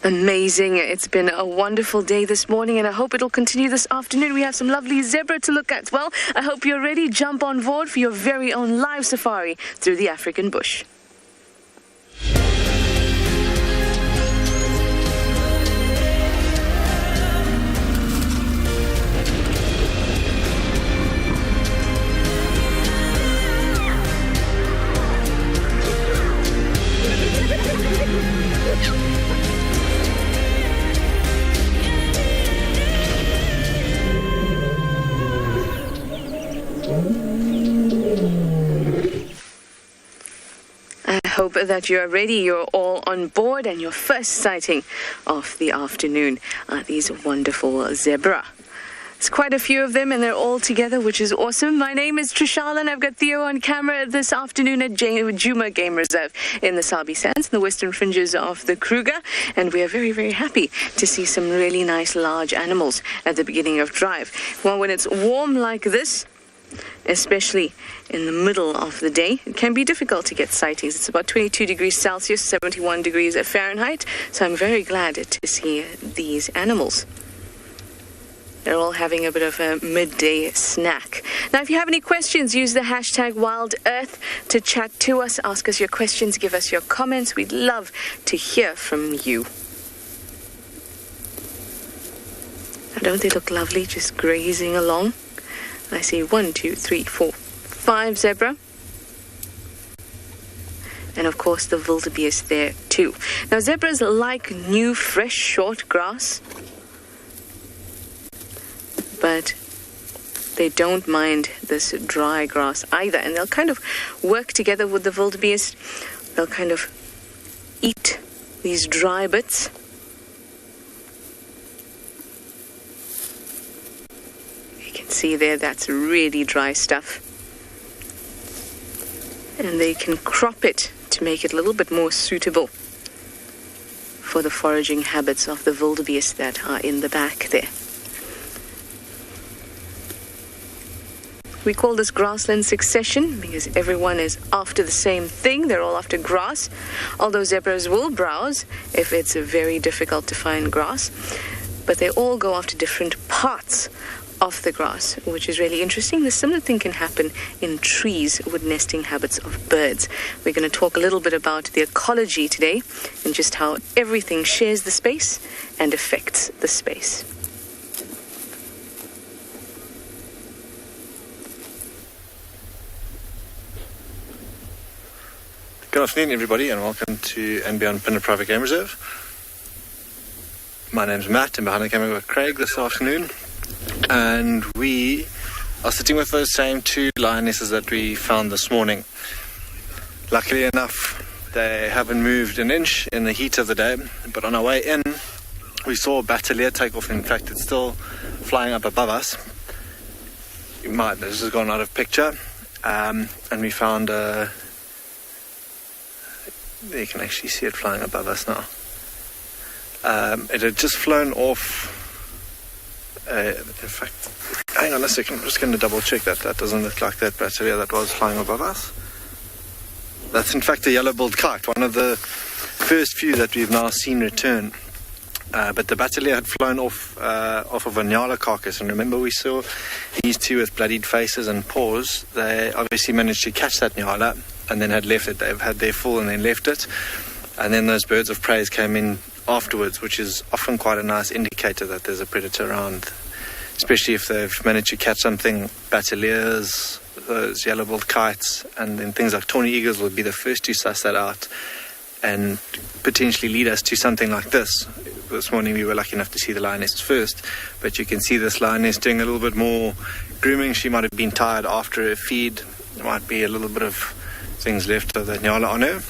Amazing. It's been a wonderful day this morning, and I hope it'll continue this afternoon. We have some lovely zebra to look at. Well, I hope you're ready. Jump on board for your very own live safari through the African bush. Hope that you're ready, you're all on board, and your first sighting of the afternoon are these wonderful zebra. There's quite a few of them, and they're all together, which is awesome. My name is Trishala, and I've got Theo on camera this afternoon at Djuma Game Reserve in the SABUSANDS, the western fringes of the Kruger, and we are very, very happy to see some really nice large animals at the beginning of drive. Well, when it's warm like this, especially in the middle of the day, it can be difficult to get sightings. It's about 22 degrees Celsius, 71 degrees Fahrenheit, so I'm very glad to see these animals. They're all having a bit of a midday snack. Now, if you have any questions, use the hashtag WildEarth to chat to us. Ask us your questions, give us your comments. We'd love to hear from you. Now, don't they look lovely, just grazing along? I see 1, 2, 3, 4, 5 zebra. And of course the wildebeest there too. Now zebras like new, fresh, short grass, but they don't mind this dry grass either. And they'll kind of work together with the wildebeest. They'll kind of eat these dry bits. See there, that's really dry stuff, and they can crop it to make it a little bit more suitable for the foraging habits of the wildebeest that are in the back there. We call this grassland succession because everyone is after the same thing. They're all after grass, although zebras will browse if it's very difficult to find grass, but they all go after different parts of the grass, which is really interesting. The similar thing can happen in trees with nesting habits of birds. We're going to talk a little bit about the ecology today and just how everything shares the space and affects the space. Good afternoon, everybody, and welcome to andBeyond Phinda Private Game Reserve. My name's Matt, and behind the camera we've got Craig this afternoon. And we are sitting with those same two lionesses that we found this morning. Luckily enough, they haven't moved an inch in the heat of the day, but on our way in, we saw a batalier take off. In fact, it's still flying up above us. This has gone out of picture, and we found you can actually see it flying above us now. It had just flown off. In fact, hang on a second, I'm just going to double check that. That doesn't look like that batteria that was flying above us. That's in fact a yellow-billed kite, one of the first few that we've now seen return. But the batteria had flown off of a Ngala carcass, and remember we saw these two with bloodied faces and paws. They obviously managed to catch that Ngala and then had left it. They've had their full and then left it. And then those birds of prey came in afterwards, which is often quite a nice indicator that there's a predator around, especially if they've managed to catch something. Bataliers, those yellow-billed kites, and then things like tawny eagles will be the first to suss that out and potentially lead us to something like this. This morning we were lucky enough to see the lioness first, but you can see this lioness doing a little bit more grooming. She might have been tired after her feed. There might be a little bit of things left of the Ngala on her.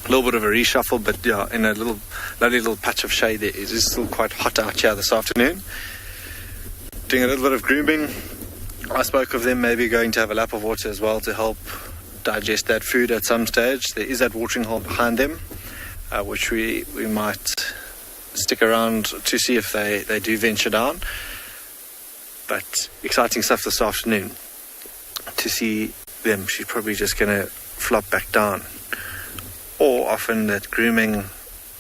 A little bit of a reshuffle, but yeah, in a lovely little patch of shade there. It is still quite hot out here this afternoon. Doing a little bit of grooming. I spoke of them maybe going to have a lap of water as well to help digest that food at some stage. There is that watering hole behind them, which we might stick around to see if they do venture down. But exciting stuff this afternoon to see them. She's probably just going to flop back down. Or often that grooming,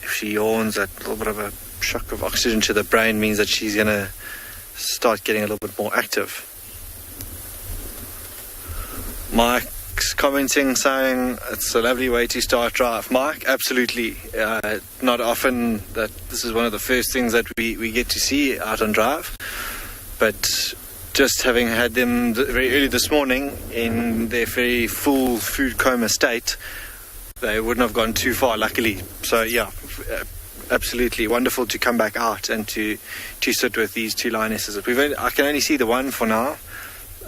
if she yawns, that little bit of a shock of oxygen to the brain means that she's going to start getting a little bit more active. Mike's commenting, saying it's a lovely way to start drive. Mike, absolutely. Not often that this is one of the first things that we get to see out on drive, but just having had them very early this morning in their very full food coma state, they wouldn't have gone too far, luckily. So yeah, absolutely wonderful to come back out and to sit with these two lionesses. I can only see the one for now.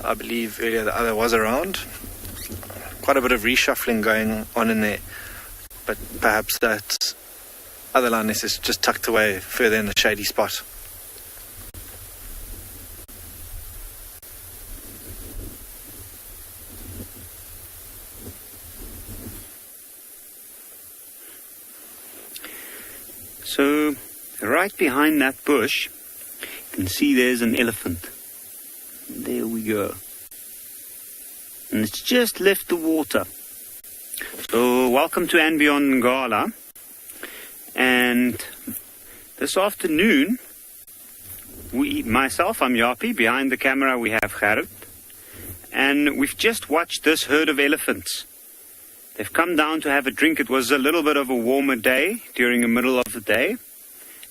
I believe earlier the other was around. Quite a bit of reshuffling going on in there, but perhaps that other lioness is just tucked away further in the shady spot. So, right behind that bush, you can see there's an elephant. There we go. And it's just left the water. So, welcome to andBeyond Ngala. And this afternoon, myself, I'm Yapi. Behind the camera, we have Gerrit. And we've just watched this herd of elephants. They've come down to have a drink. It was a little bit of a warmer day during the middle of the day.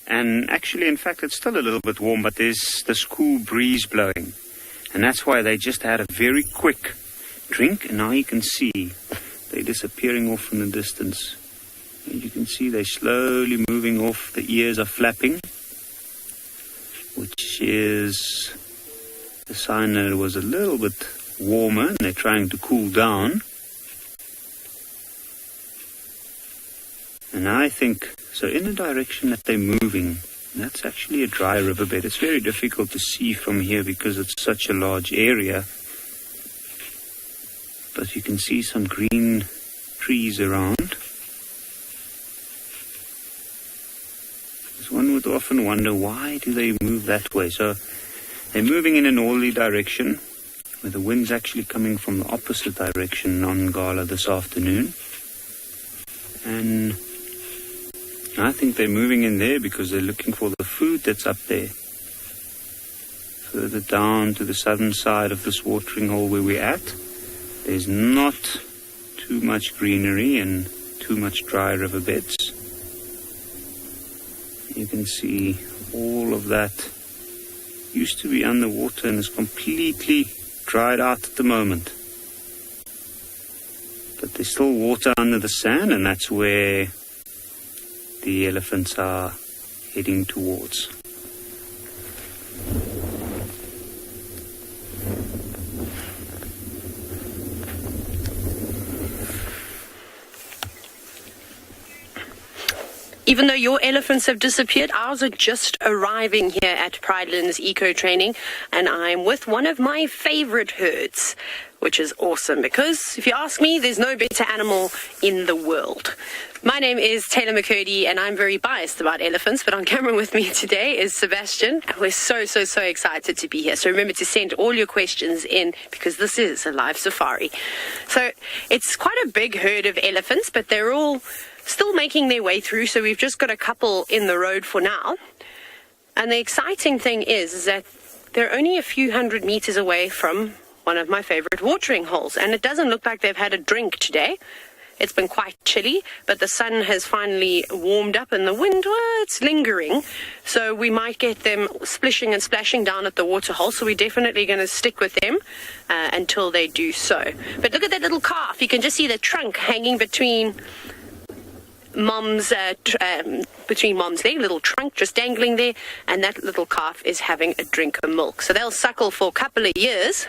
And actually, in fact, it's still a little bit warm, but there's this cool breeze blowing. And that's why they just had a very quick drink. And now you can see they're disappearing off in the distance. And you can see they're slowly moving off. The ears are flapping, which is a sign that it was a little bit warmer and they're trying to cool down. And I think, so in the direction that they're moving, that's actually a dry riverbed. It's very difficult to see from here because it's such a large area. But you can see some green trees around. One would often wonder, why do they move that way? So they're moving in a northerly direction, where the wind's actually coming from the opposite direction on Ngala this afternoon. And I think they're moving in there because they're looking for the food that's up there. Further down to the southern side of this watering hole where we're at, there's not too much greenery and too much dry riverbeds. You can see all of that used to be underwater and is completely dried out at the moment. But there's still water under the sand, and that's where the elephants are heading towards. Even though your elephants have disappeared, ours are just arriving here at PRIDELANDS Eco Training, and I'm with one of my favorite herds, which is awesome because, if you ask me, there's no better animal in the world. My name is Taylor McCurdy, and I'm very biased about elephants, but on camera with me today is Sebastian, and we're so excited to be here. So remember to send all your questions in because this is a live safari. So it's quite a big herd of elephants, but they're all still making their way through, so we've just got a couple in the road for now. And the exciting thing is that they're only a few hundred meters away from one of my favorite watering holes, and it doesn't look like they've had a drink today. It's been quite chilly, but the sun has finally warmed up and the wind, well, it's lingering. So we might get them splishing and splashing down at the water hole. So we're definitely going to stick with them until they do so. But look at that little calf. You can just see the trunk hanging between mom's there, little trunk just dangling there, and that little calf is having a drink of milk. So they'll suckle for a couple of years,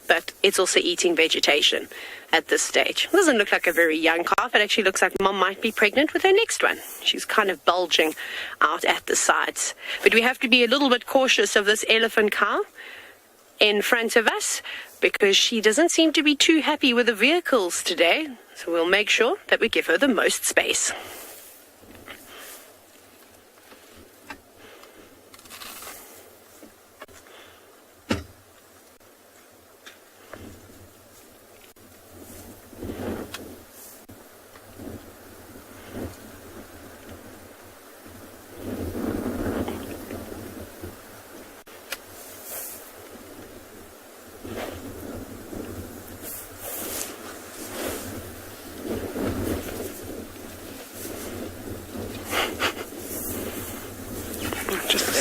but it's also eating vegetation at this stage. It doesn't look like a very young calf. It actually looks like mom might be pregnant with her next one. She's kind of bulging out at the sides. But we have to be a little bit cautious of this elephant cow in front of us because she doesn't seem to be too happy with the vehicles today. So we'll make sure that we give her the most space.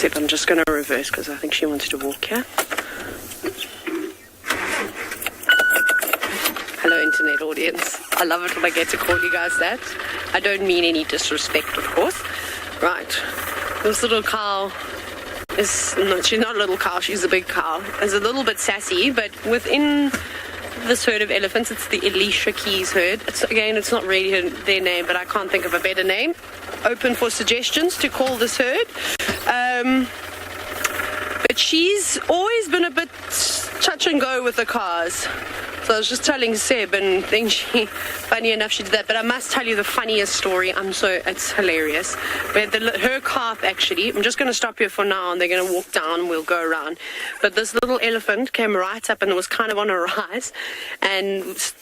Except I'm just going to reverse because I think she wants to walk here. Hello, internet audience. I love it when I get to call you guys that. I don't mean any disrespect, of course. Right. This little cow she's not a little cow, she's a big cow. Is a little bit sassy, but within this herd of elephants, it's the Alicia Keys herd. It's not really their name, but I can't think of a better name. Open for suggestions to call this herd. But she's always been a bit touch and go with the cars. So I was just telling Seb, and then funny enough, she did that. But I must tell you the funniest story. It's hilarious. But her calf, actually, I'm just going to stop here for now, and they're going to walk down, and we'll go around. But this little elephant came right up, and it was kind of on a rise, and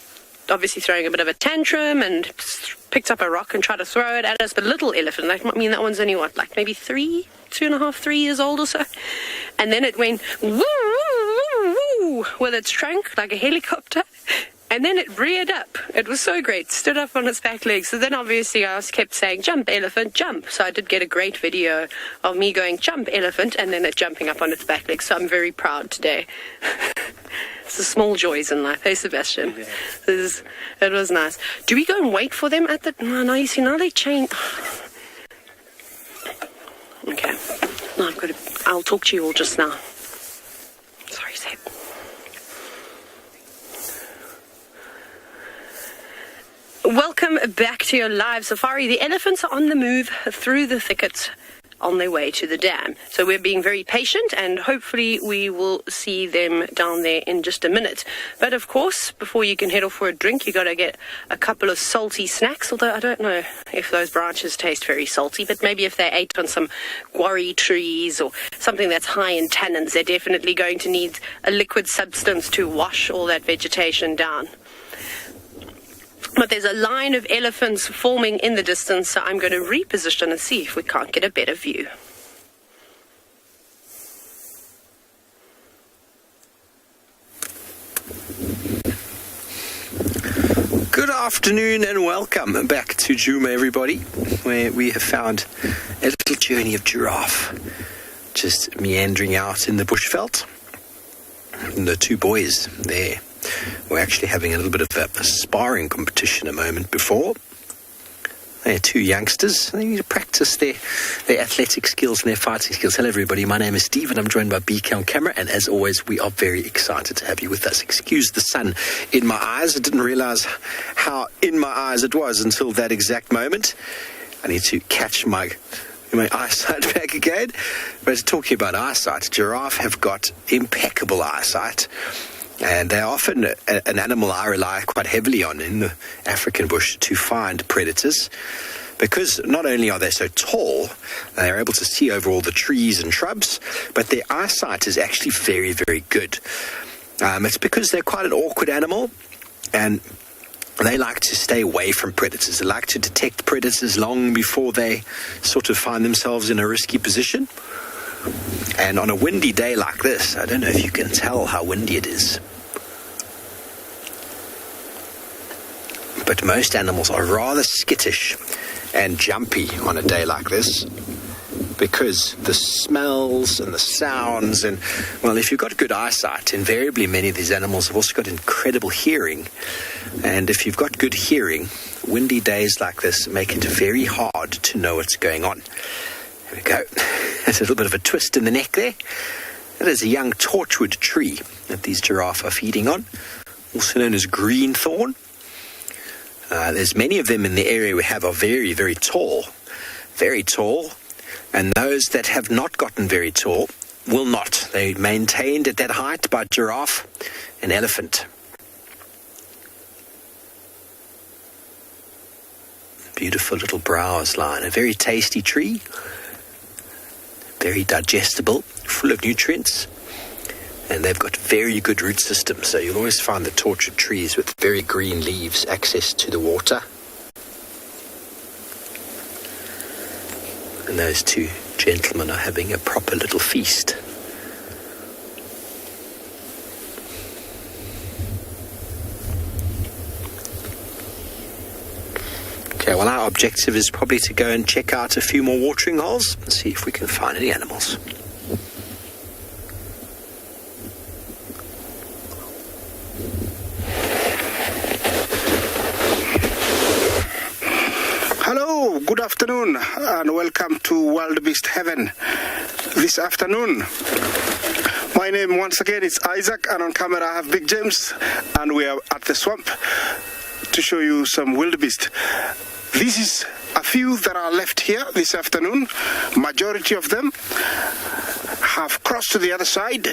obviously throwing a bit of a tantrum, and picked up a rock and tried to throw it at us. But little elephant, that one's only maybe 2.5, 3 years old or so. And then it went woo, woo, woo, woo, with its trunk like a helicopter. And then it reared up. It was so great. Stood up on its back legs. So then obviously I kept saying, jump, elephant, jump. So I did get a great video of me going, jump, elephant, and then it jumping up on its back legs. So I'm very proud today. It's the small joys in life. Hey, Sebastian. Yeah. It was nice. Do we go and wait for them at the... No, you see, now they change... Okay. No, I'll talk to you all just now. Sorry, Seb. Welcome back to your live safari. The elephants are on the move through the thickets on their way to the dam. So we're being very patient, and hopefully we will see them down there in just a minute. But of course, before you can head off for a drink, you got to get a couple of salty snacks, although I don't know if those branches taste very salty, but maybe if they ate on some guarri trees or something that's high in tannins, they're definitely going to need a liquid substance to wash all that vegetation down. But there's a line of elephants forming in the distance, so I'm going to reposition and see if we can't get a better view. Good afternoon and welcome back to Djuma, everybody, where we have found a little journey of giraffe just meandering out in the bushveld. And the two boys there were actually having a little bit of a sparring competition a moment before. They're two youngsters. They need to practice their athletic skills and their fighting skills. Hello, everybody. My name is Steve, and I'm joined by BK on camera. And as always, we are very excited to have you with us. Excuse the sun in my eyes. I didn't realize how in my eyes it was until that exact moment. I need to catch my eyesight back again. But talking about eyesight, giraffe have got impeccable eyesight. And they're often an animal I rely quite heavily on in the African bush to find predators, because not only are they so tall, they're able to see over all the trees and shrubs, but their eyesight is actually very, very good. It's because they're quite an awkward animal, and they like to stay away from predators. They like to detect predators long before they sort of find themselves in a risky position. And on a windy day like this, I don't know if you can tell how windy it is, but most animals are rather skittish and jumpy on a day like this, because the smells and the sounds, and, well, if you've got good eyesight, invariably many of these animals have also got incredible hearing. And if you've got good hearing, windy days like this make it very hard to know what's going on. There we go. There's a little bit of a twist in the neck there. That is a young torchwood tree that these giraffe are feeding on, also known as green thorn. There's many of them in the area we have are very, very tall. Very tall. And those that have not gotten very tall will not. They're maintained at that height by giraffe and elephant. Beautiful little browse line. A very tasty tree. Very digestible, full of nutrients, and they've got very good root systems. So you'll always find the tortured trees with very green leaves, access to the water. And those two gentlemen are having a proper little feast. Okay, well, our objective is probably to go and check out a few more watering holes and see if we can find any animals. Hello, good afternoon, and welcome to Wildebeest Heaven this afternoon. My name once again is Isaac, and on camera I have Big James, and we are at the swamp to show you some wildebeest. This is a few that are left here this afternoon. Majority of them have crossed to the other side,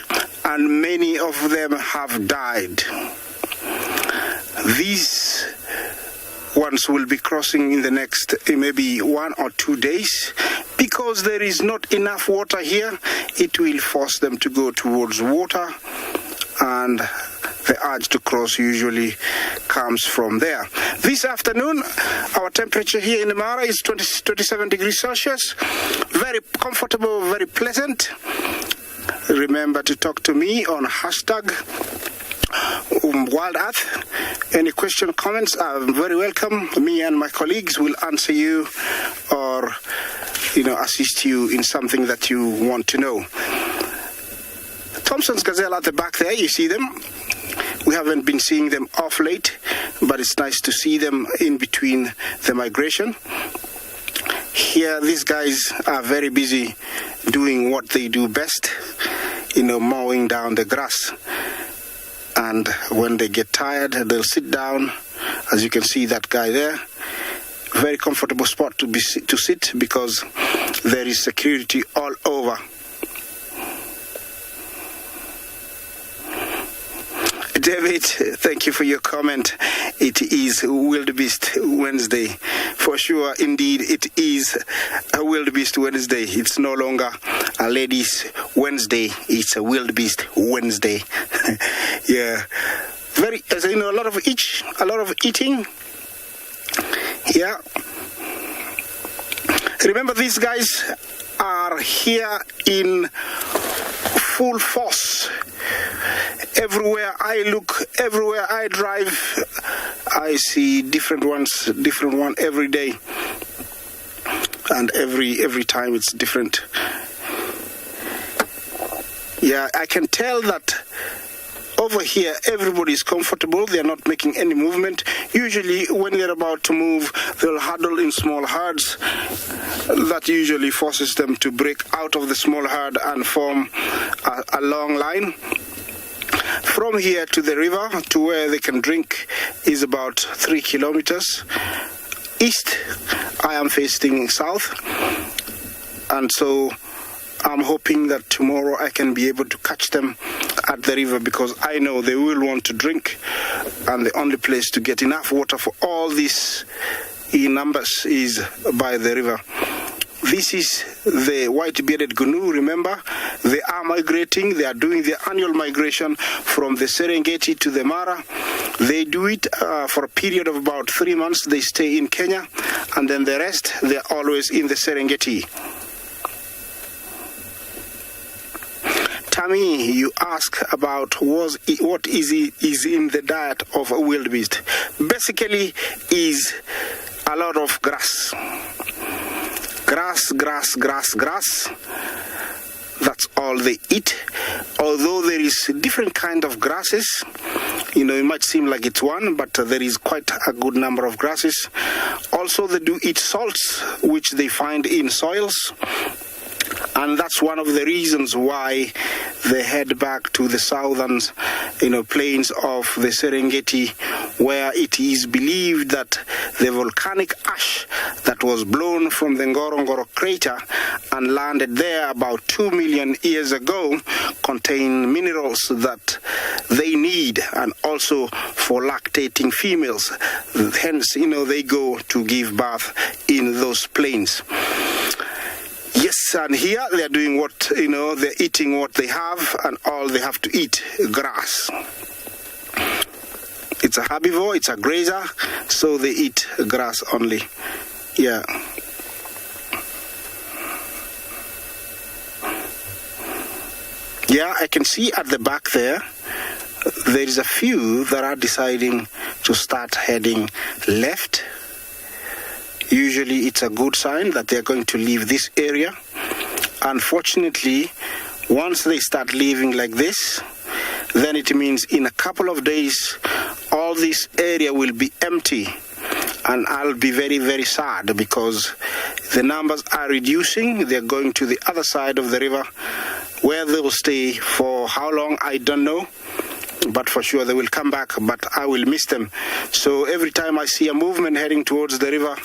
and many of them have died. These ones will be crossing in the next maybe 1 or 2 days. Because there is not enough water here, it will force them to go towards water, and the urge to cross usually comes from there. This afternoon, our temperature here in the Mara is 27 degrees Celsius. Very comfortable, very pleasant. Remember to talk to me on hashtag WildEarth. Any question, comments are very welcome. Me and my colleagues will answer you or assist you in something that you want to know. Thompson's gazelle at the back there, you see them. We haven't been seeing them off late, but it's nice to see them in between the migration. Here, these guys are very busy doing what they do best, mowing down the grass. And when they get tired, they'll sit down. As you can see, that guy there, very comfortable spot to sit because there is security all over. David, thank you for your comment. It is Wildebeest Wednesday. For sure, indeed, it is a Wildebeest Wednesday. It's no longer a ladies' Wednesday. It's a Wildebeest Wednesday. Yeah. A lot of eating. Yeah. Remember, these guys are here in full force. Everywhere I look, everywhere I drive, I see different one every day, and every time it's different. Yeah, I can tell that over here everybody is comfortable. They're not making any movement. Usually when they're about to move, they'll huddle in small herds. That usually forces them to break out of the small herd and form a long line. From here to the river, to where they can drink, is about 3 kilometers. East, I am facing south, and so I'm hoping that tomorrow I can be able to catch them at the river, because I know they will want to drink, and the only place to get enough water for all these in numbers is by the river. This is the white-bearded gnu. Remember, they are migrating. They are doing their annual migration from the Serengeti to the Mara. They do it for a period of about 3 months. They stay in Kenya, and then the rest, they're always in the Serengeti. Tammy, you ask about what is in the diet of a wildebeest. Basically, is a lot of grass. Grass. That's all they eat. Although there is different kind of grasses, it might seem like it's one, but there is quite a good number of grasses. Also, they do eat salts, which they find in soils. And that's one of the reasons why they head back to the southern, plains of the Serengeti, where it is believed that the volcanic ash that was blown from the Ngorongoro crater and landed there about 2 million years ago contain minerals that they need, and also for lactating females. Hence, they go to give birth in those plains. Yes, and here they're doing they're eating what they have, and all they have to eat, grass. It's a herbivore, it's a grazer, so they eat grass only. Yeah. Yeah, I can see at the back there is a few that are deciding to start heading left. Usually it's a good sign that they're going to leave this area. Unfortunately, once they start leaving like this, then it means in a couple of days, all this area will be empty. And I'll be very, very sad because the numbers are reducing. They're going to the other side of the river where they will stay for how long, I don't know. But for sure they will come back, but I will miss them. So every time I see a movement heading towards the river,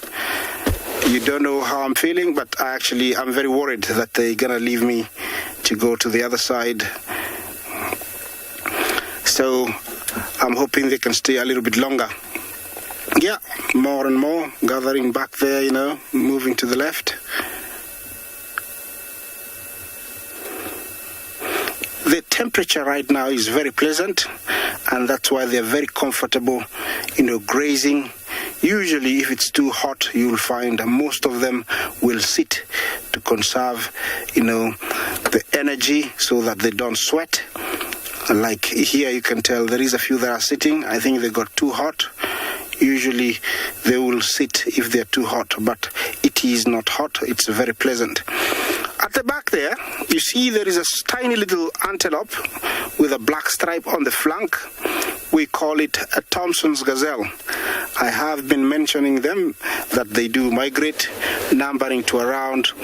you don't know how I'm feeling, but I'm very worried that they're going to leave me to go to the other side. So I'm hoping they can stay a little bit longer. Yeah, more and more gathering back there, moving to the left. The temperature right now is very pleasant, and that's why they're very comfortable, grazing. Usually, if it's too hot, you'll find most of them will sit to conserve, the energy so that they don't sweat. Like here, you can tell there is a few that are sitting. I think they got too hot. Usually, they will sit if they're too hot, but it is not hot. It's very pleasant. At the back there, you see there is a tiny little antelope with a black stripe on the flank. We call it a Thompson's gazelle. I have been mentioning them that they do migrate, numbering to around '"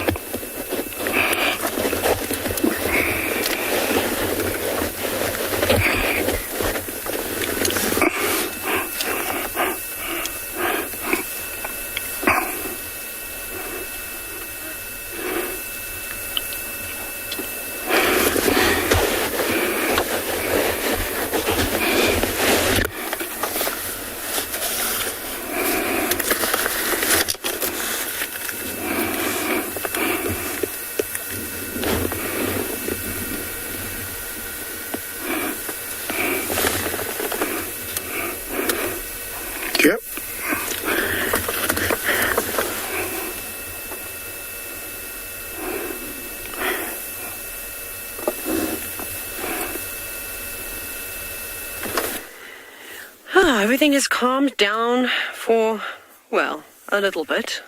Everything has calmed down for, well, a little bit.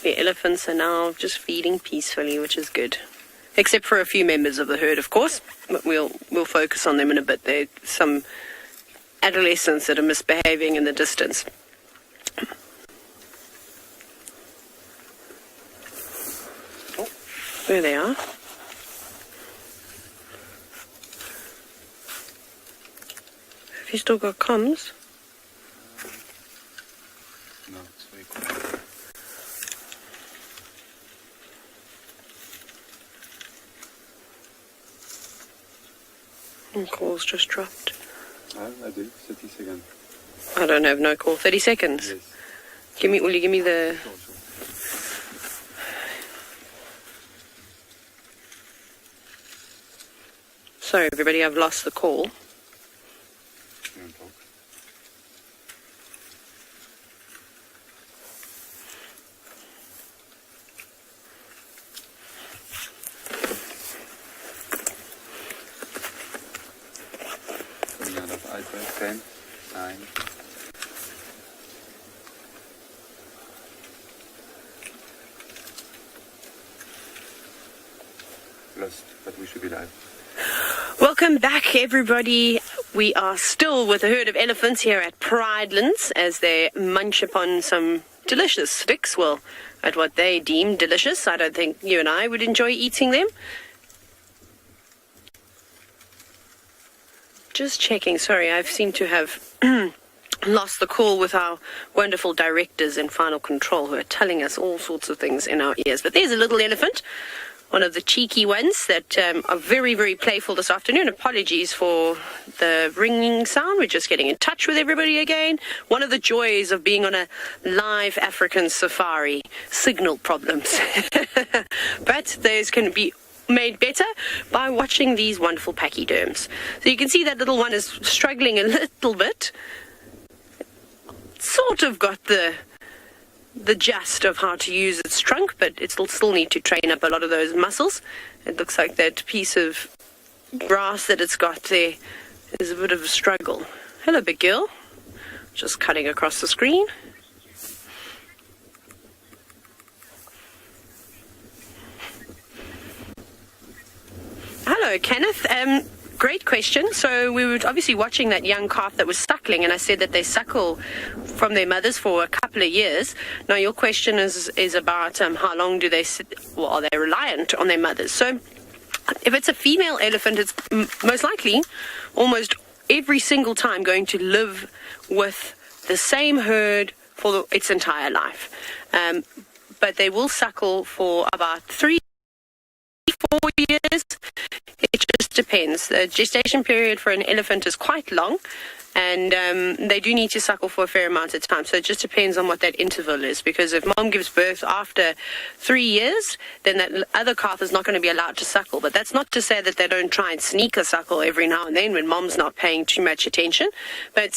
The elephants are now just feeding peacefully, which is good. Except for a few members of the herd, of course. But we'll focus on them in a bit. There's some adolescents that are misbehaving in the distance. Oh, there they are. Have you still got comms? No, it's very quiet. Call's just dropped. I do. 30 seconds. I don't have no call. 30 seconds? Yes. Will you give me the... Sure. Sorry, everybody, I've lost the call. You want to talk? Coming out of iPad, 10, 9. Lost, but we should be live. Welcome back, everybody. We are still with a herd of elephants here at PRIDELANDS as they munch upon some delicious sticks. Well, at what they deem delicious. I don't think you and I would enjoy eating them. Just checking. Sorry, I seem to have lost the call with our wonderful directors in Final Control who are telling us all sorts of things in our ears. But there's a little elephant. One of the cheeky ones that are very, very playful this afternoon. Apologies for the ringing sound. We're just getting in touch with everybody again. One of the joys of being on a live African safari, signal problems. But those can be made better by watching these wonderful pachyderms. So you can see that little one is struggling a little bit. Sort of got the gist of how to use its trunk, but it'll still need to train up a lot of those muscles. It looks like that piece of grass that it's got there is a bit of a struggle. Hello, big girl. Just cutting across the screen. Hello, Kenneth. Great question. So we were obviously watching that young calf that was suckling, and I said that they suckle from their mothers for a couple of years. Now, your question is about how long do they sit, well, are they reliant on their mothers? So if it's a female elephant, it's most likely almost every single time going to live with the same herd for its entire life. But they will suckle for about 3-4 years. It just depends. The gestation period for an elephant is quite long, and they do need to suckle for a fair amount of time. So it just depends on what that interval is, because if mom gives birth after 3 years, then that other calf is not going to be allowed to suckle. But that's not to say that they don't try and sneak a suckle every now and then when mom's not paying too much attention. But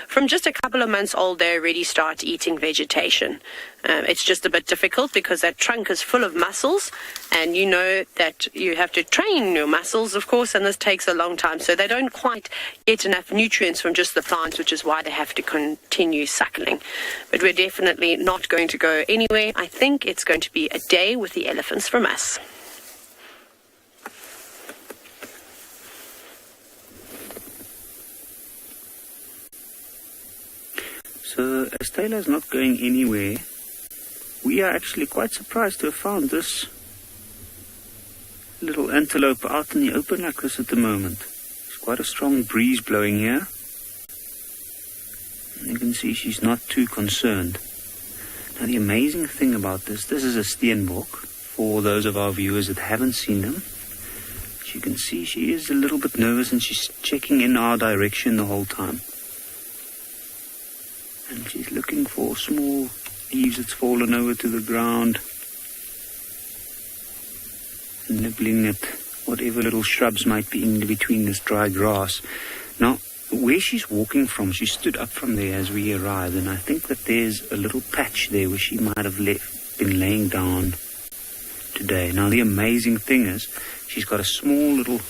from just a couple of months old, they already start eating vegetation. It's just a bit difficult because that trunk is full of muscles, and you know that you have to train your muscles, of course, and this takes a long time. So they don't quite get enough nutrients from just the plants, which is why they have to continue suckling. But we're definitely not going to go anywhere. I think it's going to be a day with the elephants from us. So as Taylor's not going anywhere, we are actually quite surprised to have found this little antelope out in the open like this at the moment. There's quite a strong breeze blowing here. You can see she's not too concerned. Now the amazing thing about this is a steenbok. For those of our viewers that haven't seen them, as you can see, she is a little bit nervous and she's checking in our direction the whole time. And she's looking for small leaves that's fallen over to the ground, and nibbling at whatever little shrubs might be in between this dry grass. Now, where she's walking from, she stood up from there as we arrived, and I think that there's a little patch there where she might have been laying down today. Now, the amazing thing is she's got a small little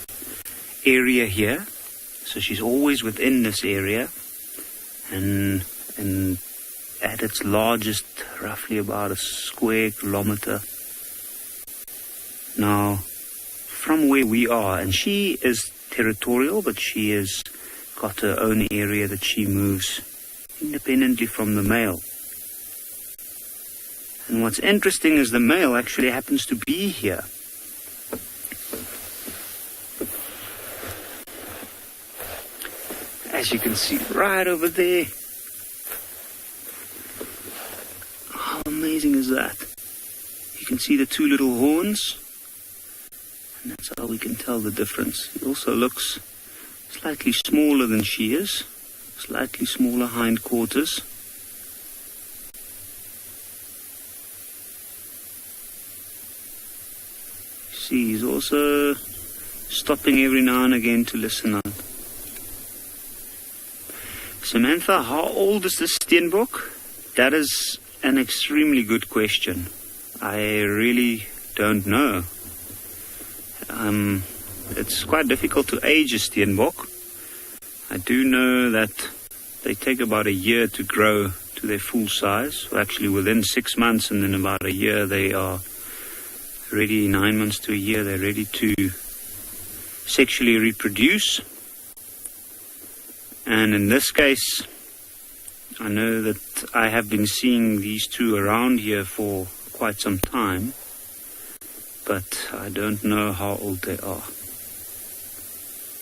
area here, so she's always within this area, and at its largest, roughly about a square kilometer. Now, from where we are, and she is territorial, but she has got her own area that she moves independently from the male. And what's interesting is the male actually happens to be here. As you can see right over there. How amazing is that? You can see the two little horns, and that's how we can tell the difference. He also looks slightly smaller than she is, slightly smaller hindquarters. See, he's also stopping every now and again to listen out. Samantha, how old is this steenbok? That is an extremely good question. I really don't know. It's quite difficult to age a steenbok. I do know that they take about a year to grow to their full size. So actually within 6 months, and then about a year they are ready, 9 months to a year, they're ready to sexually reproduce. And in this case, I know that I have been seeing these two around here for quite some time, but I don't know how old they are.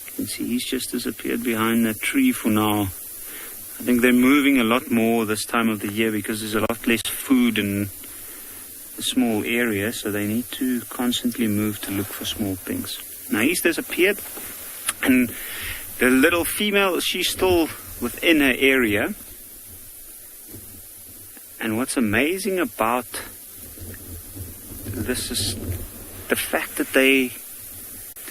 You can see he's just disappeared behind that tree for now. I think they're moving a lot more this time of the year because there's a lot less food in a small area, so they need to constantly move to look for small things. Now he's disappeared, and the little female, she's still within her area. And what's amazing about this is the fact that they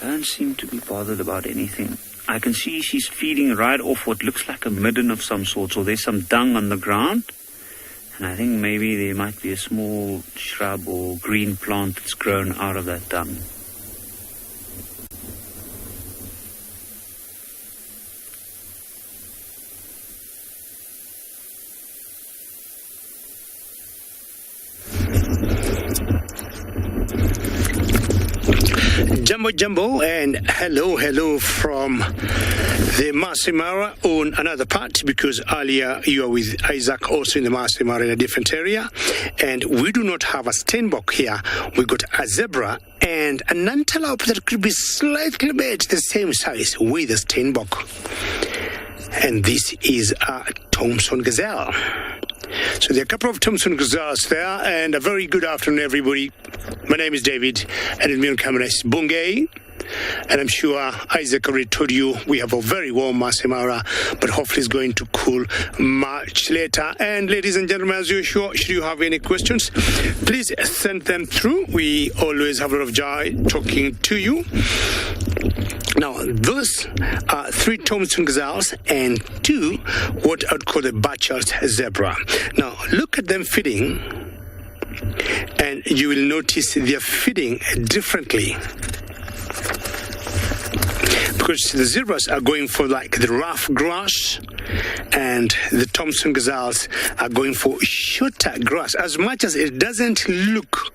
don't seem to be bothered about anything. I can see she's feeding right off what looks like a midden of some sort. So there's some dung on the ground. And I think maybe there might be a small shrub or green plant that's grown out of that dung. Jumbo, and hello from the MAASAI Mara on another part, because earlier you are with Isaac also in the MAASAI Mara in a different area, and we do not have a steenbok here. We got a zebra and an antelope that could be slightly bit the same size with a steenbok, and this is a Thompson gazelle. So there are a couple of Thompson gazelles there, and a very good afternoon, everybody. My name is David, and with me on camera is Bungay. And I'm sure Isaac already told you we have a very warm MAASAI Mara, but hopefully it's going to cool much later. And ladies and gentlemen, as usual, should you have any questions, please send them through. We always have a lot of joy talking to you. Now, those are 3 Thompson gazelles and 2 what I would call the Butcher's zebra. Now, look at them feeding, and you will notice they're feeding differently. Because the zebras are going for like the rough grass, and the Thompson gazelles are going for shorter grass. As much as it doesn't look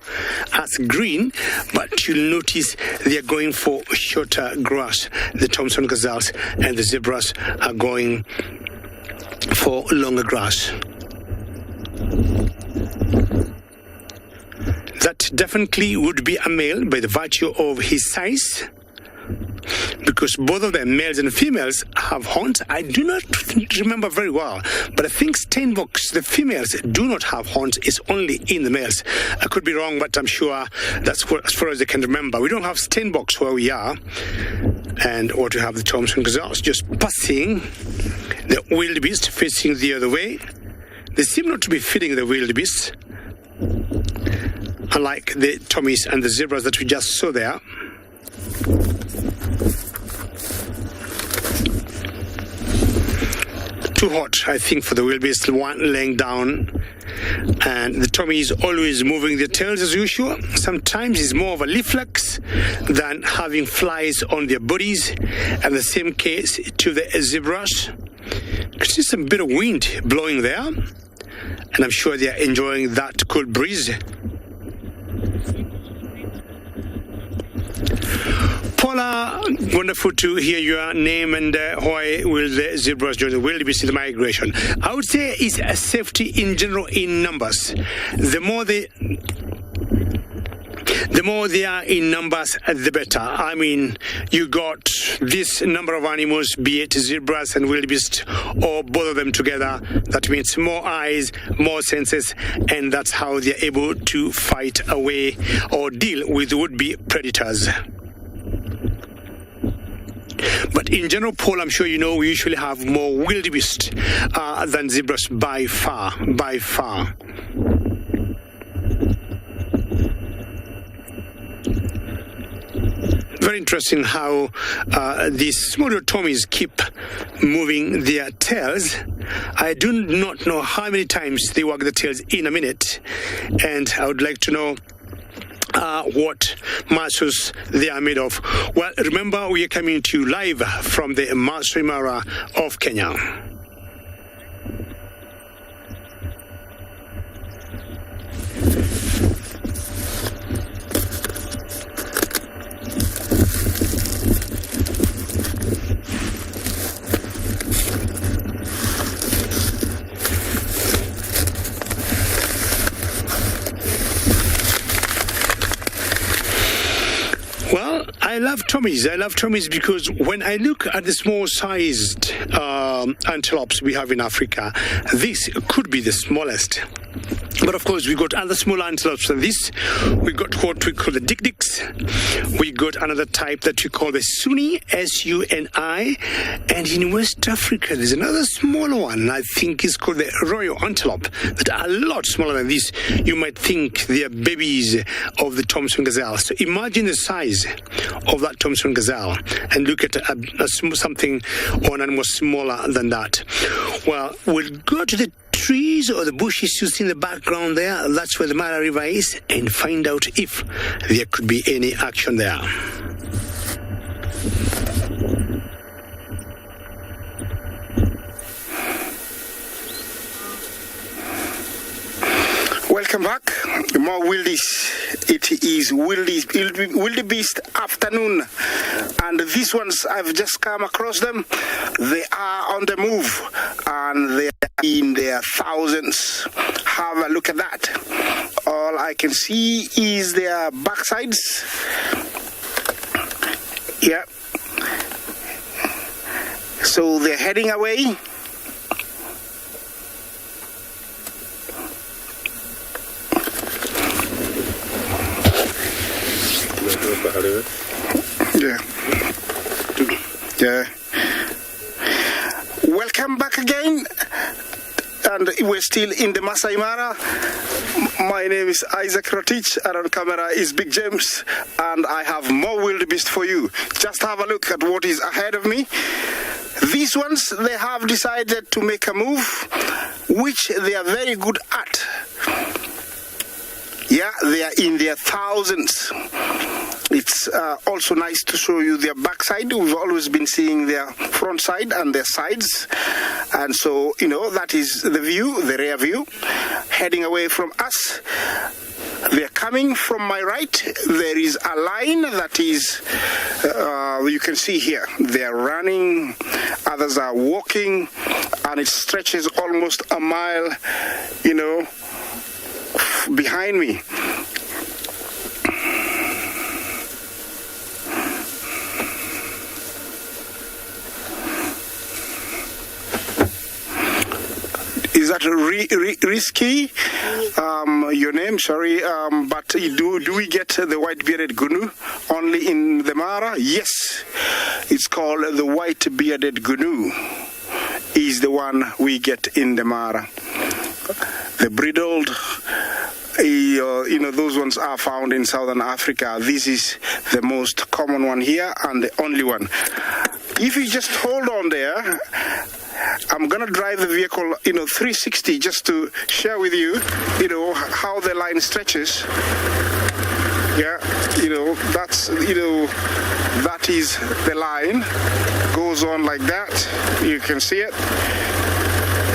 as green, but you'll notice they are going for shorter grass. The Thompson gazelles and the zebras are going for longer grass. That definitely would be a male by the virtue of his size, because both of them, males and females, have horns. I do not remember very well, but I think steenboks, the females, do not have horns. It's only in the males. I could be wrong, but I'm sure that's what, as far as I can remember. We don't have steenboks where we are, and or to have the Thompson gazelles just passing the wildebeest facing the other way. They seem not to be feeding the wildebeest, unlike the Tommies and the zebras that we just saw there. Too hot, I think, for the wildebeest, one laying down, and the Tommy is always moving their tails as usual. Sometimes it's more of a reflex than having flies on their bodies, and the same case to the zebras. There's just a bit of wind blowing there, and I'm sure they are enjoying that cool breeze. Paula, wonderful to hear your name, and why will the zebras join the wildebeest in the migration? I would say it's a safety in general in numbers. The more they are in numbers, the better. I mean, you got this number of animals, be it zebras and wildebeest, or both of them together. That means more eyes, more senses, and that's how they're able to fight away or deal with would-be predators. But in general, Paul, I'm sure you know, we usually have more wildebeest than zebras by far. Very interesting how these smaller Tommies keep moving their tails. I do not know how many times they wag the tails in a minute, and I would like to know what muscles they are made of. Well, remember, we are coming to you live from the MAASAI Mara of Kenya. I love Tommies because when I look at the small-sized antelopes we have in Africa, this could be the smallest. But of course, we got other small antelopes than this. We got what we call the dik-diks. We got another type that we call the Suni, S-U-N-I. And in West Africa, there's another smaller one. I think it's called the royal antelope, that are a lot smaller than this. You might think they are babies of the Thompson gazelle. So imagine the size of that Thompson gazelle, and look at something or an animal smaller than that. Well, we'll go to the trees or the bushes you see in the background there. That's where the Mara River is, and find out if there could be any action there. Welcome back. More wildies It is wildebeest afternoon, and these ones, I've just come across them. They are on the move, and they are in their thousands. Have a look at that. All I can see is their backsides. Yeah. So they're heading away. Yeah. Yeah. Welcome back again. And we're still in the Masai Mara. My name is Isaac Rotich, and on camera is Big James, and I have more wildebeest for you. Just have a look at what is ahead of me. These ones, they have decided to make a move, which they are very good at. Yeah, they are in their thousands. It's also nice to show you their backside. We've always been seeing their front side and their sides. And so, you know, that is the view, the rear view, heading away from us. They're coming from my right. There is a line that is, you can see here. They're running, others are walking, and it stretches almost a mile, you know, behind me. Is that risky? Your name, sorry, but do we get the white-bearded gnu only in the Mara? Yes, it's called the white-bearded gnu. Is the one we get in the Mara. The bridled, you know, those ones are found in Southern Africa. This is the most common one here and the only one. If you just hold on there, I'm going to drive the vehicle, you know, 360 just to share with you, you know, how the line stretches. Yeah, you know, that's, you know, that is the line. Goes on like that. You can see it.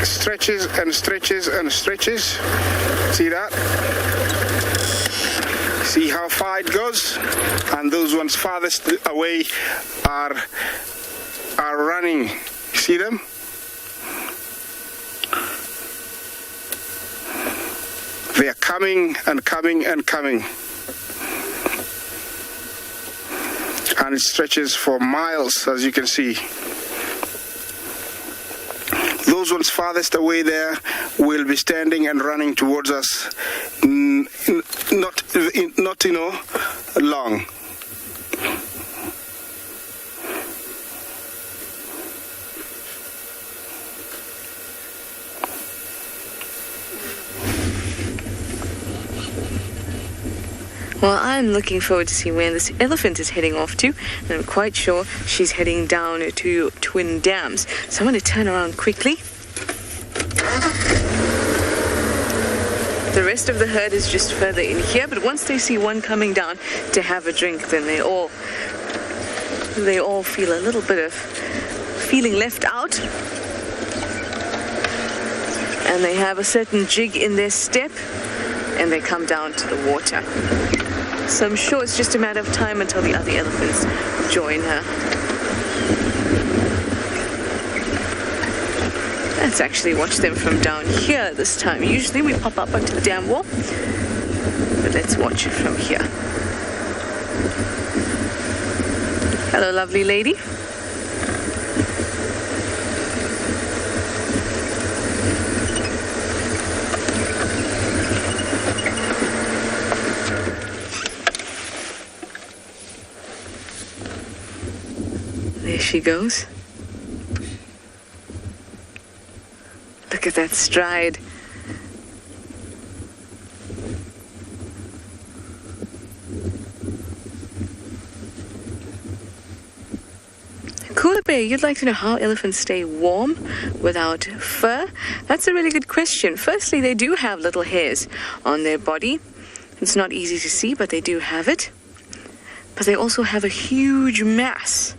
Stretches and stretches and stretches. See that? See how far it goes? And those ones farthest away are running. See them? They are coming and coming and coming. And it stretches for miles, as you can see. Those ones farthest away there will be standing and running towards us, not you know, long. Well, I'm looking forward to see where this elephant is heading off to, and I'm quite sure she's heading down to Twin Dams. So I'm going to turn around quickly. The rest of the herd is just further in here, but once they see one coming down to have a drink, then they all feel a little bit of feeling left out. And they have a certain jig in their step, and they come down to the water. So I'm sure it's just a matter of time until the other elephants join her. Let's actually watch them from down here this time. Usually we pop up onto the dam wall, but let's watch it from here. Hello, lovely lady. There she goes. Look at that stride. Cooler Bear, you'd like to know how elephants stay warm without fur? That's a really good question. Firstly, they do have little hairs on their body. It's not easy to see, but they do have it. But they also have a huge mass.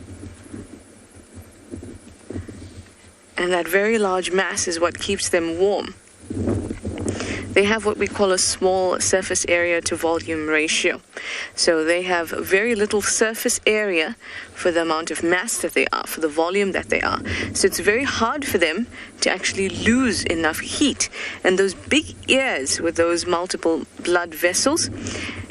And that very large mass is what keeps them warm. they have what we call a small surface area to volume ratio. So they have very little surface area for the amount of mass that they are, for the volume that they are. So it's very hard for them to actually lose enough heat. And those big ears with those multiple blood vessels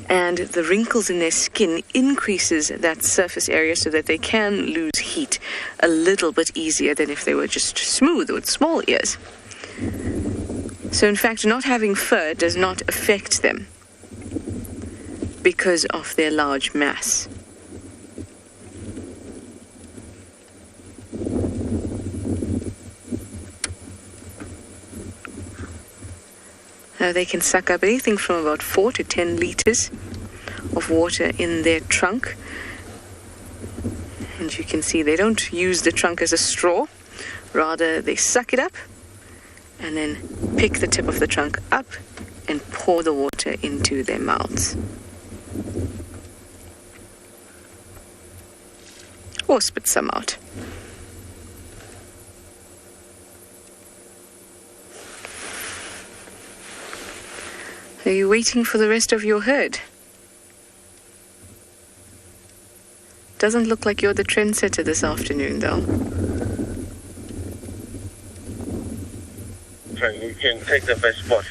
and the wrinkles in their skin increases that surface area so that they can lose heat a little bit easier than if they were just smooth with small ears. So in fact, not having fur does not affect them because of their large mass. Now they can suck up anything from about 4 to 10 liters of water in their trunk. And you can see they don't use the trunk as a straw. Rather, they suck it up and then pick the tip of the trunk up and pour the water into their mouths. Or spit some out. Are you waiting for the rest of your herd? Doesn't look like you're the trendsetter this afternoon, though. You can take the best spot.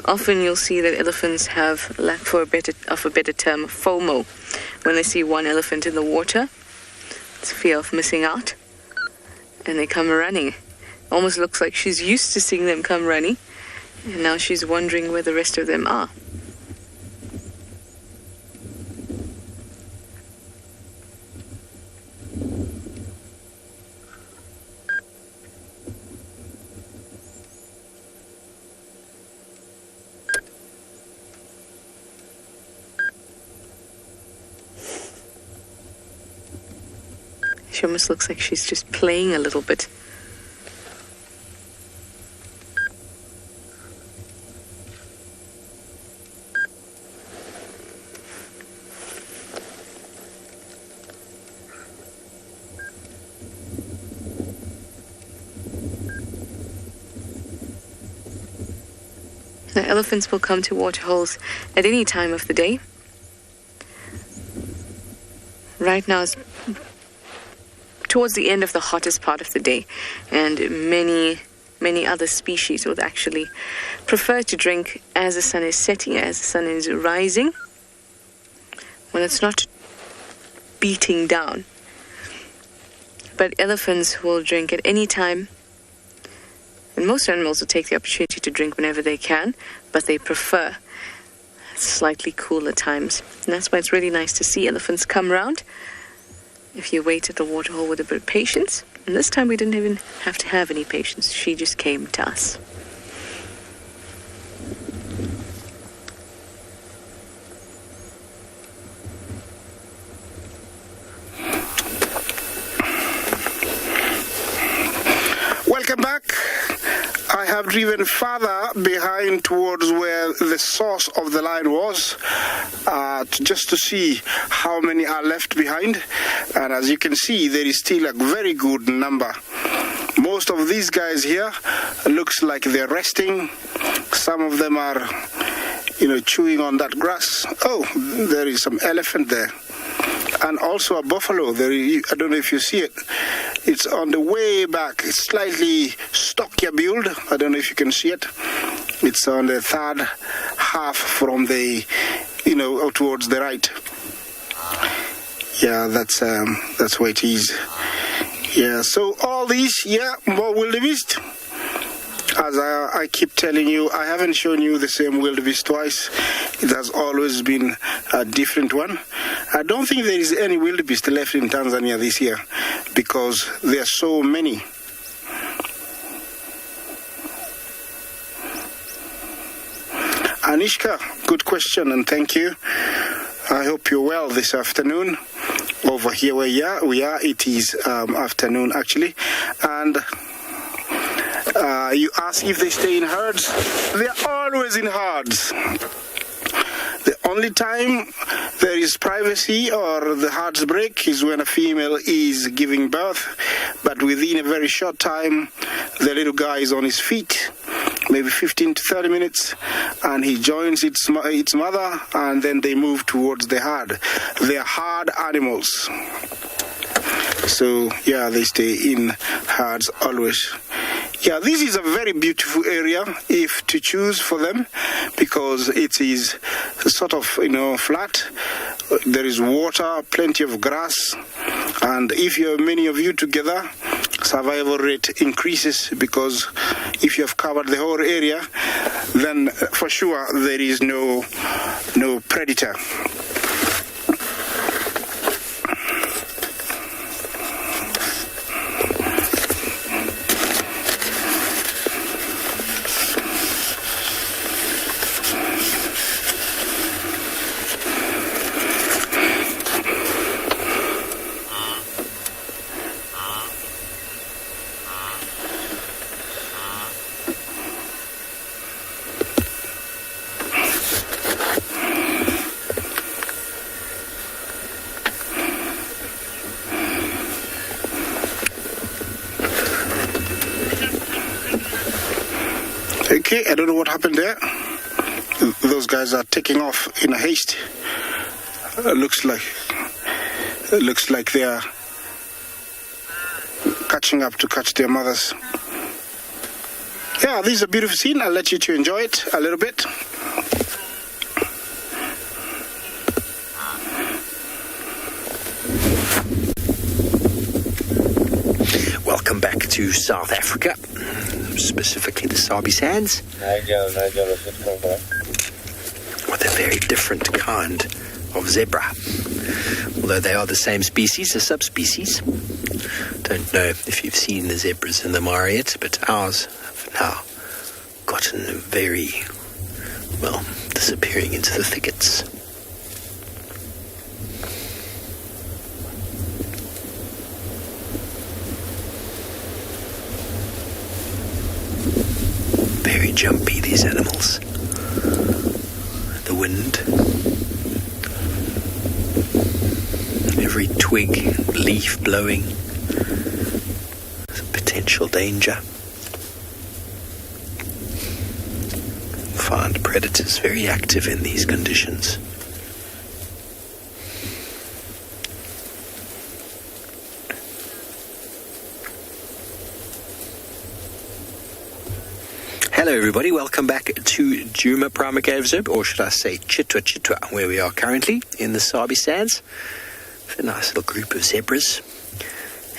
Often you'll see that elephants have, lack for a better term, FOMO. When they see one elephant in the water, it's fear of missing out, and they come running. Almost looks like she's used to seeing them come running, and now she's wondering where the rest of them are. She almost looks like she's just playing a little bit. Now, elephants will come to waterholes at any time of the day. Right now is towards the end of the hottest part of the day, and many other species would actually prefer to drink as the sun is setting, as the sun is rising, when it's not beating down. But elephants will drink at any time, and most animals will take the opportunity to drink whenever they can, but they prefer slightly cooler times. And that's why it's really nice to see elephants come around if you wait at the waterhole with a bit of patience. And this time we didn't even have to have any patience. She just came to us. Welcome back. I have driven further behind towards where the source of the line was, just to see how many are left behind. And as you can see, there is still a very good number. Most of these guys here looks like they're resting. Some of them are, chewing on that grass. Oh, there is some elephant there. And also a buffalo. I don't know if you see it. It's on the way back. It's slightly stockier build. I don't know if you can see it. It's on the third half from the, towards the right. Yeah, that's where it is. Yeah, so all these, more wildebeest. As I keep telling you, I haven't shown you the same wildebeest twice. It has always been a different one. I don't think there is any wildebeest left in Tanzania this year because there are so many. Anishka, good question and thank you. I hope you're well this afternoon. Over here where we are, it is afternoon actually. And you ask if they stay in herds. They are always in herds. The only time there is privacy or the herds break is when a female is giving birth, but within a very short time the little guy is on his feet maybe 15 to 30 minutes, and he joins its mother, and then they move towards the herd. They are herd animals. So, yeah, they stay in herds always. Yeah, this is a very beautiful area if to choose for them, because it is sort of, flat. There is water, plenty of grass, and if you have many of you together, survival rate increases, because if you have covered the whole area, then for sure there is no predator. Okay, I don't know what happened there. Those guys are taking off in a haste. Looks like they are catching up to catch their mothers. Yeah, this is a beautiful scene. I'll let you to enjoy it a little bit. Welcome back to South Africa, specifically the SABUSANDS, with a very different kind of zebra. Although they are the same species, a subspecies. Don't know if you've seen the zebras in the Mara yet, but ours have now gotten very, disappearing into the thickets. Very jumpy, these animals. The wind. Every twig, leaf blowing. There's a potential danger. Find predators very active in these conditions. Hello everybody, welcome back to Djuma Private Game Reserve, or should I say Chitwa, where we are currently in the SABUSANDS, with a nice little group of zebras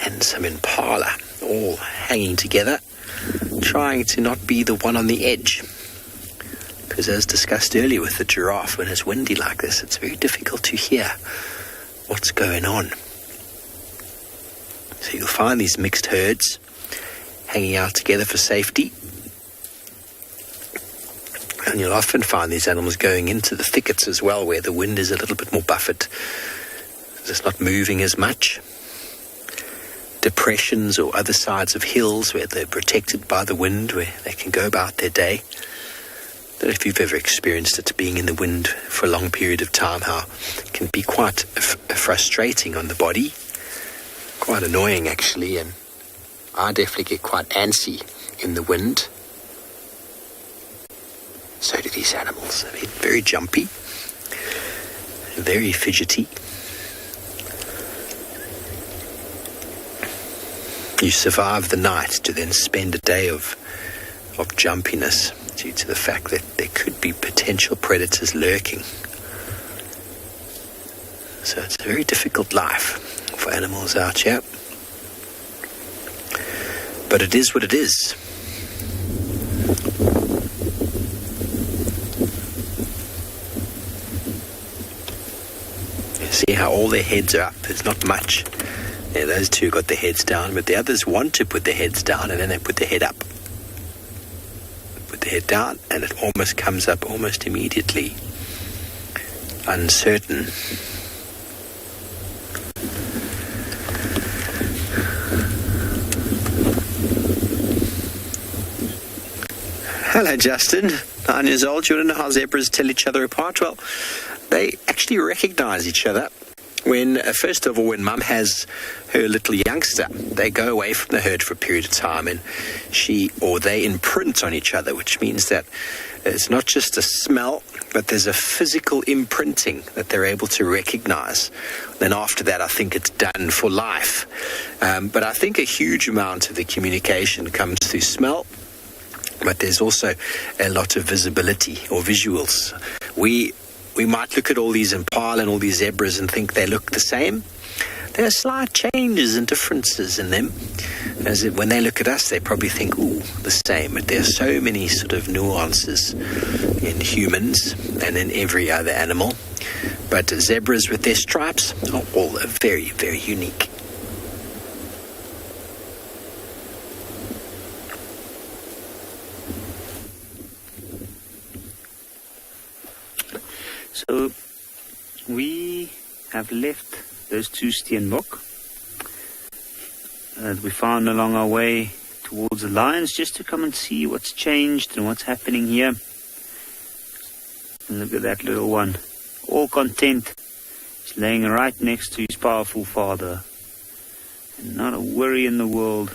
and some impala, all hanging together, trying to not be the one on the edge. Because as discussed earlier with the giraffe, when it's windy like this, it's very difficult to hear what's going on. So you'll find these mixed herds hanging out together for safety. And you'll often find these animals going into the thickets as well, where the wind is a little bit more buffered. It's not moving as much. Depressions or other sides of hills where they're protected by the wind, where they can go about their day. I don't know if you've ever experienced it, being in the wind for a long period of time, how it can be quite frustrating on the body. Quite annoying, actually, and I definitely get quite antsy in the wind. So do these animals. I mean, very jumpy, very fidgety. You survive the night to then spend a day of jumpiness due to the fact that there could be potential predators lurking. So it's a very difficult life for animals out here. But it is what it is. See how all their heads are up. There's not much. Yeah, those two got their heads down, but the others want to put their heads down, and then they put their head up. Put their head down, and it almost comes up almost immediately. Uncertain. Hello, Justin. 9 years old. You want to know how zebras tell each other apart? Well, they actually recognize each other First of all, when mum has her little youngster, they go away from the herd for a period of time, and they imprint on each other, which means that it's not just a smell, but there's a physical imprinting that they're able to recognize. Then after that, I think it's done for life. But I think a huge amount of the communication comes through smell, but there's also a lot of visibility or visuals. We might look at all these impala and all these zebras and think they look the same. There are slight changes and differences in them. When they look at us, they probably think, ooh, the same. But there are so many sort of nuances in humans and in every other animal. But zebras with their stripes are all very, very unique. So we have left those two steenbok that we found along our way towards the lions, just to come and see what's changed and what's happening here. And look at that little one, all content. He's laying right next to his powerful father, and not a worry in the world.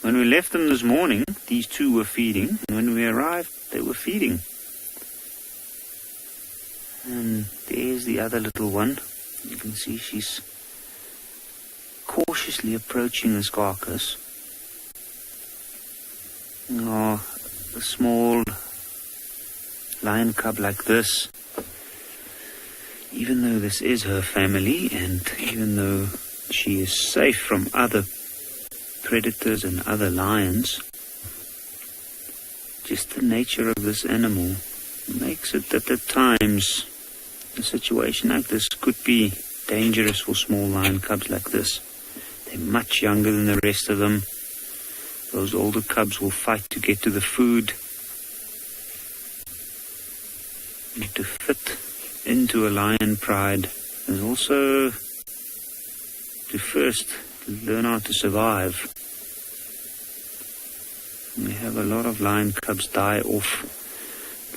When we left them this morning, these two were feeding, and when we arrived, they were feeding. And there's the other little one. You can see she's cautiously approaching this carcass. Oh, a small lion cub like this, even though this is her family, and even though she is safe from other predators and other lions, just the nature of this animal makes it that at times a situation like this could be dangerous for small lion cubs like this. They're much younger than the rest of them. Those older cubs will fight to get to the food. And to fit into a lion pride is also to first learn how to survive. We have a lot of lion cubs die off,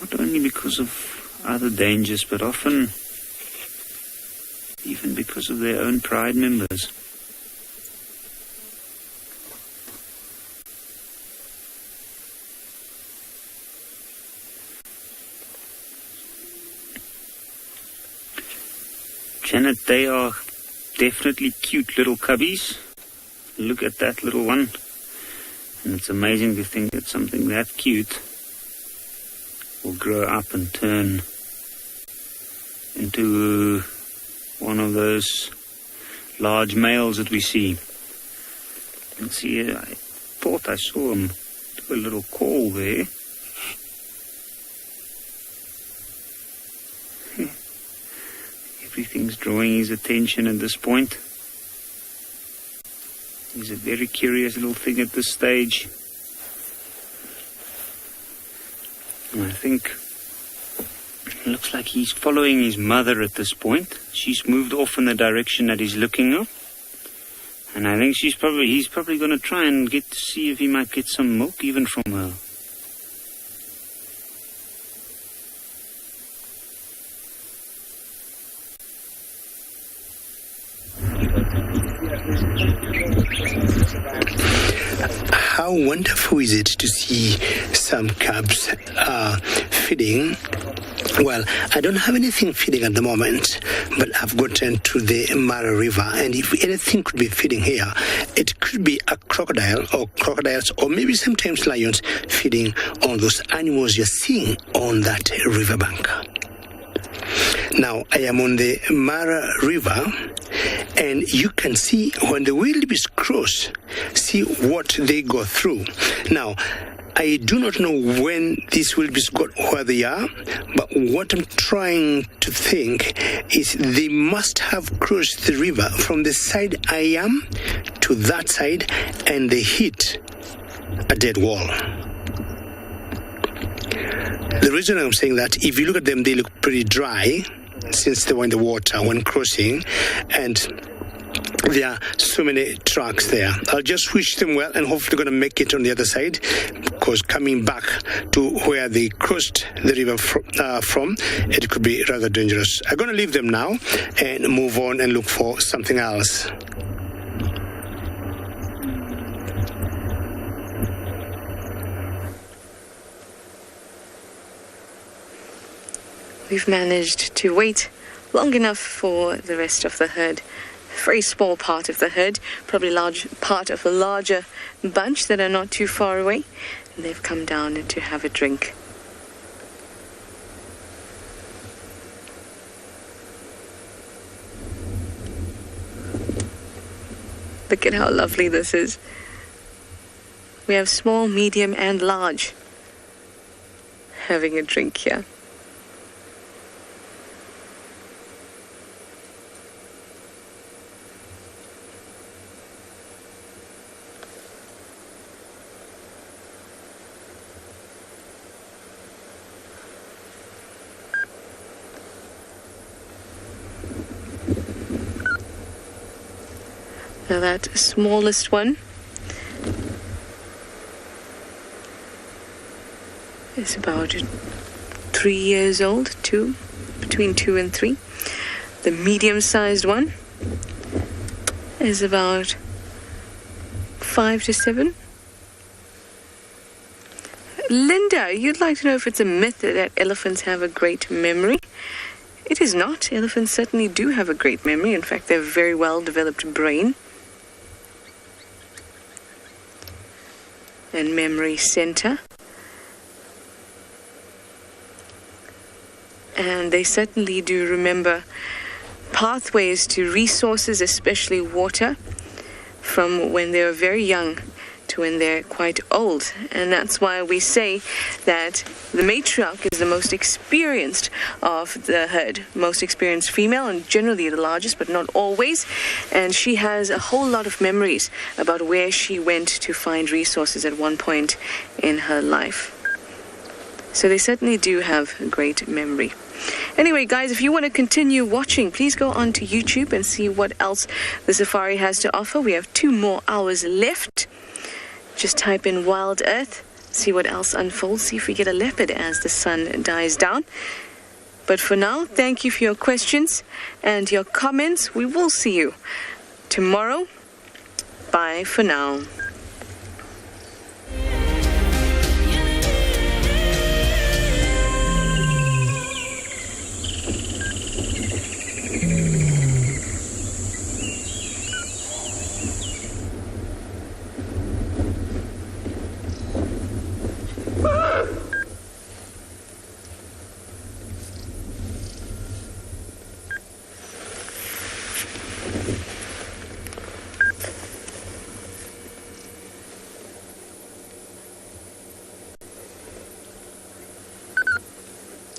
not only because of other dangers, but often even because of their own pride members. Janet, they are definitely cute little cubbies. Look at that little one. And it's amazing to think that something that cute will grow up and turn into one of those large males that we see. You can see, I thought I saw him do a little call there. Everything's drawing his attention at this point. He's a very curious little thing at this stage. And I think it looks like he's following his mother at this point. She's moved off in the direction that he's looking up. And I think he's probably going to try and get to see if he might get some milk even from her. How wonderful is it to see some cubs feeding? Well, I don't have anything feeding at the moment, but I've gotten to the Mara River, and if anything could be feeding here, it could be a crocodile or crocodiles, or maybe sometimes lions feeding on those animals you're seeing on that riverbank. Now, I am on the Mara River, and you can see when the wildebeest cross, see what they go through. Now, I do not know when these wildebeest got where they are, but what I'm trying to think is they must have crossed the river from the side I am to that side, and they hit a dead wall. The reason I'm saying that, if you look at them, they look pretty dry, since they were in the water when crossing, and there are so many trucks there. I'll just wish them well, and hopefully going to make it on the other side, because coming back to where they crossed the river from, it could be rather dangerous. I'm going to leave them now and move on and look for something else. We've managed to wait long enough for the rest of the herd. A very small part of the herd, probably large part of a larger bunch that are not too far away, and they've come down to have a drink. Look at how lovely this is. We have small, medium, and large having a drink here. Now that smallest one is about 3 years old, between 2 and 3. The medium-sized one is about 5 to 7. Linda, you'd like to know if it's a myth that elephants have a great memory. It is not. Elephants certainly do have a great memory. In fact, they have a very well-developed brain and memory center. And they certainly do remember pathways to resources, especially water, from when they were very young to when they're quite old. And that's why we say that the matriarch is the most experienced of the herd, most experienced female, and generally the largest, but not always. And she has a whole lot of memories about where she went to find resources at one point in her life. So they certainly do have a great memory. Anyway, guys, if you want to continue watching, please go on to YouTube and see what else the safari has to offer. We have 2 more hours left. Just type in WildEarth, see what else unfolds, see if we get a leopard as the sun dies down. But for now, thank you for your questions and your comments. We will see you tomorrow. Bye for now.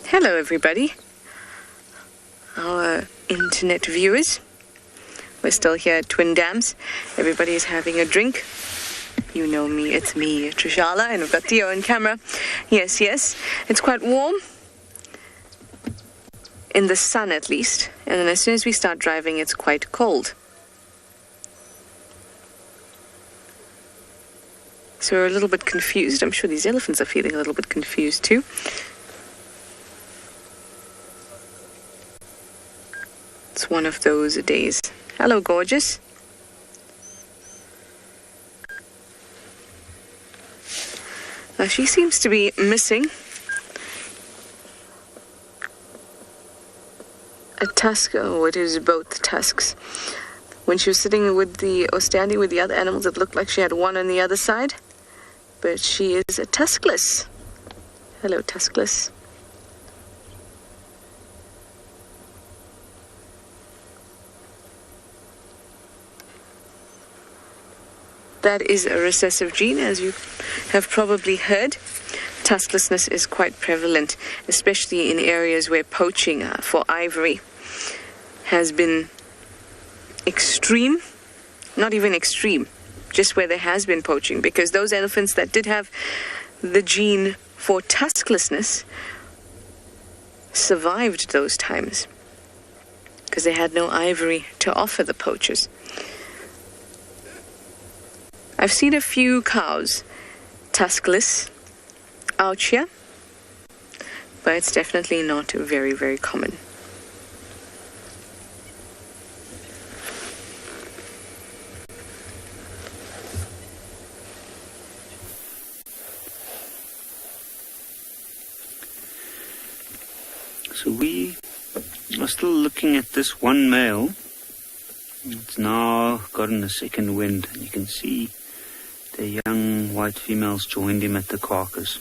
Hello everybody, our internet viewers. We're still here at Twin Dams. Everybody is having a drink. You know me, it's me, Trishala, and we've got Theo on camera. Yes, it's quite warm, in the sun at least, and then as soon as we start driving it's quite cold. So we're a little bit confused. I'm sure these elephants are feeling a little bit confused too. It's one of those days. Hello, gorgeous. Now she seems to be missing a tusk. Oh, it is both tusks. When she was sitting with or standing with the other animals, it looked like she had one on the other side. But she is a tuskless. Hello, tuskless. That is a recessive gene, as you have probably heard. Tusklessness is quite prevalent, especially in areas where poaching for ivory has been extreme. Not even extreme, just where there has been poaching, because those elephants that did have the gene for tusklessness survived those times because they had no ivory to offer the poachers. I've seen a few cows, tuskless, out here, but it's definitely not very, very common. So we are still looking at this one male. It's now gotten a second wind, and you can see the young white females joined him at the carcass.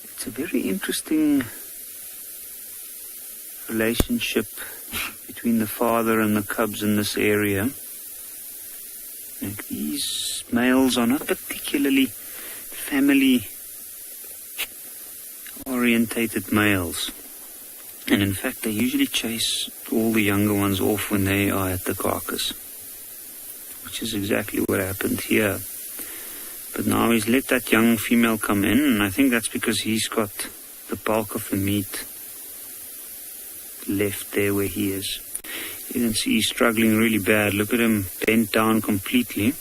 It's a very interesting relationship between the father and the cubs in this area. Like, these males are not particularly family-orientated males. And in fact, they usually chase all the younger ones off when they are at the carcass, which is exactly what happened here. But now he's let that young female come in, and I think that's because he's got the bulk of the meat left there where he is. You can see he's struggling really bad. Look at him bent down completely.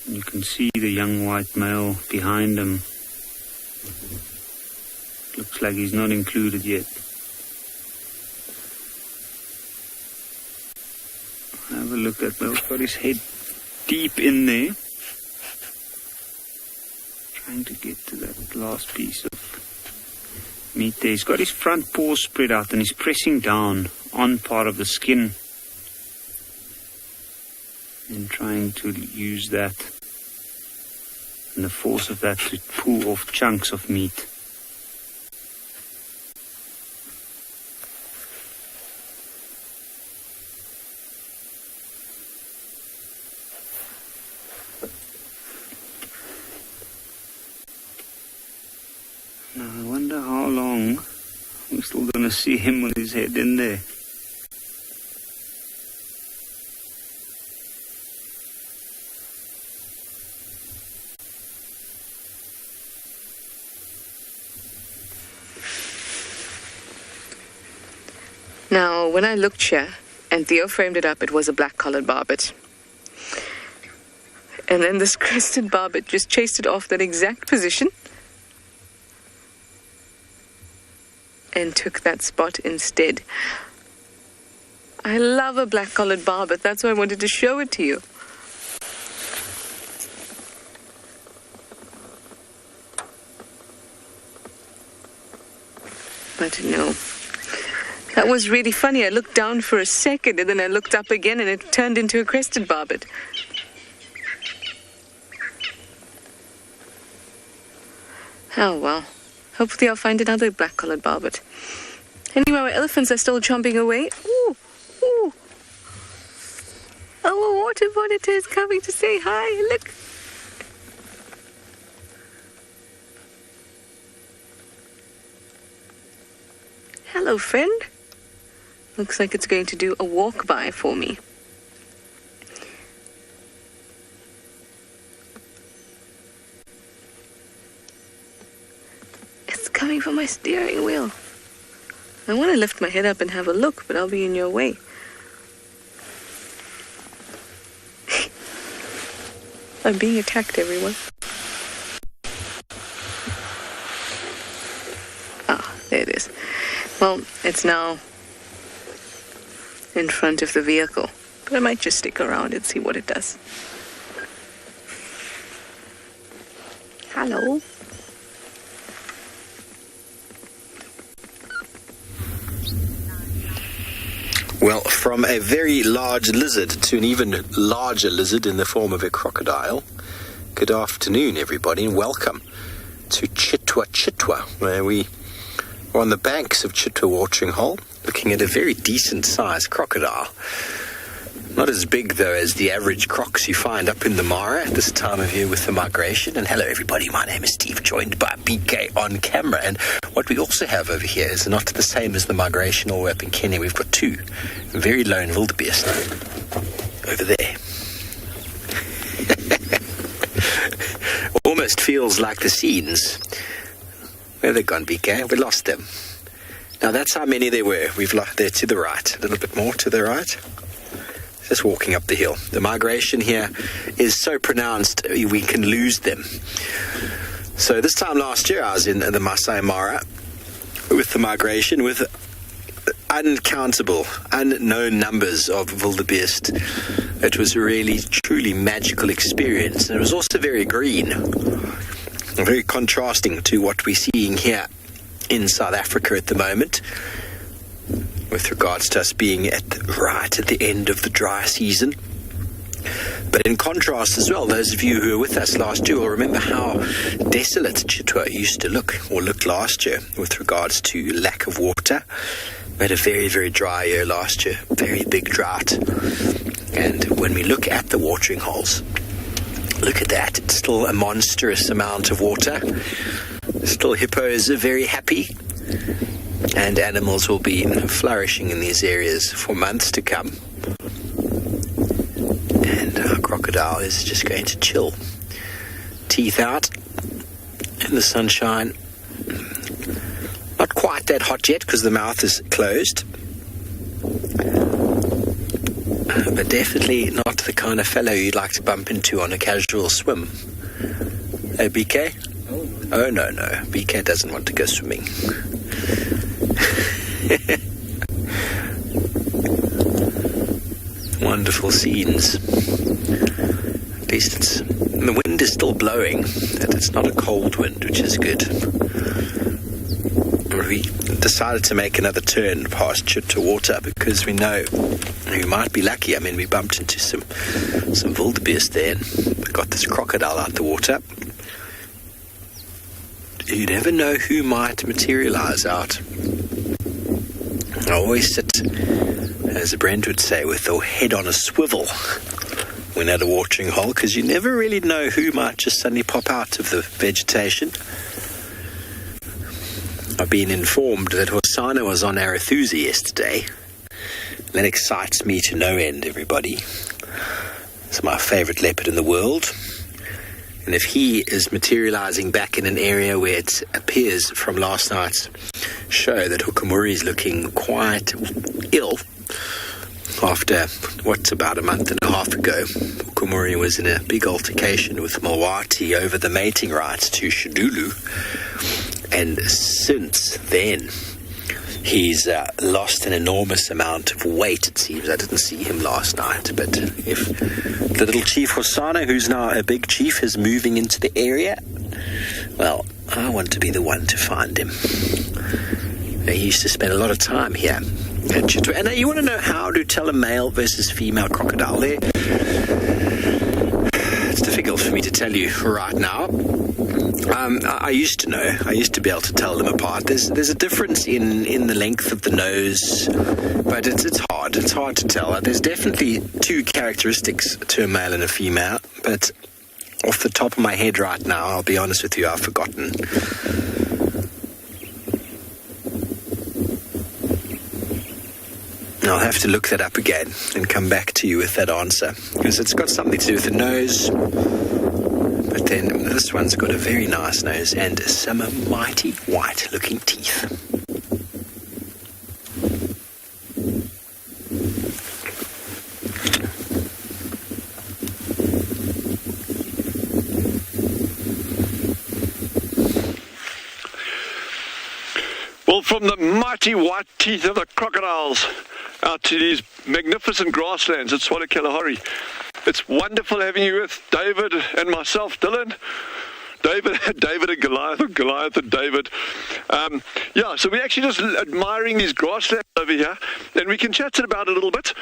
And you can see the young white male behind him. Looks like he's not included yet. Have a look at Bill's got his head deep in there, trying to get to that last piece of meat there. He's got his front paws spread out and he's pressing down on part of the skin and trying to use that and the force of that to pull off chunks of meat. Now I wonder how long we're still going to see him with his head in there. Now, when I looked here, and Theo framed it up, it was a black-collared barbet. And then this crested barbet just chased it off that exact position and took that spot instead. I love a black-collared barbet. That's why I wanted to show it to you. But no. That was really funny. I looked down for a second and then I looked up again and it turned into a crested barbet. Oh well. Hopefully I'll find another black-collared barbet. Anyway, our elephants are still chomping away. Ooh, ooh. Oh, a water monitor is coming to say hi. Look. Hello, friend. Looks like it's going to do a walk-by for me. It's coming from my steering wheel. I want to lift my head up and have a look, but I'll be in your way. I'm being attacked, everyone. Ah, there it is. Well, it's now in front of the vehicle, but I might just stick around and see what it does. Hello. Well, from a very large lizard to an even larger lizard in the form of a crocodile. Good afternoon, everybody, and welcome to Chitwa, where we are on the banks of Chitwa watering hole, looking at a very decent-sized crocodile. Not as big, though, as the average crocs you find up in the Mara at this time of year with the migration. And hello, everybody. My name is Steve, joined by BK on camera. And what we also have over here is not the same as the migration all the way up in Kenya. We've got two very lone wildebeest over there. Almost feels like the scenes. Where have they gone, BK? We lost them. Now, that's how many there were. We've lost there to the right. A little bit more to the right. just walking up the hill. The migration here is so pronounced we can lose them. So this time last year I was in the Masai Mara with the migration, with uncountable, unknown numbers of wildebeest. It was a really, truly magical experience. And it was also very green, very contrasting to what we're seeing here in South Africa at the moment, with regards to us being right at the end of the dry season. But in contrast as well, those of you who were with us last year will remember how desolate Chitwa used to look, or looked last year, with regards to lack of water. We had a very, very dry year last year, very big drought. And when we look at the watering holes, look at that, it's still a monstrous amount of water. Still, hippos are very happy, and animals will be flourishing in these areas for months to come. And our crocodile is just going to chill, teeth out in the sunshine. Not quite that hot yet because the mouth is closed, but definitely not the kind of fellow you'd like to bump into on a casual swim. Hey, BK? Oh, no. BK doesn't want to go swimming. Wonderful scenes. At least the wind is still blowing, and it's not a cold wind, which is good. We decided to make another turn past Chitwa Water because we know we might be lucky. I mean, we bumped into some wildebeest there and we got this crocodile out the water. You never know who might materialize out. I always sit, as Brent would say, with the head on a swivel when at a watering hole, because you never really know who might just suddenly pop out of the vegetation. I've been informed that Hosana was on Arathusa yesterday. That excites me to no end, everybody. It's my favourite leopard in the world. And if he is materialising back in an area where it appears from last night's show that Hukumuri is looking quite ill, after what's about a month and a half ago, Hukumuri was in a big altercation with Mawati over the mating rights to Shadulu. And since then, he's lost an enormous amount of weight, it seems. I didn't see him last night, but if the little chief Hosana, who's now a big chief, is moving into the area, well, I want to be the one to find him. He used to spend a lot of time here at Chitwa. And you want to know how to tell a male versus female crocodile there? It's difficult for me to tell you right now. I used to know. I used to be able to tell them apart. There's a difference in the length of the nose, but it's hard. It's hard to tell. There's definitely two characteristics to a male and a female, but off the top of my head right now, I'll be honest with you, I've forgotten. I'll have to look that up again and come back to you with that answer, because it's got something to do with the nose. But then this one's got a very nice nose and some mighty white-looking teeth. Well, from the mighty white teeth of the crocodiles out to these magnificent grasslands at Tswalu Kalahari. It's wonderful having you with David and myself, Dylan. David and Goliath, or Goliath and David. So we're actually just admiring these grasslands over here, and we can chat about it a little bit.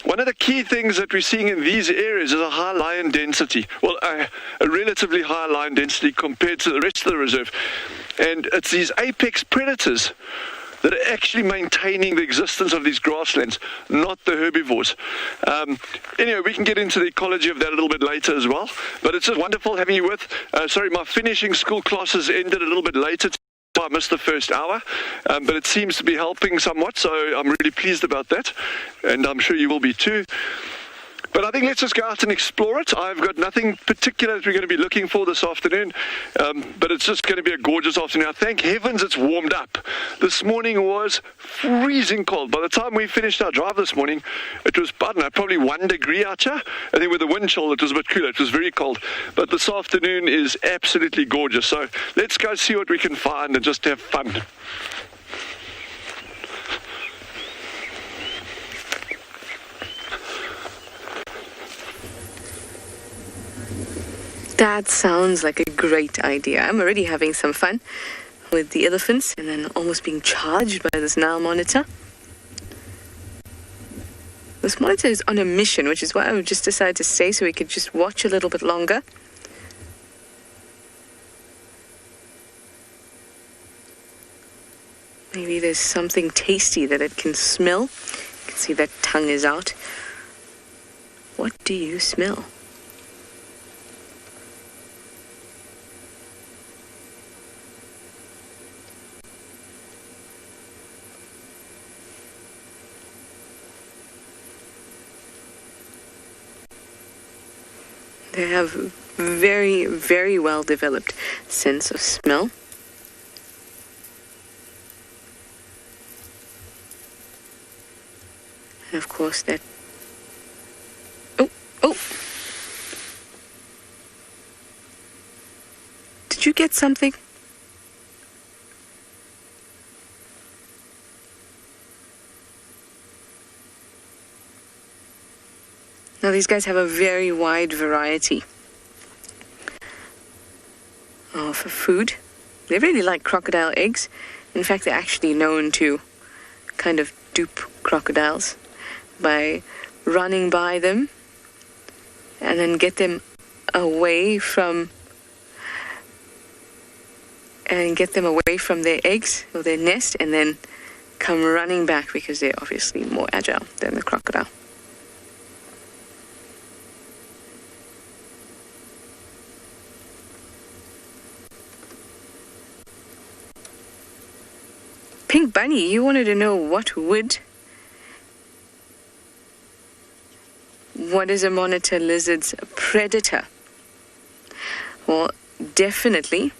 One of the key things that we're seeing in these areas is a high lion density. Well, a relatively high lion density compared to the rest of the reserve. And it's these apex predators that are actually maintaining the existence of these grasslands, not the herbivores. Anyway, we can get into the ecology of that a little bit later as well. But it's just wonderful having you with. My finishing school classes ended a little bit later. I missed the first hour, but it seems to be helping somewhat, so I'm really pleased about that, and I'm sure you will be too. But I think let's just go out and explore it. I've got nothing particular that we're going to be looking for this afternoon, but it's just going to be a gorgeous afternoon. Thank heavens it's warmed up. This morning was freezing cold. By the time we finished our drive this morning, it was, I don't know, probably 1 degree out here. I think with the wind chill, it was a bit cooler. It was very cold. But this afternoon is absolutely gorgeous. So let's go see what we can find and just have fun. That sounds like a great idea. I'm already having some fun with the elephants and then almost being charged by this Nile monitor. This monitor is on a mission, which is why I just decided to stay so we could just watch a little bit longer. Maybe there's something tasty that it can smell. You can see that tongue is out. What do you smell? They have very, very well developed sense of smell. And of course that... Oh! Did you get something? Now these guys have a very wide variety of food. They really like crocodile eggs. In fact, they're actually known to kind of dupe crocodiles by running by them and then get them away from their eggs or their nest and then come running back because they're obviously more agile than the crocodile. Pink Bunny, you wanted to know what is a monitor lizard's predator? Well, definitely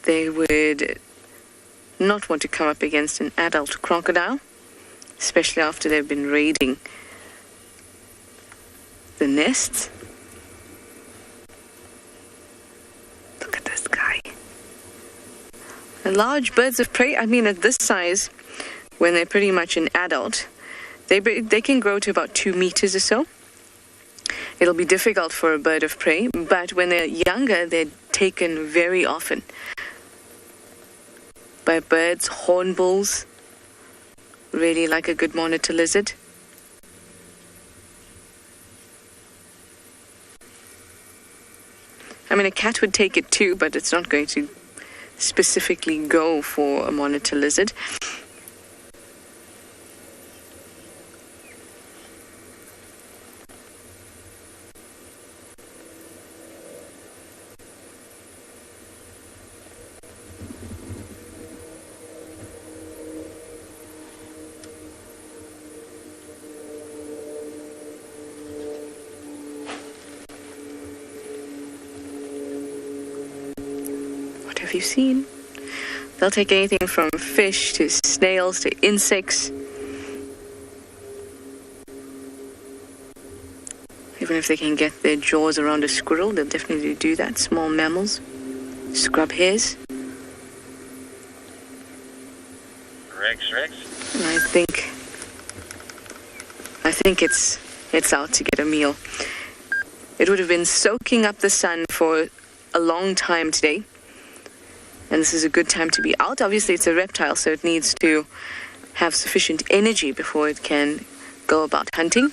they would not want to come up against an adult crocodile, especially after they've been raiding the nests. Look at this guy. Large birds of prey, I mean, at this size, when they're pretty much an adult, they can grow to about 2 meters or so. It'll be difficult for a bird of prey, but when they're younger, they're taken very often by birds. Hornbills really like a good monitor lizard. I mean, a cat would take it too, but it's not going to specifically go for a monitor lizard. What have you seen? They'll take anything from fish to snails to insects. Even if they can get their jaws around a squirrel, they'll definitely do that. Small mammals, scrub hairs. Rex. I think it's out to get a meal. It would have been soaking up the sun for a long time today. And this is a good time to be out. Obviously, it's a reptile, so it needs to have sufficient energy before it can go about hunting.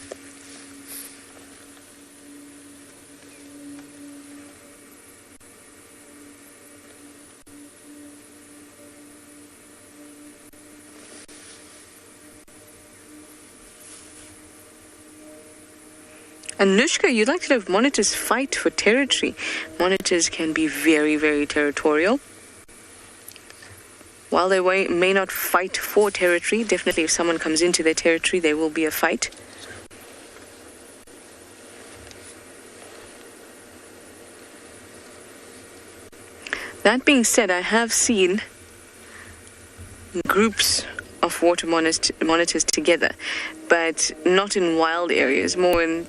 Anushka, you'd like to know if monitors fight for territory. Monitors can be very, very territorial. While they may not fight for territory, definitely if someone comes into their territory, there will be a fight. That being said, I have seen groups of water monitors together, but not in wild areas, more in,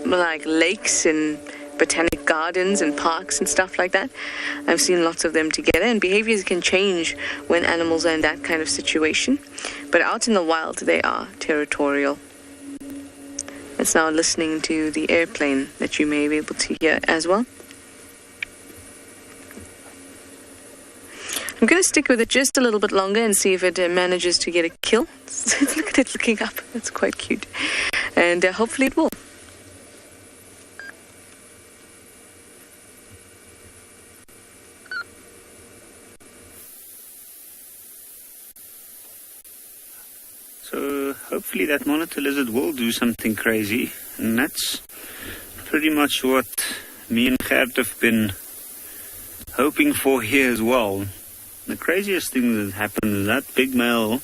like lakes and botanic gardens and parks and stuff like that. I've seen lots of them together, and behaviors can change when animals are in that kind of situation. But out in the wild, they are territorial. It's now listening to the airplane that you may be able to hear as well. I'm going to stick with it just a little bit longer and see if it manages to get a kill. Look at it looking up. That's quite cute. And hopefully it will. So hopefully that monitor lizard will do something crazy, and that's pretty much what me and Gert have been hoping for here as well. The craziest thing that happened is that big male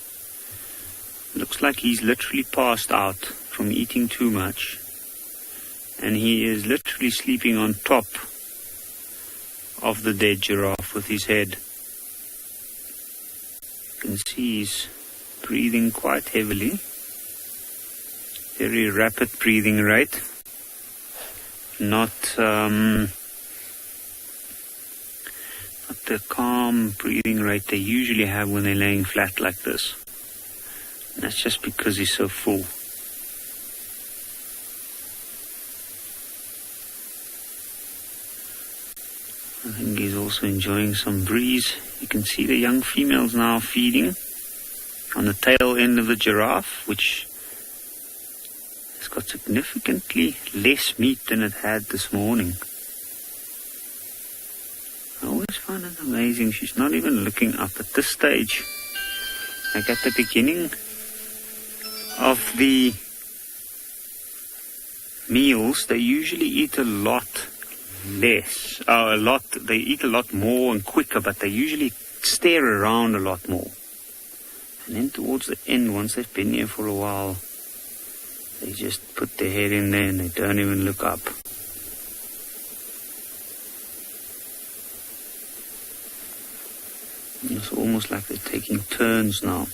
looks like he's literally passed out from eating too much, and he is literally sleeping on top of the dead giraffe with his head. You can see he's breathing quite heavily, very rapid breathing rate, not the calm breathing rate they usually have when they're laying flat like this. And that's just because he's so full. I think he's also enjoying some breeze. You can see the young females now feeding on the tail end of the giraffe, which has got significantly less meat than it had this morning. I always find it amazing. She's not even looking up at this stage. Like at the beginning of the meals, they usually eat a lot less. They eat a lot more and quicker, but they usually stare around a lot more. And then towards the end, once they've been here for a while, they just put their head in there and they don't even look up. It's almost like they're taking turns now.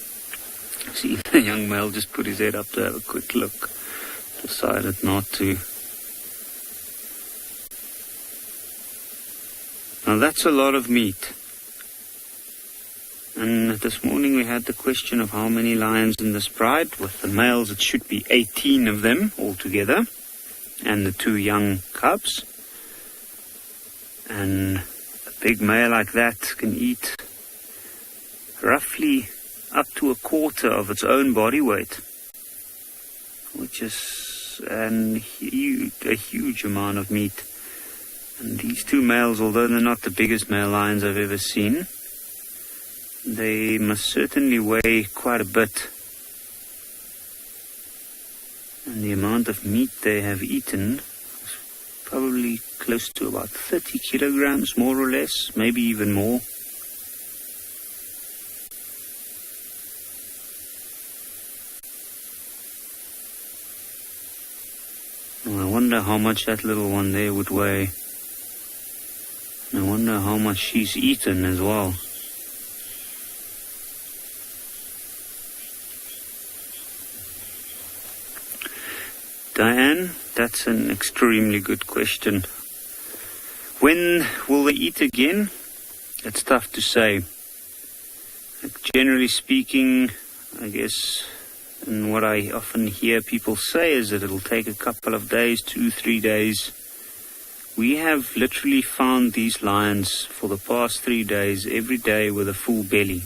See, the young male just put his head up to have a quick look. Decided not to. Now that's a lot of meat. And this morning we had the question of how many lions in this pride. With the males, it should be 18 of them altogether, and the 2 young cubs. And a big male like that can eat roughly up to a quarter of its own body weight, which is a huge amount of meat. And these 2 males, although they're not the biggest male lions I've ever seen, they must certainly weigh quite a bit. And the amount of meat they have eaten is probably close to about 30 kilograms, more or less, maybe even more. I wonder how much that little one there would weigh. And I wonder how much she's eaten as well. Diane, that's an extremely good question. When will they eat again? It's tough to say. Generally speaking, I guess, and what I often hear people say is that it'll take a couple of days, 2-3 days. We have literally found these lions for the past 3 days, every day with a full belly.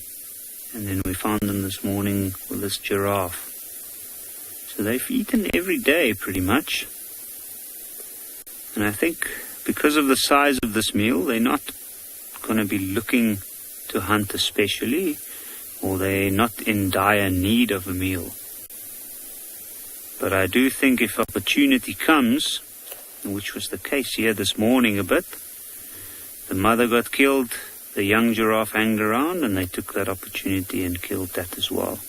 And then we found them this morning with this giraffe. So they've eaten every day pretty much. And I think because of the size of this meal, they're not going to be looking to hunt especially, or they're not in dire need of a meal. But I do think if opportunity comes, which was the case here this morning a bit, the mother got killed, the young giraffe hanged around, and they took that opportunity and killed that as well.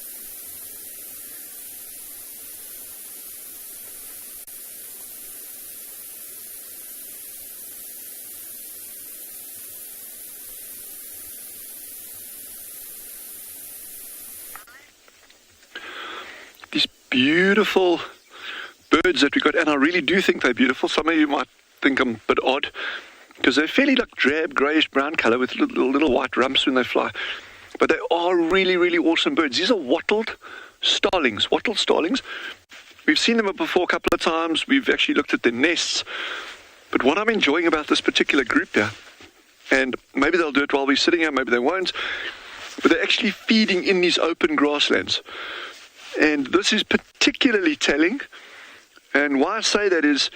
beautiful birds that we got, and I really do think they're beautiful. Some of you might think I'm a bit odd, because they're fairly like drab, greyish brown colour with little white rumps when they fly. But they are really, really awesome birds. These are wattled starlings. We've seen them before a couple of times. We've actually looked at their nests. But what I'm enjoying about this particular group here, and maybe they'll do it while we're sitting here, maybe they won't, but they're actually feeding in these open grasslands. And this is particularly telling. And why I say that is,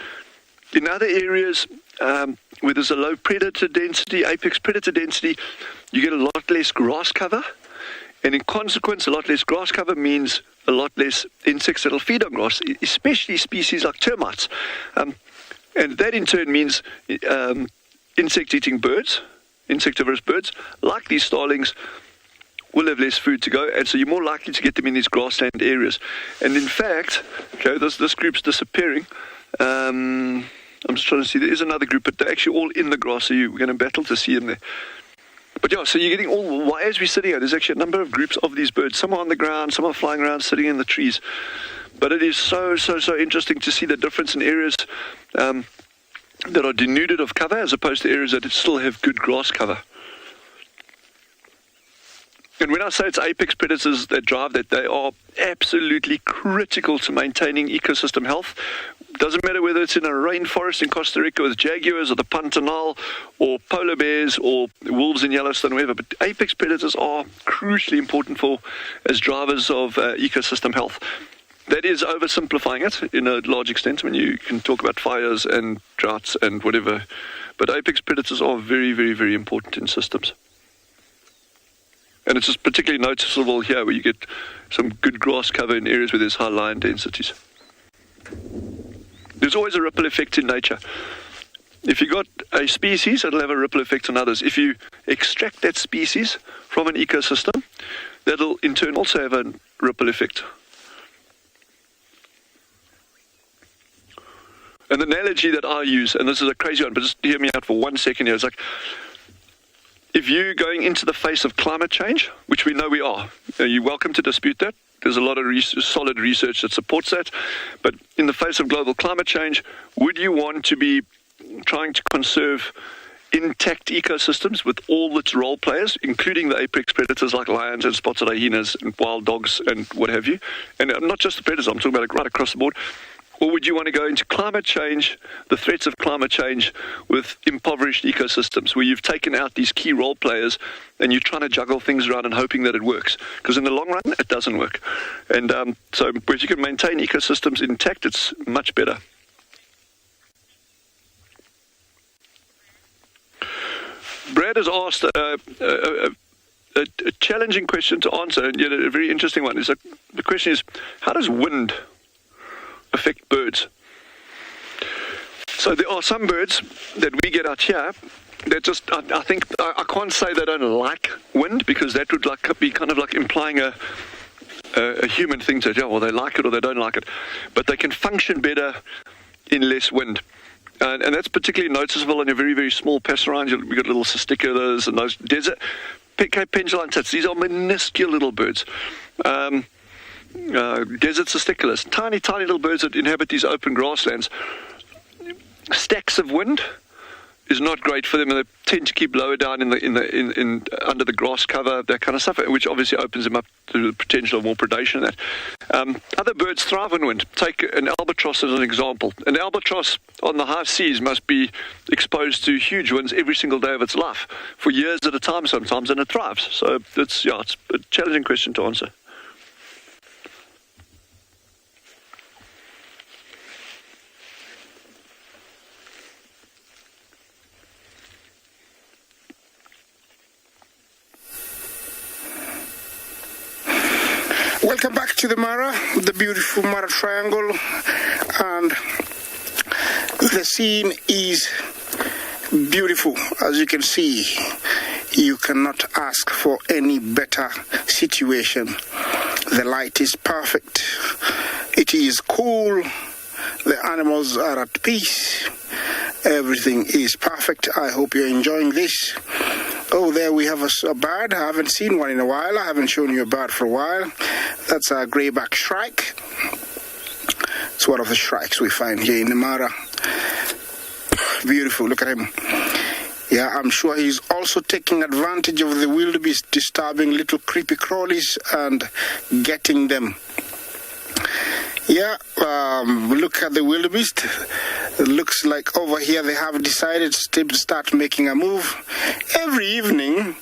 in other areas where there's a low predator density, apex predator density, you get a lot less grass cover. And in consequence, a lot less grass cover means a lot less insects that will feed on grass, especially species like termites. And that in turn means insect-eating birds, insectivorous birds, like these starlings, will have less food to go, and so you're more likely to get them in these grassland areas. And in fact, okay, this group's disappearing. I'm just trying to see, there is another group, but they're actually all in the grass, so you're going to battle to see them there. But yeah, so you're getting all, as we're sitting here, there's actually a number of groups of these birds. Some are on the ground, some are flying around, sitting in the trees. But it is so interesting to see the difference in areas that are denuded of cover as opposed to areas that still have good grass cover. And when I say it's apex predators that drive that, they are absolutely critical to maintaining ecosystem health. Doesn't matter whether it's in a rainforest in Costa Rica with jaguars or the Pantanal or polar bears or wolves in Yellowstone or whatever, but apex predators are crucially important as drivers of ecosystem health. That is oversimplifying it in a large extent. I mean, you can talk about fires and droughts and whatever, but apex predators are very, very, very important in systems. And it's just particularly noticeable here where you get some good grass cover in areas where there's high lion densities. There's always a ripple effect in nature. If you got a species, it'll have a ripple effect on others. If you extract that species from an ecosystem, that'll in turn also have a ripple effect. And the analogy that I use, and this is a crazy one, but just hear me out for 1 second here, it's like, if you're going into the face of climate change, which we know we are, you're welcome to dispute that. There's a lot of solid research that supports that. But in the face of global climate change, would you want to be trying to conserve intact ecosystems with all its role players, including the apex predators like lions and spotted hyenas and wild dogs and what have you? And not just the predators, I'm talking about it right across the board. Or would you want to go into climate change, the threats of climate change, with impoverished ecosystems, where you've taken out these key role players and you're trying to juggle things around and hoping that it works? Because in the long run, it doesn't work. And so if you can maintain ecosystems intact, it's much better. Brad has asked a challenging question to answer, and yet a very interesting one. The question is, how does wind affect birds? So there are some birds that we get out here that just, I think, I can't say they don't like wind, because that would be kind of like implying a human thing to, well, they like it or they don't like it. But they can function better in less wind. And that's particularly noticeable on your very, very small passerines. We've got little cisticolas and those desert Cape pendulum tits. These are minuscule little birds. Desert cisticolas, tiny little birds that inhabit these open grasslands. Stacks of wind is not great for them, and they tend to keep lower down in under the grass cover, that kind of stuff, which obviously opens them up to the potential of more predation and that. Other birds thrive on wind. Take an albatross as an example. An albatross on the high seas must be exposed to huge winds every single day of its life, for years at a time sometimes, and it thrives. So it's a challenging question to answer. Welcome back to the Mara, the beautiful Mara Triangle, and the scene is beautiful. As you can see, you cannot ask for any better situation. The light is perfect. It is cool. The animals are at peace. Everything is perfect. I hope you're enjoying this. Oh, there we have a bird. I haven't seen one in a while. I haven't shown you a bird for a while. That's a greyback shrike. It's one of the shrikes we find here in the Mara. Beautiful, look at him. Yeah, I'm sure he's also taking advantage of the wildebeest, disturbing little creepy crawlies and getting them. Yeah, look at the wildebeest. It looks like over here they have decided to start making a move. Every evening,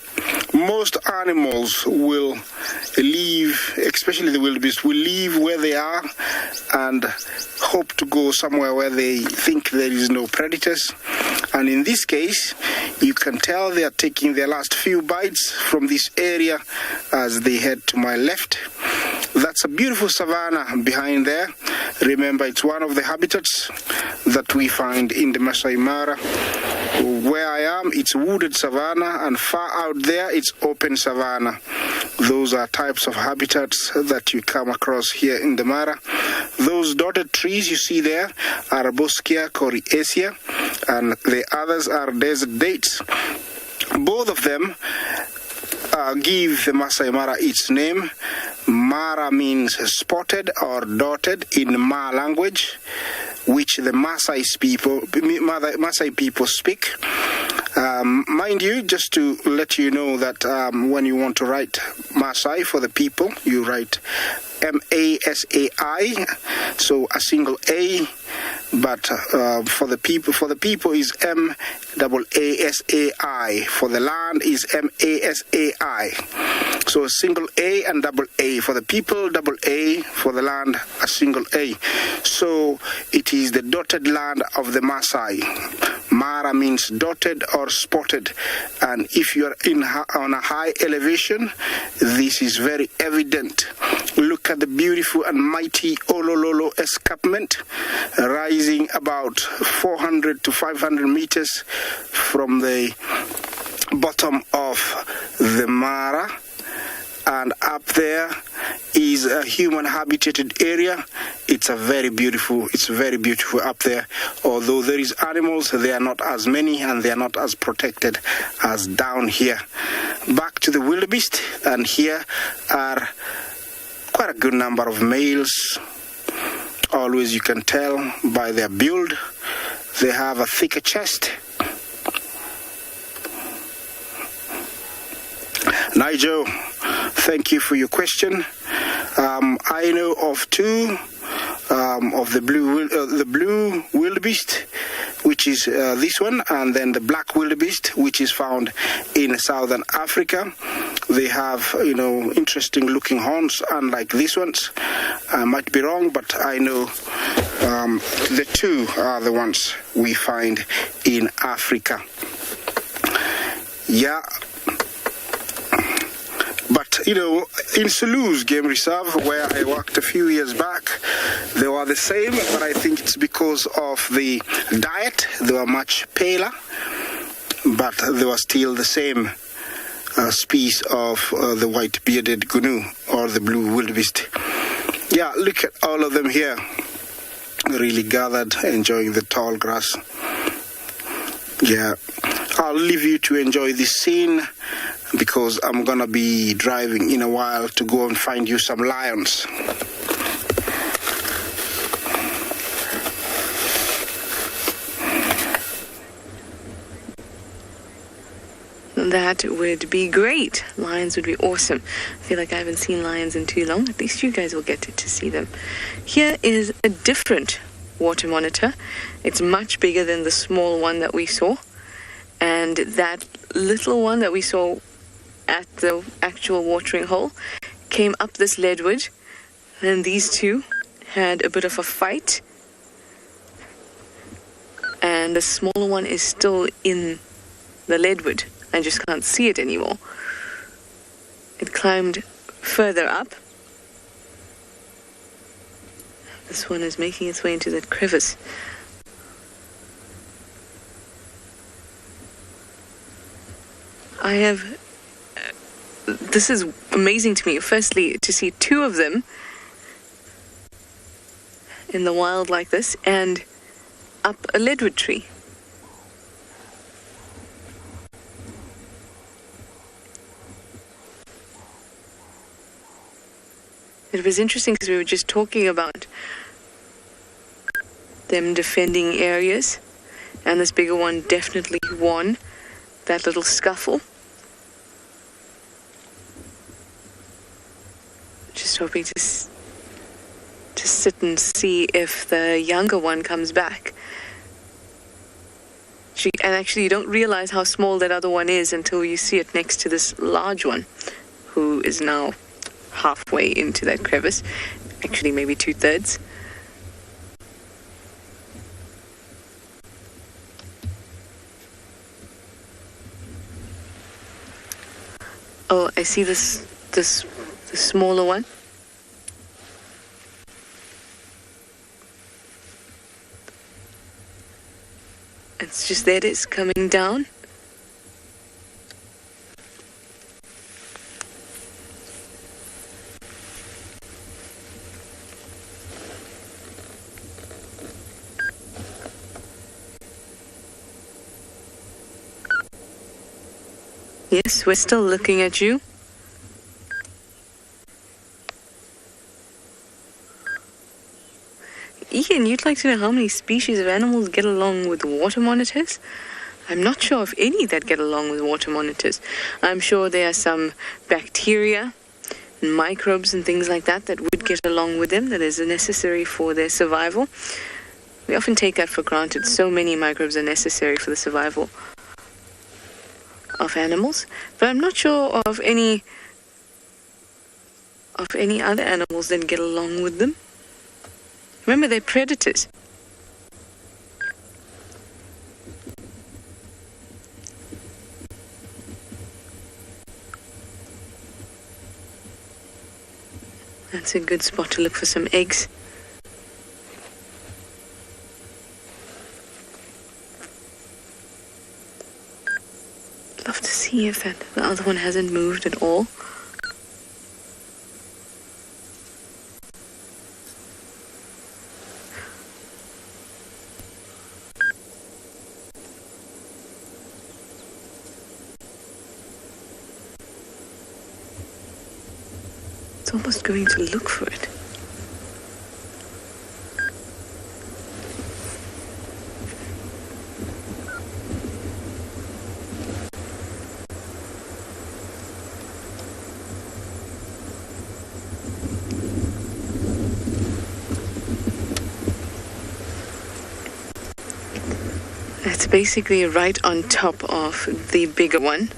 most animals will leave, especially the wildebeest, will leave where they are and hope to go somewhere where they think there is no predators. And in this case, you can tell they are taking their last few bites from this area as they head to my left. That's a beautiful savanna behind there. Remember, it's one of the habitats that we find in the Masai Mara. Where I am, it's wooded savanna, and far out there, it's open savanna. Those are types of habitats that you come across here in the Mara. Those dotted trees you see there are Boskia coriacea, and the others are desert dates. Both of them give the Masai Mara its name. Mara means spotted or dotted in Ma language, which the Maasai people speak. Mind you, just to let you know that when you want to write Maasai for the people, you write MAASAI, so a single A, but for the people is MAASAI. For the land is MASAI. So a single A and double A. For the people, double A. For the land, a single A. So it is the dotted land of the Maasai. Mara means dotted or spotted, and if you are on a high elevation, this is very evident. Look at the beautiful and mighty Olololo escarpment, rising about 400 to 500 meters from the bottom of the Mara. And up there is a human habitated area. It's very beautiful up there. Although there is animals, they are not as many and they are not as protected as down here. Back to the wildebeest, and here are quite a good number of males. Always you can tell by their build. They have a thicker chest. Nigel, thank you for your question. I know of two of the blue wildebeest, which is this one, and then the black wildebeest, which is found in southern Africa. They have, interesting looking horns, unlike these ones. I might be wrong, but I know the two are the ones we find in Africa. Yeah. But, in Tswalu Game Reserve, where I worked a few years back, they were the same, but I think it's because of the diet. They were much paler, but they were still the same species of the white-bearded gnu, or the blue wildebeest. Yeah, look at all of them here, really gathered, enjoying the tall grass. Yeah, I'll leave you to enjoy this scene, because I'm gonna be driving in a while to go and find you some lions. That would be great. Lions would be awesome. I feel like I haven't seen lions in too long. At least you guys will get to see them. Here is a different water monitor. It's much bigger than the small one that we saw. And that little one that we saw at the actual watering hole came up this leadwood, and these two had a bit of a fight, and the smaller one is still in the leadwood. I just can't see it anymore. It climbed further up. This one is making its way into that crevice. This is amazing to me. Firstly, to see two of them in the wild like this and up a leadwood tree. It was interesting because we were just talking about them defending areas. And this bigger one definitely won that little scuffle. Just hoping to sit and see if the younger one comes back. And actually you don't realize how small that other one is until you see it next to this large one, who is now halfway into that crevice. Actually maybe 2/3. Oh, I see the smaller one. It's just there it is coming down. Yes, we're still looking at you. Ian, you'd like to know how many species of animals get along with water monitors? I'm not sure of any that get along with water monitors. I'm sure there are some bacteria and microbes and things like that that would get along with them, that is necessary for their survival. We often take that for granted. So many microbes are necessary for the survival of animals, but I'm not sure of any other animals that get along with them. Remember, they're predators. That's a good spot to look for some eggs. Love to see if the other one hasn't moved at all. It's almost going to look for it. It's basically right on top of the bigger one.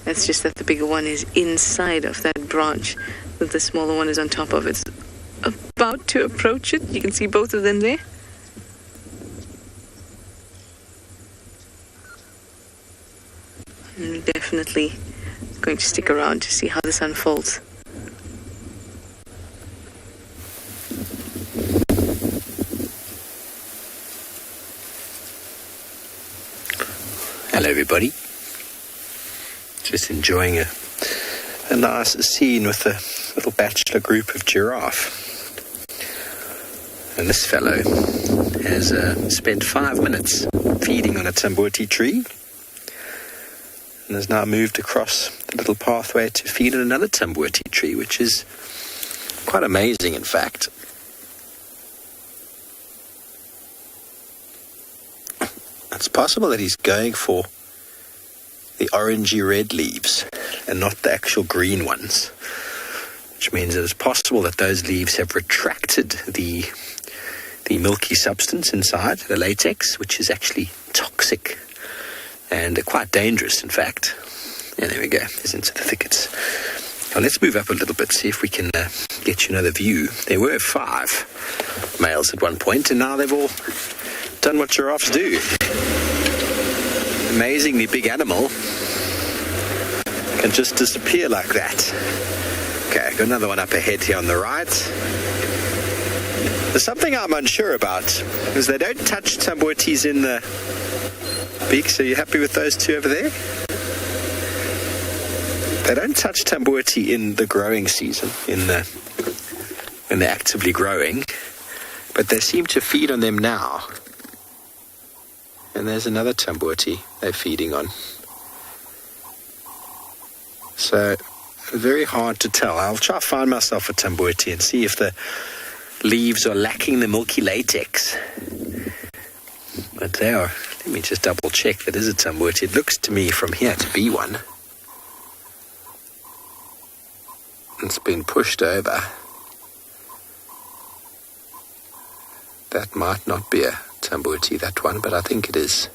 That's just that the bigger one is inside of that branch that the smaller one is on top of. It's about to approach it. You can see both of them there. And we're definitely going to stick around to see how this unfolds. Hello everybody. Just enjoying a nice scene with a little bachelor group of giraffe. And this fellow has spent 5 minutes feeding on a tambuti tree and has now moved across the little pathway to feed on another tambuti tree, which is quite amazing in fact. It's possible that he's going for the orangey red leaves and not the actual green ones, which means that it's possible that those leaves have retracted the milky substance inside, the latex, which is actually toxic and quite dangerous in fact. And there we go, he's into the thickets. Now let's move up a little bit, see if we can get you another view. There were 5 males at one point, and now they've all done what giraffes do. Amazingly big animal can just disappear like that. Okay, got another one up ahead here on the right. There's something I'm unsure about, is they don't touch tambutis in the beaks. Are you happy with those two over there? They don't touch tambuti in the growing season, when they're actively growing, but they seem to feed on them now. And there's another tambuti they're feeding on. So, very hard to tell. I'll try to find myself a tambuti and see if the leaves are lacking the milky latex But they are, let me just double check that is a Tambuti. It looks to me from here to be one. It's been pushed over. That might not be a Tambuti, that one, but I think it is.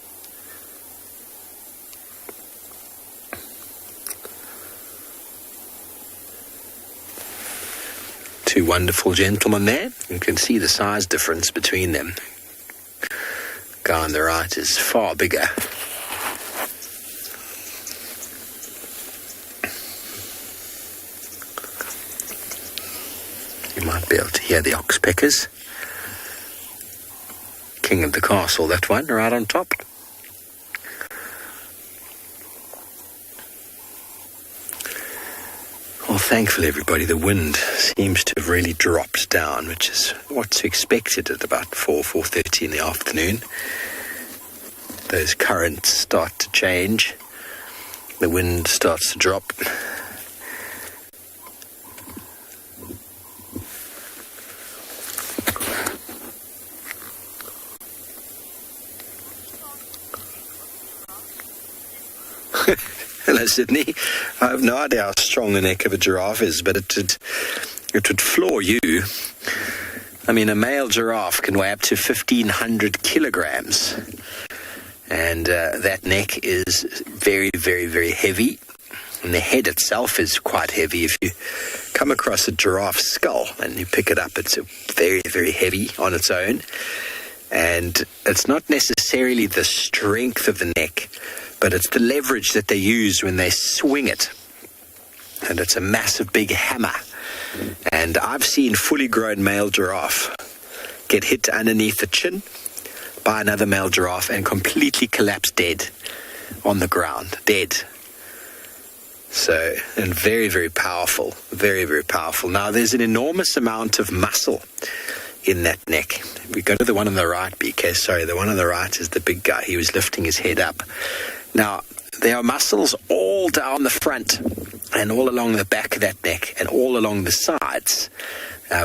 Two wonderful gentlemen there. You can see the size difference between them. The guy on the right is far bigger. You might be able to hear the oxpeckers. King of the castle, that one, right on top. Well, thankfully, everybody, the wind seems to have really dropped down, which is what's expected at about 4:30 in the afternoon. Those currents start to change. The wind starts to drop. Hello, Sydney. I have no idea how strong the neck of a giraffe is, but it would floor you. I mean, a male giraffe can weigh up to 1,500 kilograms. And that neck is very, very, very heavy. And the head itself is quite heavy. If you come across a giraffe's skull and you pick it up, it's very, very heavy on its own. And it's not necessarily the strength of the neck, but it's the leverage that they use when they swing it. And it's a massive big hammer. And I've seen fully grown male giraffe get hit underneath the chin by another male giraffe and completely collapse dead on the ground, dead. So, and very, very powerful, very, very powerful. Now, there's an enormous amount of muscle in that neck. We go to the one on the right, BK, sorry, the one on the right is the big guy. He was lifting his head up. Now, there are muscles all down the front and all along the back of that neck and all along the sides,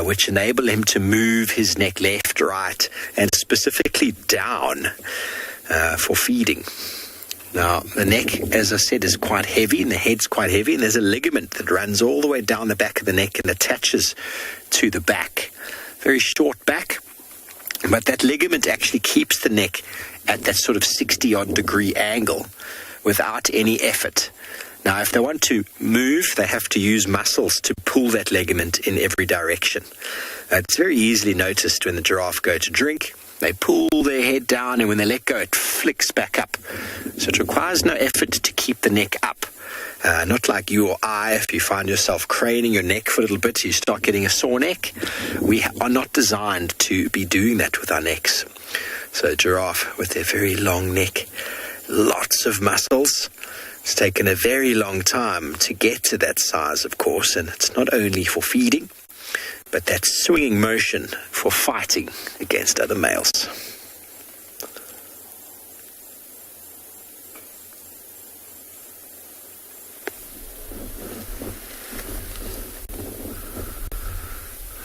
which enable him to move his neck left, right, and specifically down for feeding. Now, the neck, as I said, is quite heavy, and the head's quite heavy, and there's a ligament that runs all the way down the back of the neck and attaches to the back. Very short back, but that ligament actually keeps the neck at that sort of 60-odd degree angle without any effort. Now, if they want to move, they have to use muscles to pull that ligament in every direction. It's very easily noticed when the giraffe go to drink. They pull their head down, and when they let go, it flicks back up. So it requires no effort to keep the neck up. Not like you or I, if you find yourself craning your neck for a little bit, you start getting a sore neck. We are not designed to be doing that with our necks. So a giraffe with their very long neck, lots of muscles. It's taken a very long time to get to that size, of course, and it's not only for feeding, but that swinging motion for fighting against other males.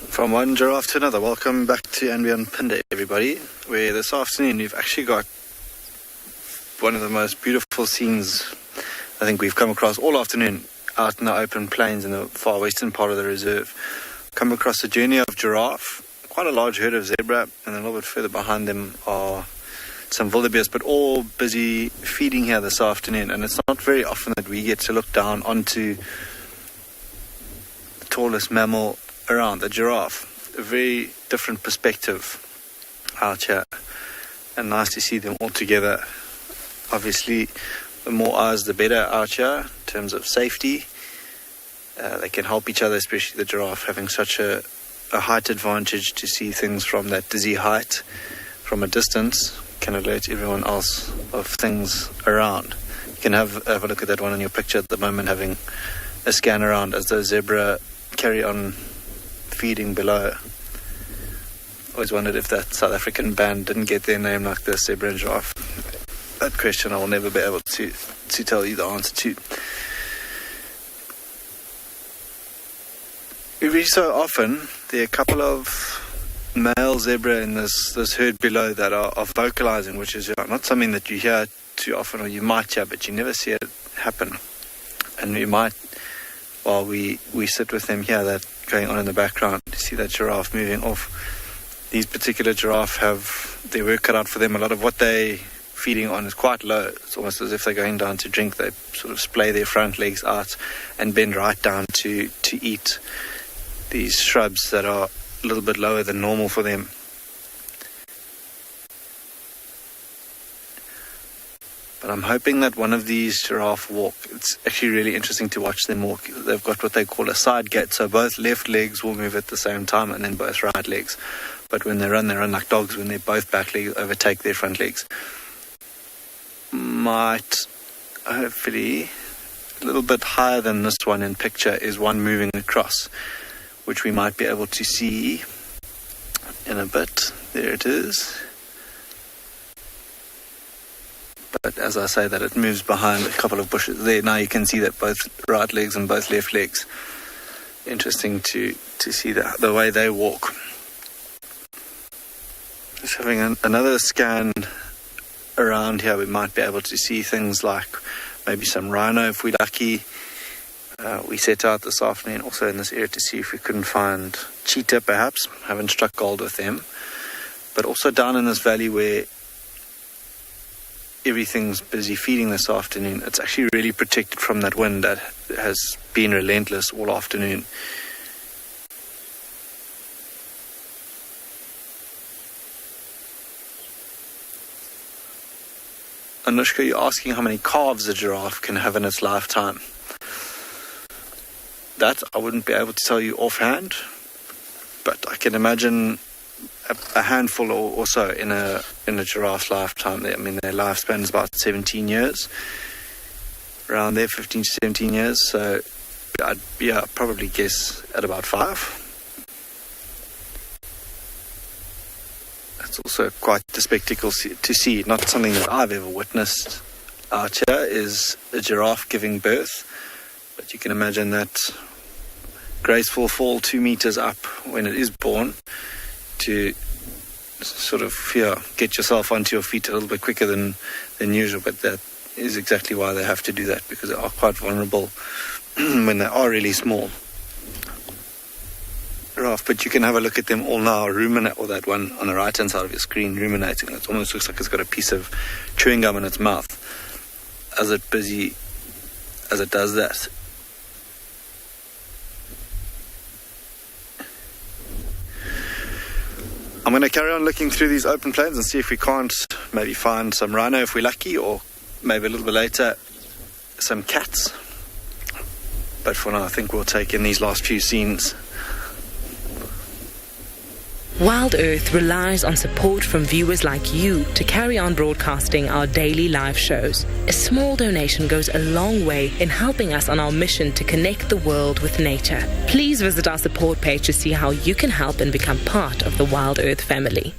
From one giraffe to another, welcome back to andBeyond Phinda, everybody, where this afternoon we've actually got one of the most beautiful scenes I think we've come across all afternoon out in the open plains in the far western part of the reserve. Come across a journey of giraffe, quite a large herd of zebra, and a little bit further behind them are some wildebeest, but all busy feeding here this afternoon. And it's not very often that we get to look down onto the tallest mammal around, the giraffe. A very different perspective out here, and nice to see them all together. Obviously, the more eyes the better out here in terms of safety. They can help each other, especially the giraffe, having such a height advantage to see things from that dizzy height from a distance can alert everyone else of things around. You can have a look at that one in your picture at the moment, having a scan around as the zebra carry on feeding below. Always wondered if that South African band didn't get their name like this, zebra and giraffe. That question I will never be able to tell you the answer to. Every so often, there are a couple of male zebra in this herd below that are vocalizing, which is not something that you hear too often, or you might hear, but you never see it happen. And we might, while we sit with them here, that going on in the background, you see that giraffe moving off. These particular giraffe have their work cut out for them. A lot of what they feeding on is quite low. It's almost as if they're going down to drink. They sort of splay their front legs out and bend right down to eat these shrubs that are a little bit lower than normal for them. But I'm hoping that one of these giraffe walk. It's actually really interesting to watch them walk. They've got what they call a side gait, so both left legs will move at the same time, and then both right legs. But when they run like dogs. When they're both back legs overtake their front legs. Might, hopefully, a little bit higher than this one in picture is one moving across, which we might be able to see in a bit. There it is. But as I say that, it moves behind a couple of bushes there. Now you can see that both right legs and both left legs. Interesting to see the way they walk. Just having another scan around here, we might be able to see things like maybe some rhino if we're lucky. We set out this afternoon also in this area to see if we couldn't find cheetah perhaps. Haven't struck gold with them. But also down in this valley where everything's busy feeding this afternoon, it's actually really protected from that wind that has been relentless all afternoon. Anushka, you're asking how many calves a giraffe can have in its lifetime. That I wouldn't be able to tell you offhand, but I can imagine a handful or so in a giraffe's lifetime. I mean, their lifespan is about 17 years, around there, 15 to 17 years. So I'd probably guess at about 5. That's also quite the spectacle to see. Not something that I've ever witnessed out here is a giraffe giving birth, but you can imagine that graceful fall 2 meters up when it is born, to sort of get yourself onto your feet a little bit quicker than usual. But that is exactly why they have to do that, because they are quite vulnerable when they are really small. Giraffe, but you can have a look at them all now ruminate, or that one on the right hand side of your screen ruminating. It almost looks like it's got a piece of chewing gum in its mouth as it does that. I'm going to carry on looking through these open plains and see if we can't maybe find some rhino if we're lucky, or maybe a little bit later some cats. But for now I think we'll take in these last few scenes. WildEarth relies on support from viewers like you to carry on broadcasting our daily live shows. A small donation goes a long way in helping us on our mission to connect the world with nature. Please visit our support page to see how you can help and become part of the WildEarth family.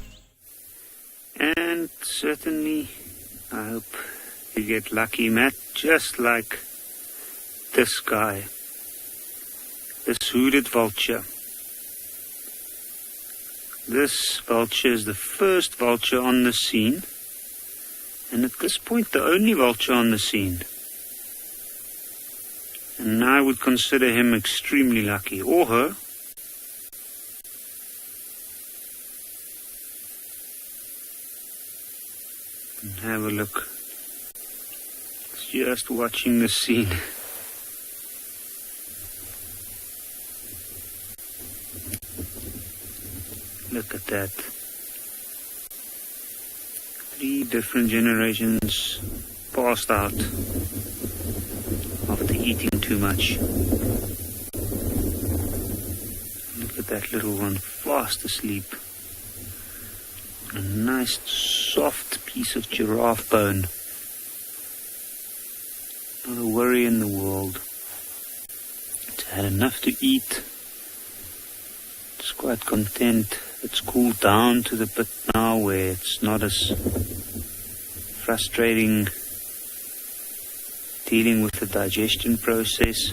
And certainly, I hope you get lucky, Matt, just like this guy, this hooded vulture. This vulture is the first vulture on the scene, and at this point the only vulture on the scene. And I would consider him extremely lucky, or her. And have a look. Just watching the scene. Look at that. 3 different generations passed out after eating too much. Look at that little one fast asleep. A nice soft piece of giraffe bone. Not a worry in the world. It's had enough to eat. It's quite content. It's cooled down to the bit now where it's not as frustrating dealing with the digestion process.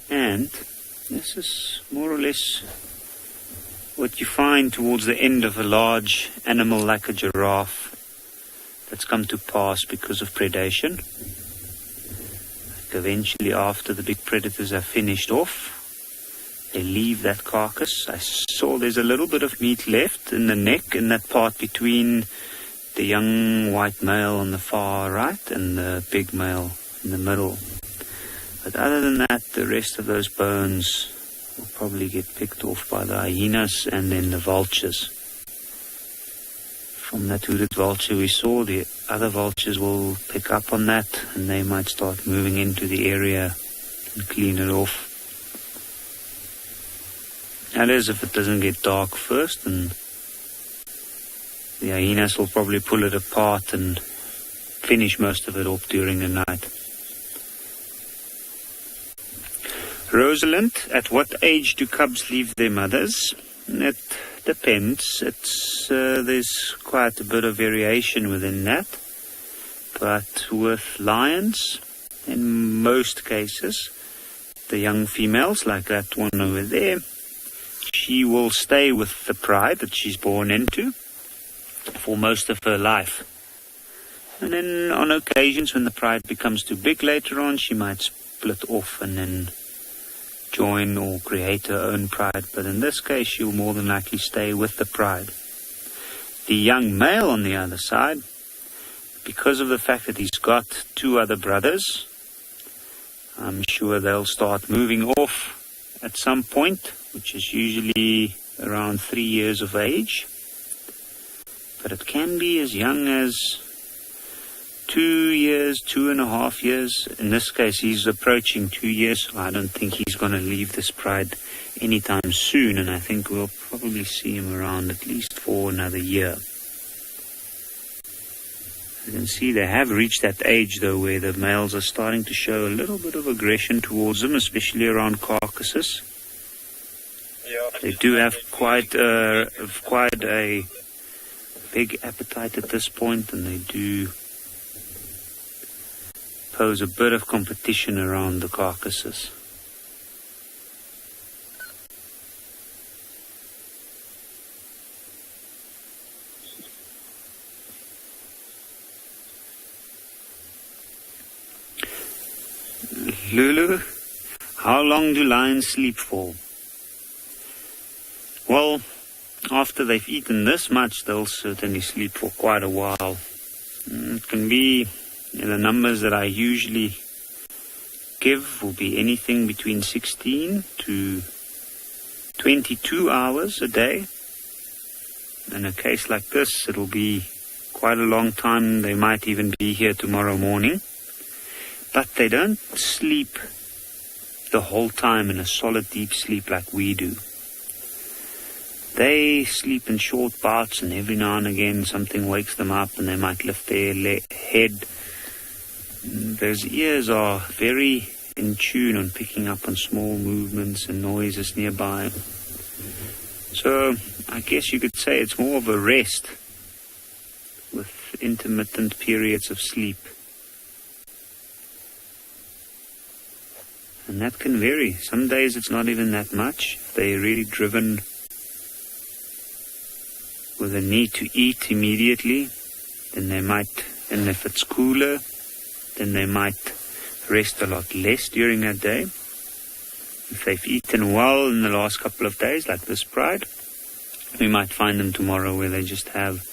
And this is more or less what you find towards the end of a large animal like a giraffe that's come to pass because of predation. Like eventually, after the big predators have finished off, they leave that carcass. I saw there's a little bit of meat left in the neck, in that part between the young white male on the far right and the big male in the middle. But other than that, the rest of those bones will probably get picked off by the hyenas and then the vultures. From that hooded vulture we saw, the other vultures will pick up on that and they might start moving into the area and clean it off. That is, if it doesn't get dark first, and the hyenas will probably pull it apart and finish most of it off during the night. Rosalind, at what age do cubs leave their mothers? It depends. There's quite a bit of variation within that. But with lions, in most cases, the young females, like that one over there, she will stay with the pride that she's born into for most of her life. And then on occasions when the pride becomes too big later on, she might split off and then join or create her own pride. But in this case, she'll more than likely stay with the pride. The young male on the other side, because of the fact that he's got two other brothers, I'm sure they'll start moving off at some point, which is usually around 3 years of age. But it can be as young as 2 years, 2.5 years. In this case, he's approaching 2 years, so I don't think he's going to leave this pride anytime soon, and I think we'll probably see him around at least for another year. You can see they have reached that age, though, where the males are starting to show a little bit of aggression towards them, especially around carcasses. They do have quite a big appetite at this point, and they do pose a bit of competition around the carcasses. Lulu, how long do lions sleep for? Well, after they've eaten this much, they'll certainly sleep for quite a while. It can be, the numbers that I usually give will be anything between 16 to 22 hours a day. In a case like this, it'll be quite a long time. They might even be here tomorrow morning. But they don't sleep the whole time in a solid deep sleep like we do. They sleep in short bouts, and every now and again something wakes them up and they might lift their head. Those ears are very in tune on picking up on small movements and noises nearby. So I guess you could say it's more of a rest with intermittent periods of sleep. And that can vary. Some days it's not even that much. If they're really driven with a need to eat immediately, then they might, and if it's cooler, then they might rest a lot less during that day. If they've eaten well in the last couple of days, like this pride, we might find them tomorrow where they just have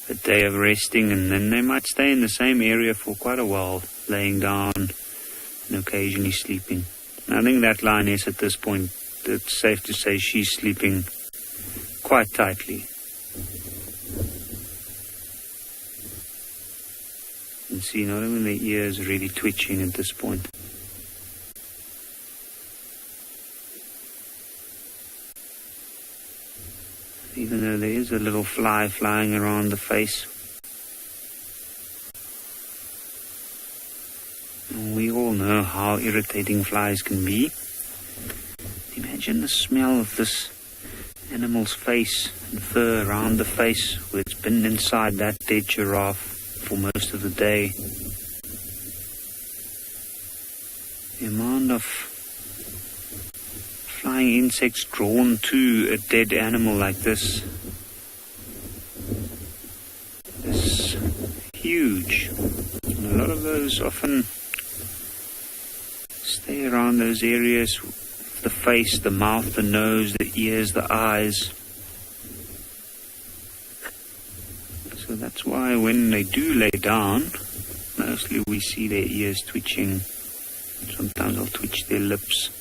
a day of resting, and then they might stay in the same area for quite a while, laying down and occasionally sleeping. I think that lioness at this point, it's safe to say she's sleeping quite tightly. You can see not even the ears are really twitching at this point. Even though there is a little fly flying around the face. We all know how irritating flies can be. Imagine the smell of this animal's face and fur around the face where it's been inside that dead giraffe for most of the day. The amount of flying insects drawn to a dead animal like this is huge. And a lot of those often stay around those areas, the face, the mouth, the nose, the ears, the eyes. So that's why when they do lay down, mostly we see their ears twitching. Sometimes they'll twitch their lips.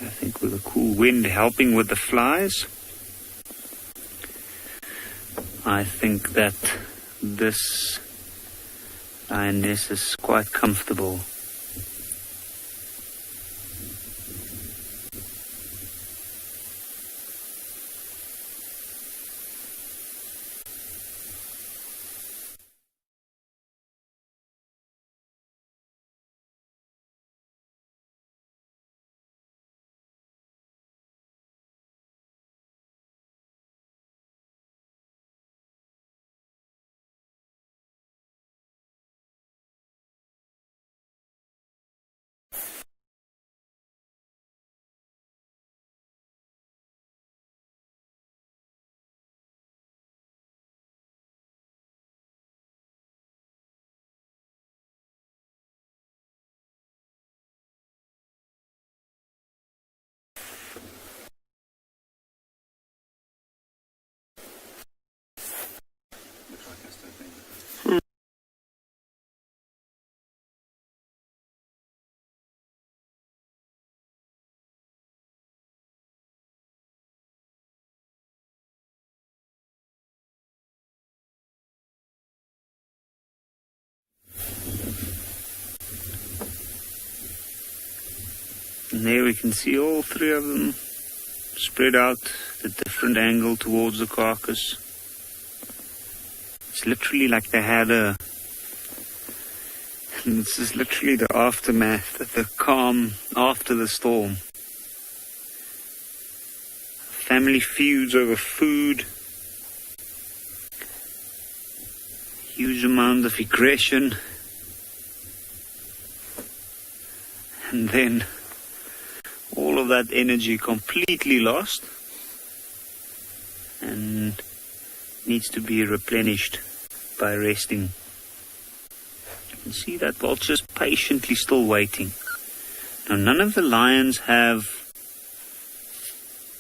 I think with a cool wind helping with the flies, I think that this lioness is quite comfortable. And there we can see all three of them spread out at a different angle towards the carcass. It's literally like they had a... This is literally the aftermath, the calm after the storm. Family feuds over food. Huge amount of aggression. And then all of that energy completely lost and needs to be replenished by resting. You can see that vulture's patiently still waiting. Now, none of the lions have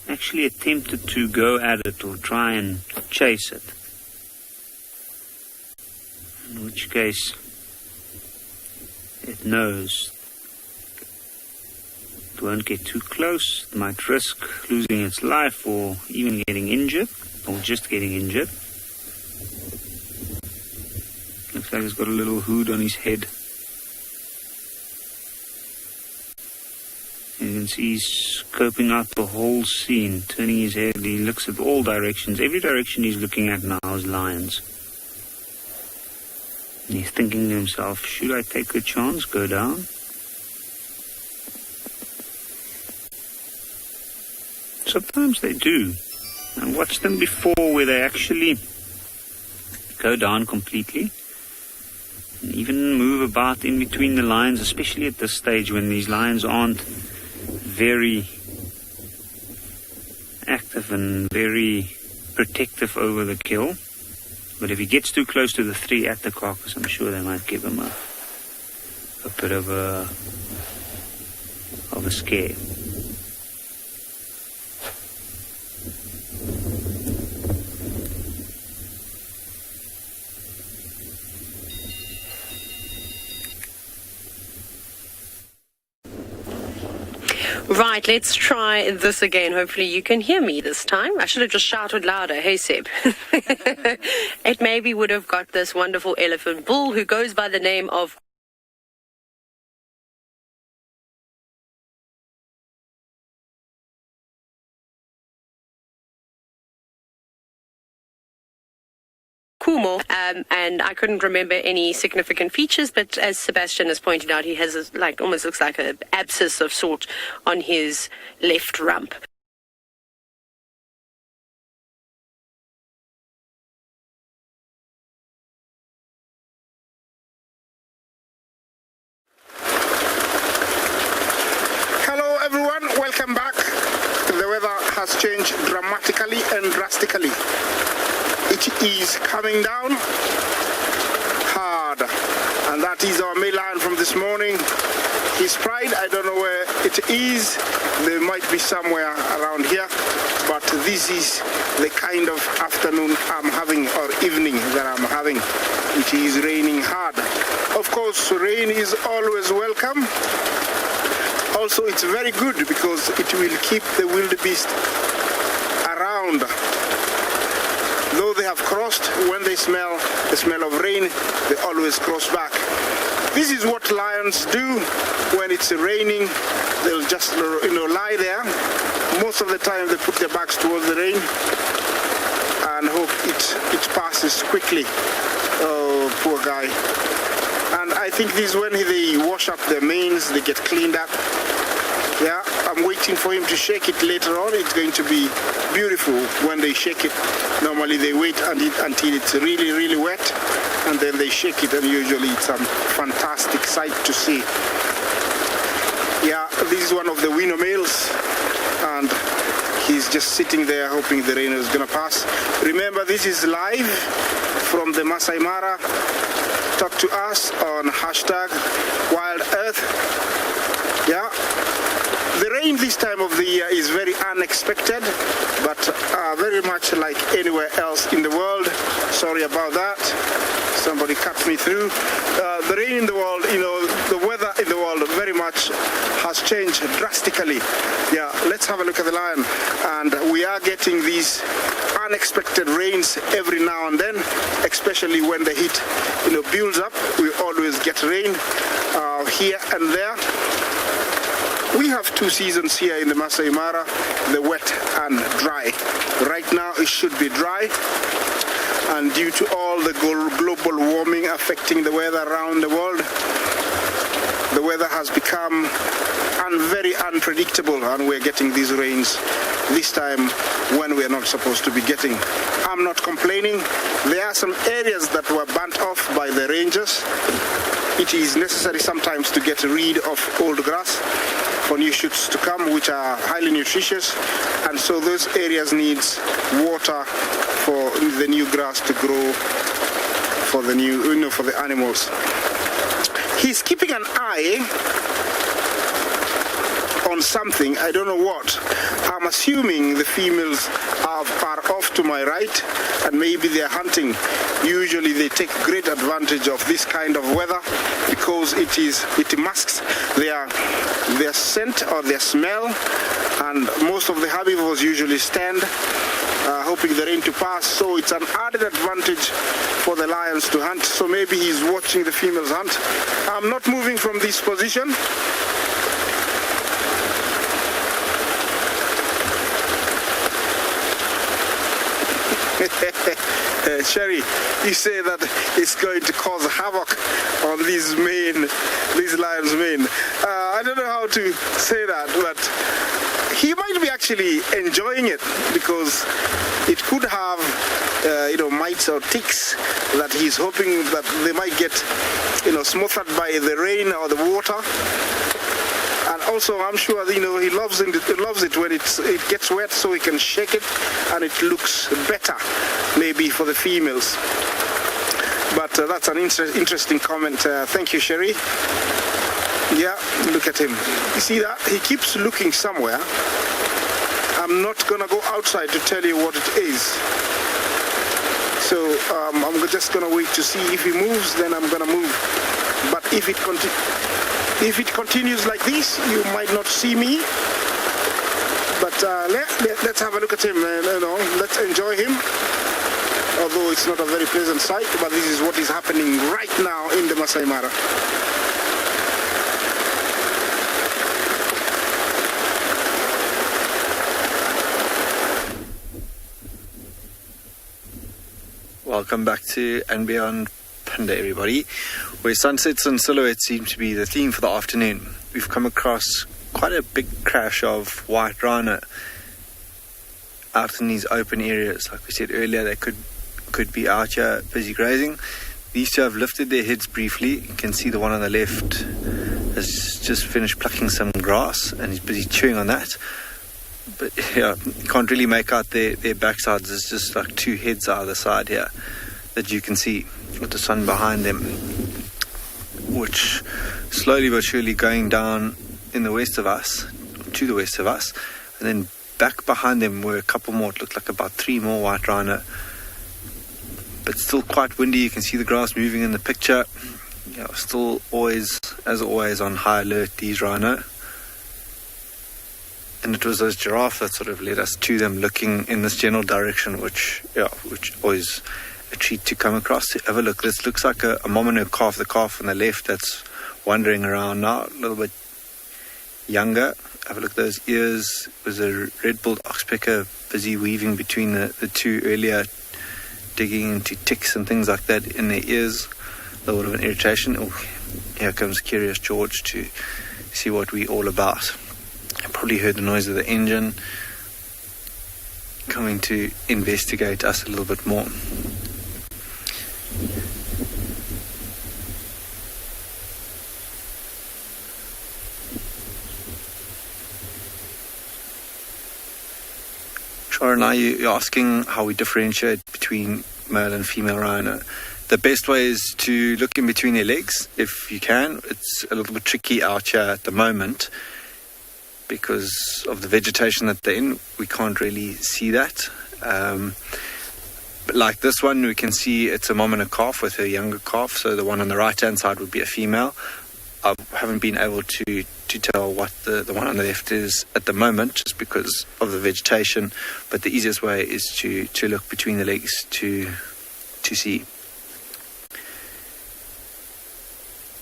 actually attempted to go at it or try and chase it. In which case, it knows it won't get too close. It might risk losing its life or even getting injured, or just getting injured. Looks like he's got a little hood on his head. You can see he's scoping out the whole scene, turning his head. He looks at all directions. Every direction he's looking at now is lions. And he's thinking to himself, should I take a chance, go down? Sometimes they do. I watched them before where they actually go down completely and even move about in between the lions, especially at this stage when these lions aren't very active and very protective over the kill. But if he gets too close to the three at the carcass, I'm sure they might give him a bit of a scare. Right, let's try this again. Hopefully you can hear me this time. I should have just shouted louder. Hey, Seb. It maybe would have got this wonderful elephant bull who goes by the name of Kumo, and I couldn't remember any significant features, but as Sebastian has pointed out, he has almost looks like an abscess of sort on his left rump. has changed dramatically and drastically. It is coming down hard, and that is our main line from this morning. His Pride, I don't know where it is. There might be somewhere around here, but this is the kind of afternoon I'm having, or evening that I'm having. It is raining hard. Of course, rain is always welcome. Also, it's very good because it will keep the wildebeest around. Though they have crossed, when they smell the smell of rain, they always cross back. This is what lions do when it's raining. They'll just, lie there. Most of the time they put their backs towards the rain and hope it passes quickly. Oh, poor guy. And I think this is when they wash up their manes, they get cleaned up. Yeah, I'm waiting for him to shake it later on. It's going to be beautiful when they shake it. Normally they wait until it's really, really wet, and then they shake it, and usually it's a fantastic sight to see. Yeah, this is one of the winner males, and he's just sitting there hoping the rain is going to pass. Remember, this is live from the Masai Mara. Talk to us on #WildEarth. Yeah. The rain this time of the year is very unexpected, but very much like anywhere else in the world. Sorry about that. Somebody cut me through. The rain in the world, the weather in the world very much has changed drastically. Yeah, let's have a look at the lion. And we are getting these unexpected rains every now and then, especially when the heat, builds up. We always get rain here and there. We have two seasons here in the Masai Mara, the wet and dry. Right now it should be dry, and due to all the global warming affecting the weather around the world, the weather has become very unpredictable, and we're getting these rains this time when we're not supposed to be getting. I'm not complaining. There are some areas that were burnt off by the rangers. It is necessary sometimes to get rid of old grass for new shoots to come, which are highly nutritious, and so those areas needs water for the new grass to grow, for the new, for the animals. He's keeping an eye on something, I don't know what. I'm assuming the females are off to my right, and maybe they're hunting. Usually they take great advantage of this kind of weather because it masks their scent or their smell, and most of the herbivores usually stand hoping the rain to pass, so it's an added advantage for the lions to hunt. So maybe he's watching the females hunt. I'm not moving from this position. Sherry, you say that it's going to cause havoc on these lions' mane. I don't know how to say that, but he might be actually enjoying it because it could have, mites or ticks that he's hoping that they might get, smothered by the rain or the water. And also, I'm sure, he loves it when it gets wet, so he can shake it, and it looks better, maybe for the females. But that's an interesting comment. Thank you, Sherry. Yeah, look at him. You see that? He keeps looking somewhere. I'm not going to go outside to tell you what it is. So I'm just going to wait to see if he moves, then I'm going to move. But if it continues like this, you might not see me. But let's have a look at him. Let's enjoy him. Although it's not a very pleasant sight, but this is what is happening right now in the Masai Mara. Welcome back to andBeyond, Phinda, everybody, where sunsets and silhouettes seem to be the theme for the afternoon. We've come across quite a big crash of white rhino out in these open areas. Like we said earlier, they could be out here busy grazing. These two have lifted their heads briefly. You can see the one on the left has just finished plucking some grass and he's busy chewing on that. But yeah, you can't really make out their backsides. There's just like two heads either side here that you can see with the sun behind them, which slowly but surely going down in the west of us, to the west of us, and then back behind them were a couple more. It looked like about 3 more white rhino, but still quite windy. You can see the grass moving in the picture. Yeah, still always, as always, on high alert, these rhino. And it was those giraffe that sort of led us to them, looking in this general direction, which always a treat to come across. Have a look. This looks like a mom and her calf. The calf on the left that's wandering around now, a little bit younger. Have a look at those ears. It was a red-billed oxpecker busy weaving between the two earlier, digging into ticks and things like that in their ears. A little bit of an irritation. Oh, here comes Curious George to see what we're all about. I probably heard the noise of the engine coming to investigate us a little bit more. Sharon, now you're asking how we differentiate between male and female rhino. The best way is to look in between their legs if you can. It's a little bit tricky out here at the moment because of the vegetation that they're in. We can't really see that. But like this one, we can see it's a mom and a calf with a younger calf. So the one on the right-hand side would be a female. I haven't been able to tell what the one on the left is at the moment, just because of the vegetation. But the easiest way is to look between the legs to see.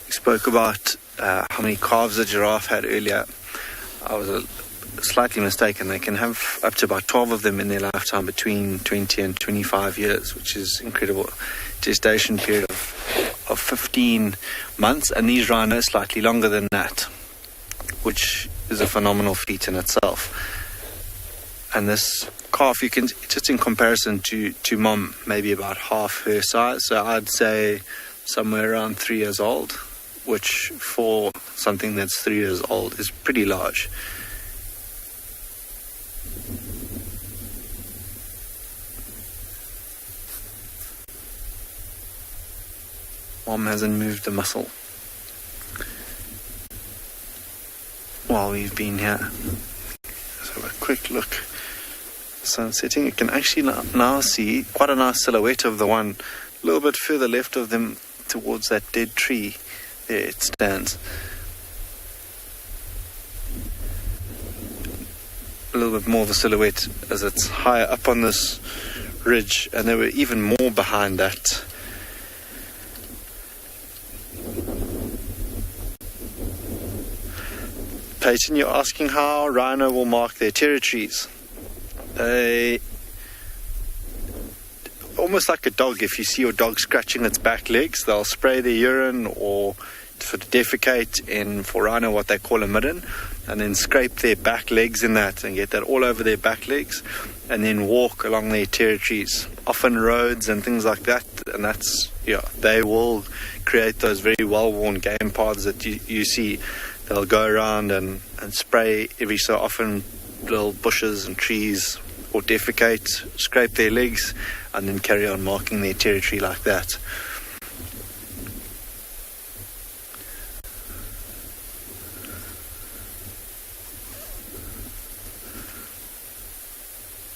We spoke about how many calves a giraffe had earlier. I was slightly mistaken. They can have up to about 12 of them in their lifetime, between 20 and 25 years, which is incredible. Gestation period of 15 months, and these rhinos slightly longer than that, which is a phenomenal feat in itself. And this calf, you can, just in comparison to mom, maybe about half her size. So I'd say somewhere around 3 years old, which for something that's 3 years old is pretty large. Mom hasn't moved a muscle while we've been here. Let's have a quick look. Sun setting. You can actually now see quite a nice silhouette of the one a little bit further left of them towards that dead tree. There it stands. A little bit more of a silhouette as it's higher up on this ridge, and there were even more behind that. Peyton, you're asking how rhino will mark their territories. They, almost like a dog, if you see your dog scratching its back legs, they'll spray their urine or sort of defecate in, for rhino, what they call a midden, and then scrape their back legs in that and get that all over their back legs, and then walk along their territories, often roads and things like that. And that's, they will create those very well-worn game paths that you see. They'll go around and spray every so often little bushes and trees, or defecate, scrape their legs, and then carry on marking their territory like that.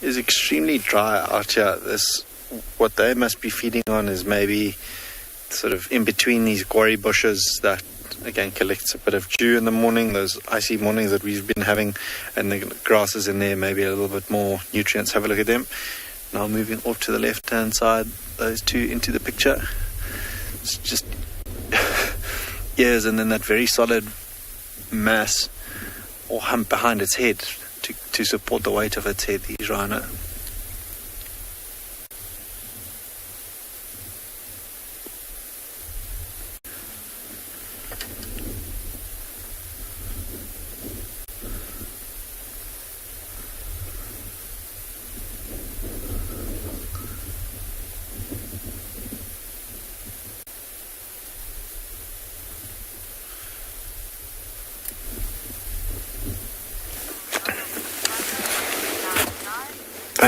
It's extremely dry out here. What they must be feeding on is maybe sort of in between these quarry bushes that again collects a bit of dew in the morning, those icy mornings that we've been having, and the grasses in there, maybe a little bit more nutrients. Have a look at them. Now moving off to the left hand side, those two into the picture. It's just ears, and then that very solid mass or hump behind its head to support the weight of its head, these rhino.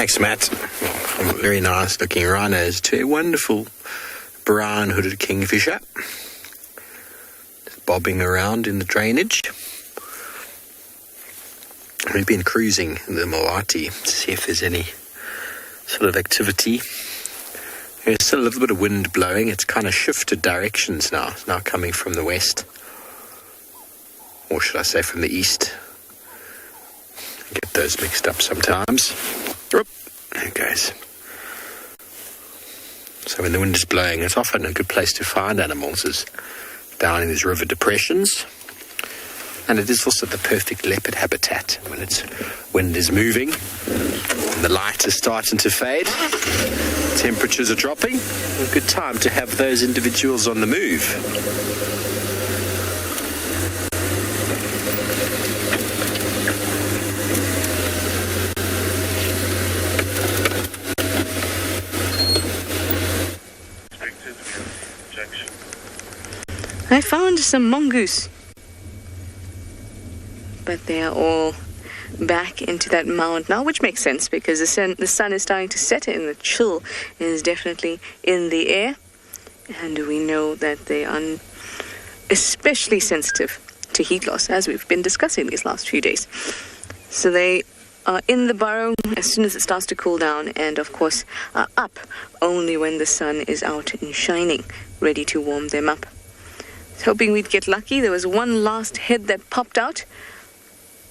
Thanks, Matt. From very nice looking rhinos to a wonderful brown hooded kingfisher. Just bobbing around in the drainage. We've been cruising the Moati to see if there's any sort of activity. There's still a little bit of wind blowing. It's kind of shifted directions now. It's now coming from the west. Or should I say from the east. I get those mixed up sometimes. Oop, there it goes. So when the wind is blowing, it's often a good place to find animals is down in these river depressions. And it is also the perfect leopard habitat when its wind is moving and the light is starting to fade. Temperatures are dropping. A good time to have those individuals on the move. I found some mongoose, but they are all back into that mound now, which makes sense because the sun is starting to set and the chill is definitely in the air, and we know that they are especially sensitive to heat loss, as we've been discussing these last few days. So they are in the burrow as soon as it starts to cool down, and of course are up only when the sun is out and shining, ready to warm them up. Hoping we'd get lucky. There was one last head that popped out,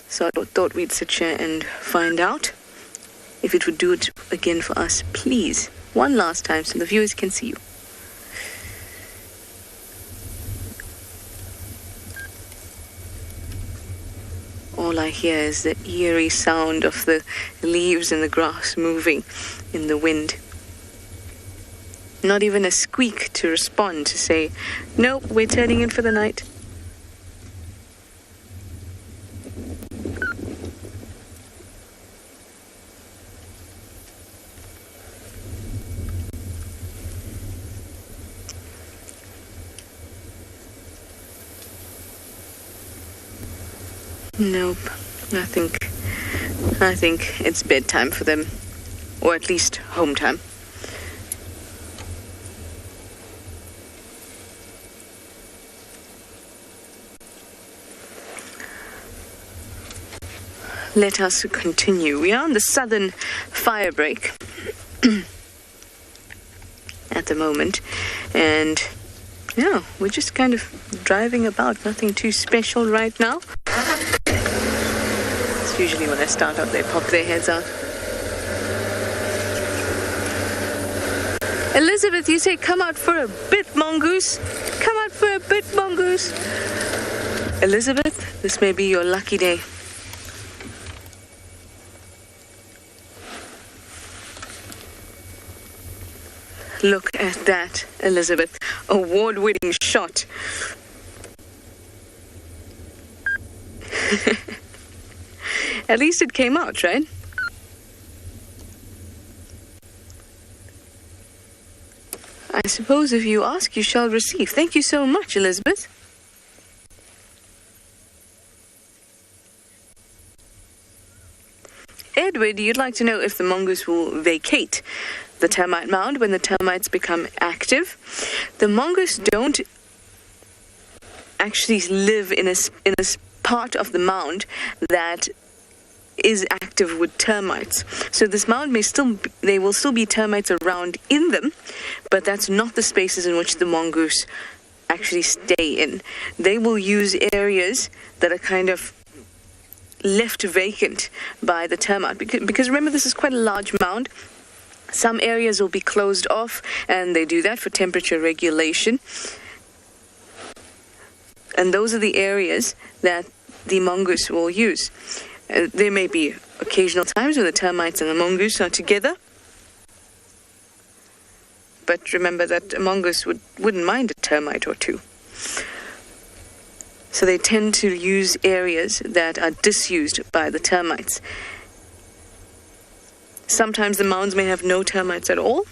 so I thought we'd sit here and find out if it would do it again for us, please. One last time so the viewers can see you. All I hear is the eerie sound of the leaves and the grass moving in the wind. Not even a squeak to respond to say, nope, we're turning in for the night. Nope, I think it's bedtime for them, or at least home time. Let us continue. We are on the southern fire break at the moment, and yeah, we're just kind of driving about. Nothing too special right now. It's usually when I start up, they pop their heads out. Elizabeth, you say come out for a bit, mongoose. Come out for a bit, mongoose. Elizabeth, this may be your lucky day. Look at that, Elizabeth. Award-winning shot. At least it came out, right? I suppose if you ask, you shall receive. Thank you so much, Elizabeth. Edward, you'd like to know if the mongoose will vacate the termite mound when the termites become active. The mongoose don't actually live in a part of the mound that is active with termites. So this mound there will still be termites around in them, but that's not the spaces in which the mongoose actually stay in. They will use areas that are kind of left vacant by the termite, because remember, this is quite a large mound. Some areas will be closed off, and they do that for temperature regulation. And those are the areas that the mongoose will use. There may be occasional times when the termites and the mongoose are together. But remember that a mongoose wouldn't mind a termite or two. So they tend to use areas that are disused by the termites. Sometimes the mounds may have no termites at all.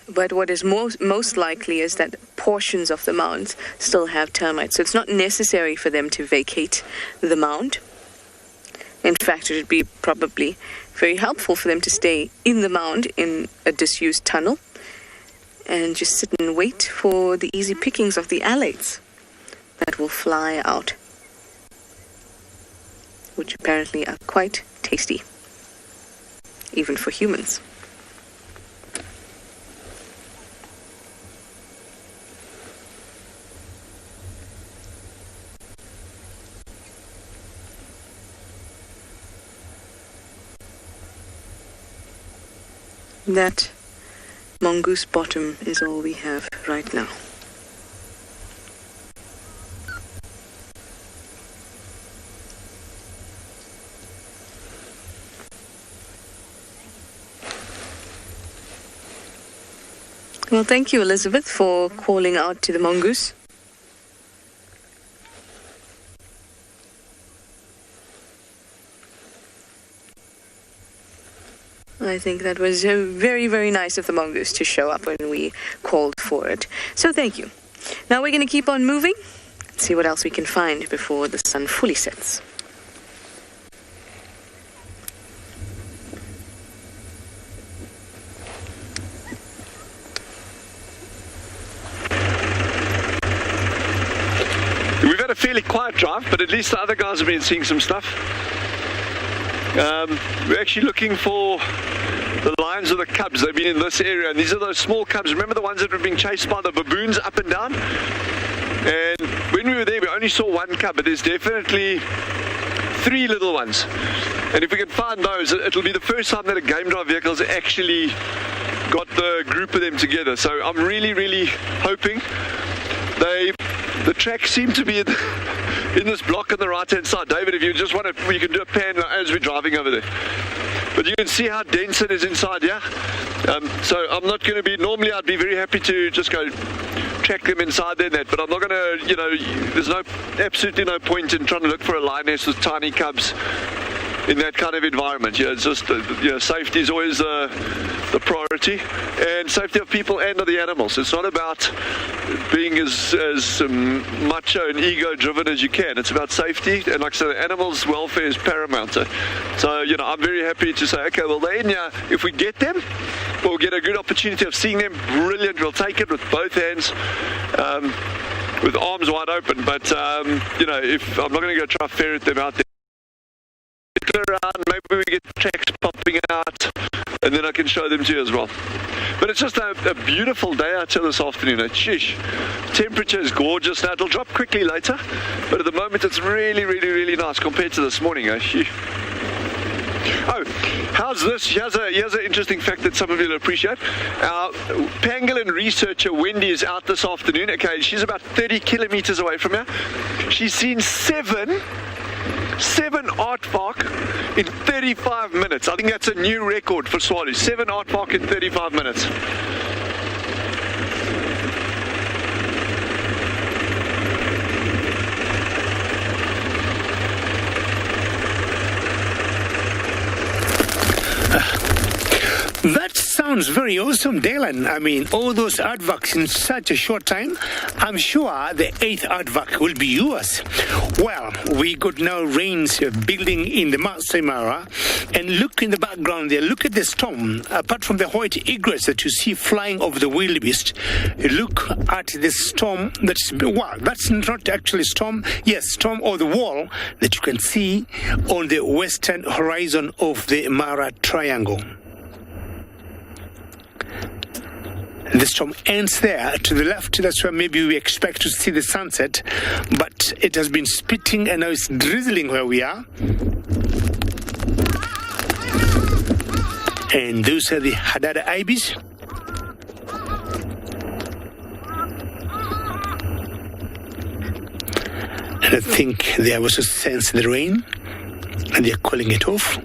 But what is most likely is that portions of the mounds still have termites. So it's not necessary for them to vacate the mound. In fact, it would be probably very helpful for them to stay in the mound in a disused tunnel and just sit and wait for the easy pickings of the alates that will fly out, which apparently are quite tasty, even for humans. That mongoose bottom is all we have right now. Well, thank you, Elizabeth, for calling out to the mongoose. I think that was very, very nice of the mongoose to show up when we called for it. So thank you. Now we're going to keep on moving and see what else we can find before the sun fully sets. We've had a fairly quiet drive, but at least the other guys have been seeing some stuff. We're actually looking for the lions or the cubs. They've been in this area, and these are those small cubs. Remember the ones that were being chased by the baboons up and down? And when we were there, we only saw one cub, but there's definitely 3 little ones. And if we can find those, it'll be the first time that a game drive vehicle's actually got the group of them together. So I'm really, really hoping the tracks seem to be in this block on the right-hand side. David, if you just want to, you can do a pan as we're driving over there. But you can see how dense it is inside here. So I'm not going to be, normally I'd be very happy to just go track them inside there and that, but I'm not going to, you know, there's absolutely no point in trying to look for a lioness with tiny cubs in that kind of environment. Yeah, it's just, safety is always the priority, and safety of people and of the animals. It's not about being as macho and ego-driven as you can. It's about safety, and like I said, the animals' welfare is paramount. So, I'm very happy to say, okay, well, they're in here. If we get them, we'll get a good opportunity of seeing them. Brilliant. We'll take it with both hands. With arms wide open, but if I'm not going to go try to ferret them out there around, maybe we get tracks popping out, and then I can show them to you as well. But it's just a beautiful day out here this afternoon. Sheesh. Temperature is gorgeous now. It'll drop quickly later, but at the moment it's really, really, really nice compared to this morning. Oh, how's this? Here's an interesting fact that some of you will appreciate. Our pangolin researcher Wendy is out this afternoon. Okay, she's about 30 kilometers away from here. She's seen seven aardvark in 35 minutes. I think that's a new record for Tswalu. 7 aardvark in 35 minutes. That sounds very awesome, Dylan. I mean, all those aardvarks in such a short time. I'm sure the 8th aardvark will be yours. Well, we got now rains building in the MAASAI Mara, and look in the background there. Look at the storm. Apart from the white egrets that you see flying over the wildebeest, look at the storm. That's not actually storm. Yes, storm or the wall that you can see on the western horizon of the Mara Triangle. The storm ends there to the left. That's where maybe we expect to see the sunset, but it has been spitting and now it's drizzling where we are. And those are the Hadada ibis. And I think they also sense the rain and they're calling it off.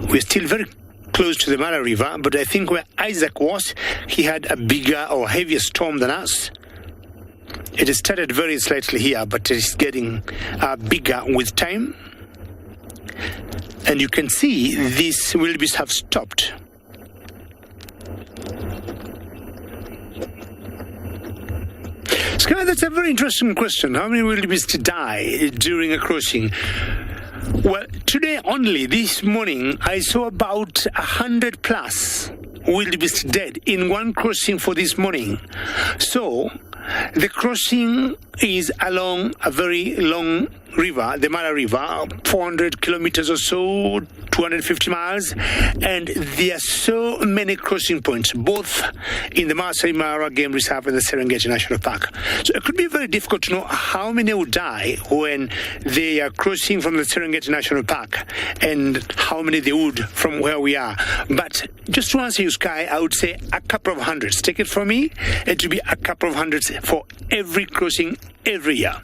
We're still very close to the Mara River, but I think where Isaac was, he had a bigger or heavier storm than us. It started very slightly here, but it's getting bigger with time. And you can see these wildebeest have stopped. It's Sky, that's a very interesting question. How many wildebeest die during a crossing? Well, today only, this morning, I saw about 100 plus wildebeest dead in one crossing for this morning. So, the crossing is along a very long river, the Mara River, 400 kilometers or so, 250 miles, and there are so many crossing points, both in the MAASAI Mara Game Reserve and the Serengeti National Park. So it could be very difficult to know how many will die when they are crossing from the Serengeti National Park and how many they would from where we are. But just to answer you, Sky, I would say a couple of hundreds. Take it from me, it will be a couple of hundreds for every crossing every year.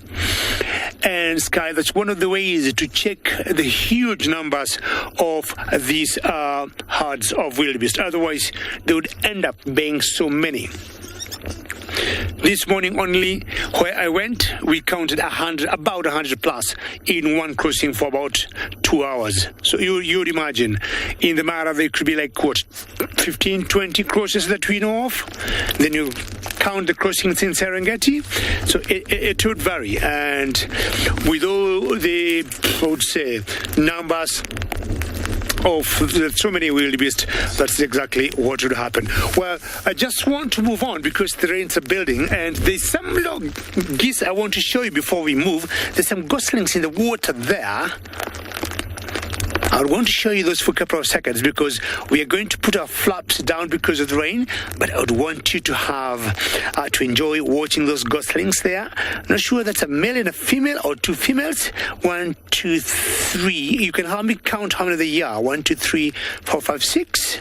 And Sky, that's one of the ways to check the huge numbers of these herds of wildebeest. Otherwise, they would end up being so many. This morning only, where I went, we counted about 100 plus in one crossing for about 2 hours. So you'd imagine, in the Mara, there could be like, 15, 20 crosses that we know of. Then you count the crossings in Serengeti. So it would vary. And with all the, I would say, numbers of so many wildebeest, that's exactly what would happen. Well, I just want to move on because the rains are building, and there's some little geese I want to show you before we move. There's some goslings in the water there. I want to show you those for a couple of seconds because we are going to put our flaps down because of the rain, but I would want you to have to enjoy watching those goslings there. I'm not sure that's a male and a female or two females. 1, 2, 3. You can help me count how many there are. 1, 2, 3, 4, 5, 6.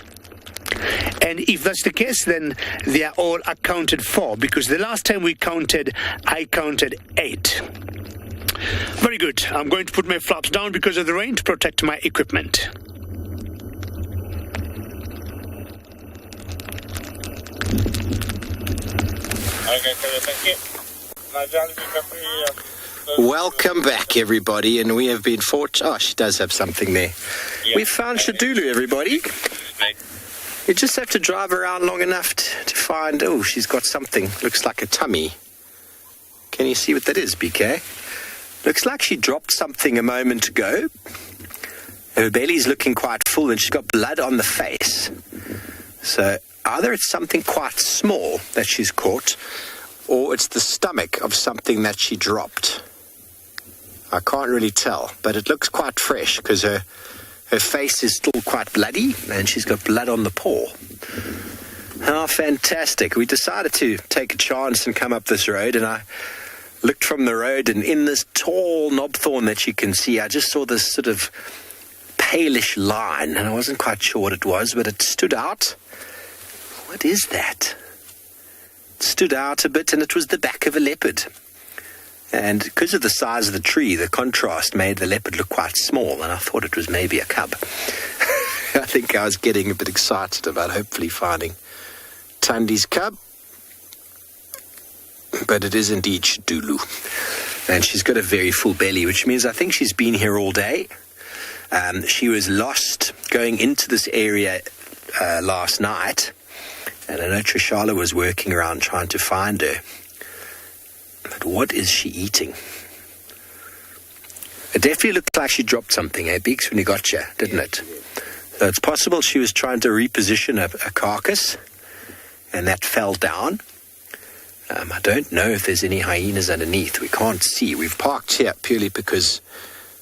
And if that's the case, then they are all accounted for because the last time we counted, I counted 8. Very good. I'm going to put my flaps down because of the rain to protect my equipment. Welcome back, everybody, and we have been fortunate. Oh, she does have something there. Yeah. We found Shadulu, everybody. You just have to drive around long enough to find. Oh, she's got something. Looks like a tummy. Can you see what that is, BK? Looks like she dropped something a moment ago. Her belly's looking quite full and she's got blood on the face. So either it's something quite small that she's caught or it's the stomach of something that she dropped. I can't really tell, but it looks quite fresh because her face is still quite bloody and she's got blood on the paw. How fantastic. We decided to take a chance and come up this road, and I looked from the road, and in this tall knobthorn that you can see, I just saw this sort of palish line, and I wasn't quite sure what it was, but it stood out. What is that? It stood out a bit, and it was the back of a leopard. And because of the size of the tree, the contrast made the leopard look quite small, and I thought it was maybe a cub. I think I was getting a bit excited about hopefully finding Tandi's cub. But it is indeed Shadulu. And she's got a very full belly, which means I think she's been here all day. She was lost going into this area last night. And I know Trishala was working around trying to find her. But what is she eating? It definitely looked like she dropped something, Beeks, when you got you, didn't it? So it's possible she was trying to reposition a carcass, and that fell down. I don't know if there's any hyenas underneath. We can't see. We've parked here purely because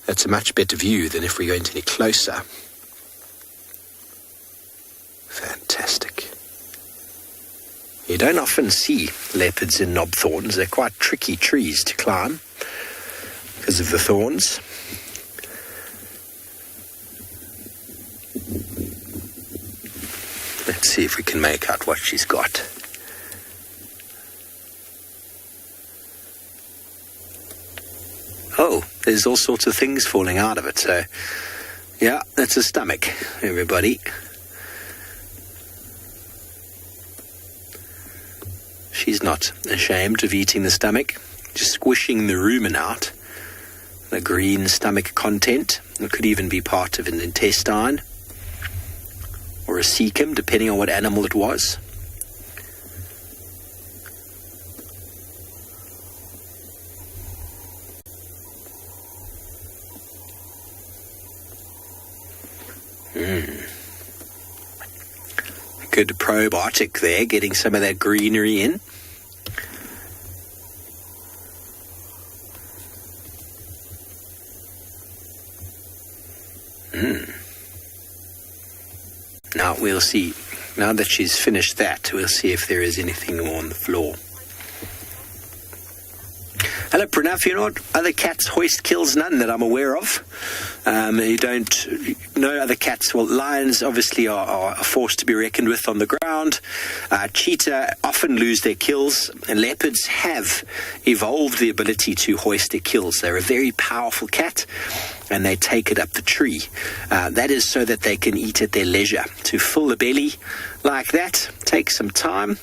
that's a much better view than if we go into any closer. Fantastic. You don't often see leopards in knobthorns. They're quite tricky trees to climb because of the thorns. Let's see if we can make out what she's got. Oh, there's all sorts of things falling out of it. So, yeah, that's a stomach, everybody. She's not ashamed of eating the stomach, just squishing the rumen out. The green stomach content. It could even be part of an intestine or a cecum, depending on what animal it was. Good probiotic there, getting some of that greenery in. Now we'll see. Now that she's finished that, we'll see if there is anything more on the floor. Hello, Pranav. You know what? Other cats hoist kills none that I'm aware of. No other cats. Well, lions obviously are a force to be reckoned with on the ground. Cheetah often lose their kills, and leopards have evolved the ability to hoist their kills. They're a very powerful cat, and they take it up the tree. That is so that they can eat at their leisure. To fill the belly like that takes some time,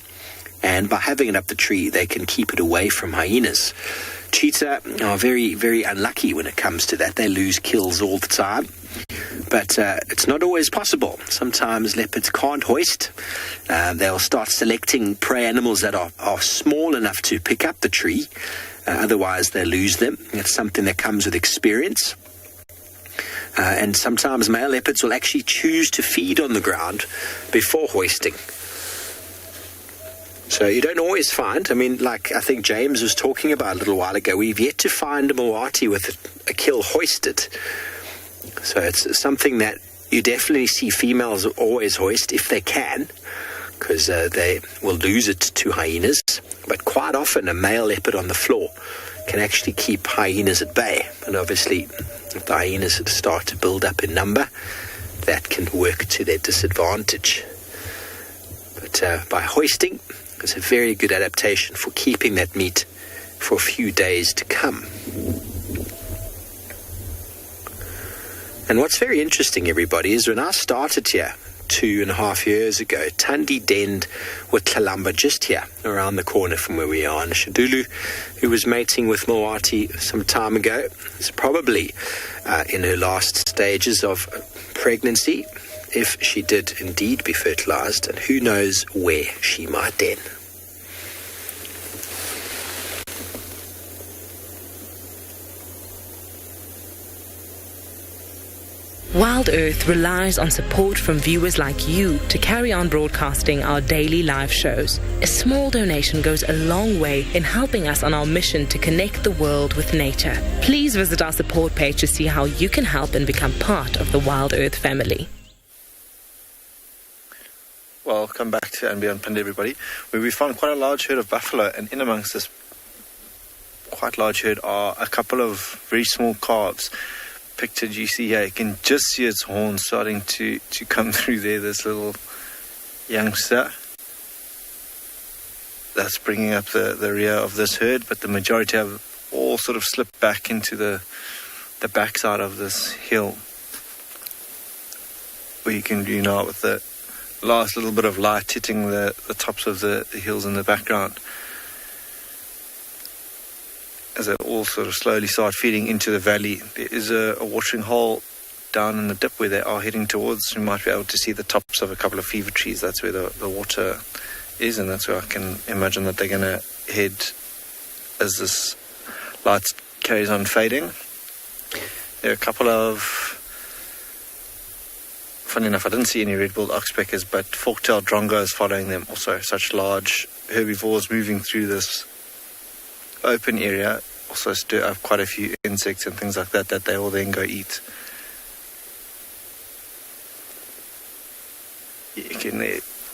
and by having it up the tree, they can keep it away from hyenas. Cheetah are very, very unlucky when it comes to that. They lose kills all the time. But it's not always possible. Sometimes leopards can't hoist. They'll start selecting prey animals that are small enough to pick up the tree. Otherwise, they lose them. It's something that comes with experience. And sometimes male leopards will actually choose to feed on the ground before hoisting. So you don't always find, like I think James was talking about a little while ago, we've yet to find a Moati with a kill hoisted. So it's something that you definitely see females always hoist if they can, because they will lose it to hyenas. But quite often a male leopard on the floor can actually keep hyenas at bay. And obviously if the hyenas start to build up in number, that can work to their disadvantage. But by hoisting, it's a very good adaptation for keeping that meat for a few days to come. And what's very interesting, everybody, is when I started here 2.5 years ago, Tandi denned with Kalamba just here, around the corner from where we are. And Shadulu, who was mating with Moati some time ago, is probably in her last stages of pregnancy, if she did indeed be fertilized, and who knows where she might den. WildEarth relies on support from viewers like you to carry on broadcasting our daily live shows. A small donation goes a long way in helping us on our mission to connect the world with nature. Please visit our support page to see how you can help and become part of the WildEarth family. Welcome back to andBeyond, Phinda, everybody, where we found quite a large herd of buffalo, and in amongst this quite large herd are a couple of very small calves. Pictured you see here, you can just see its horns starting to come through there, this little youngster that's bringing up the rear of this herd, but the majority have all sort of slipped back into the backside of this hill, where you can view now with the last little bit of light hitting the tops of the hills in the background, as they all sort of slowly start feeding into the valley. There is a watering hole down in the dip where they are heading towards. You might be able to see the tops of a couple of fever trees. That's where the water is, and that's where I can imagine that they're going to head as this light carries on fading. There are a couple of, funny enough, I didn't see any red-billed oxpeckers, but fork-tailed drongos following them. Also such large herbivores moving through this open area, also stir up quite a few insects and things like that they will then go eat. You can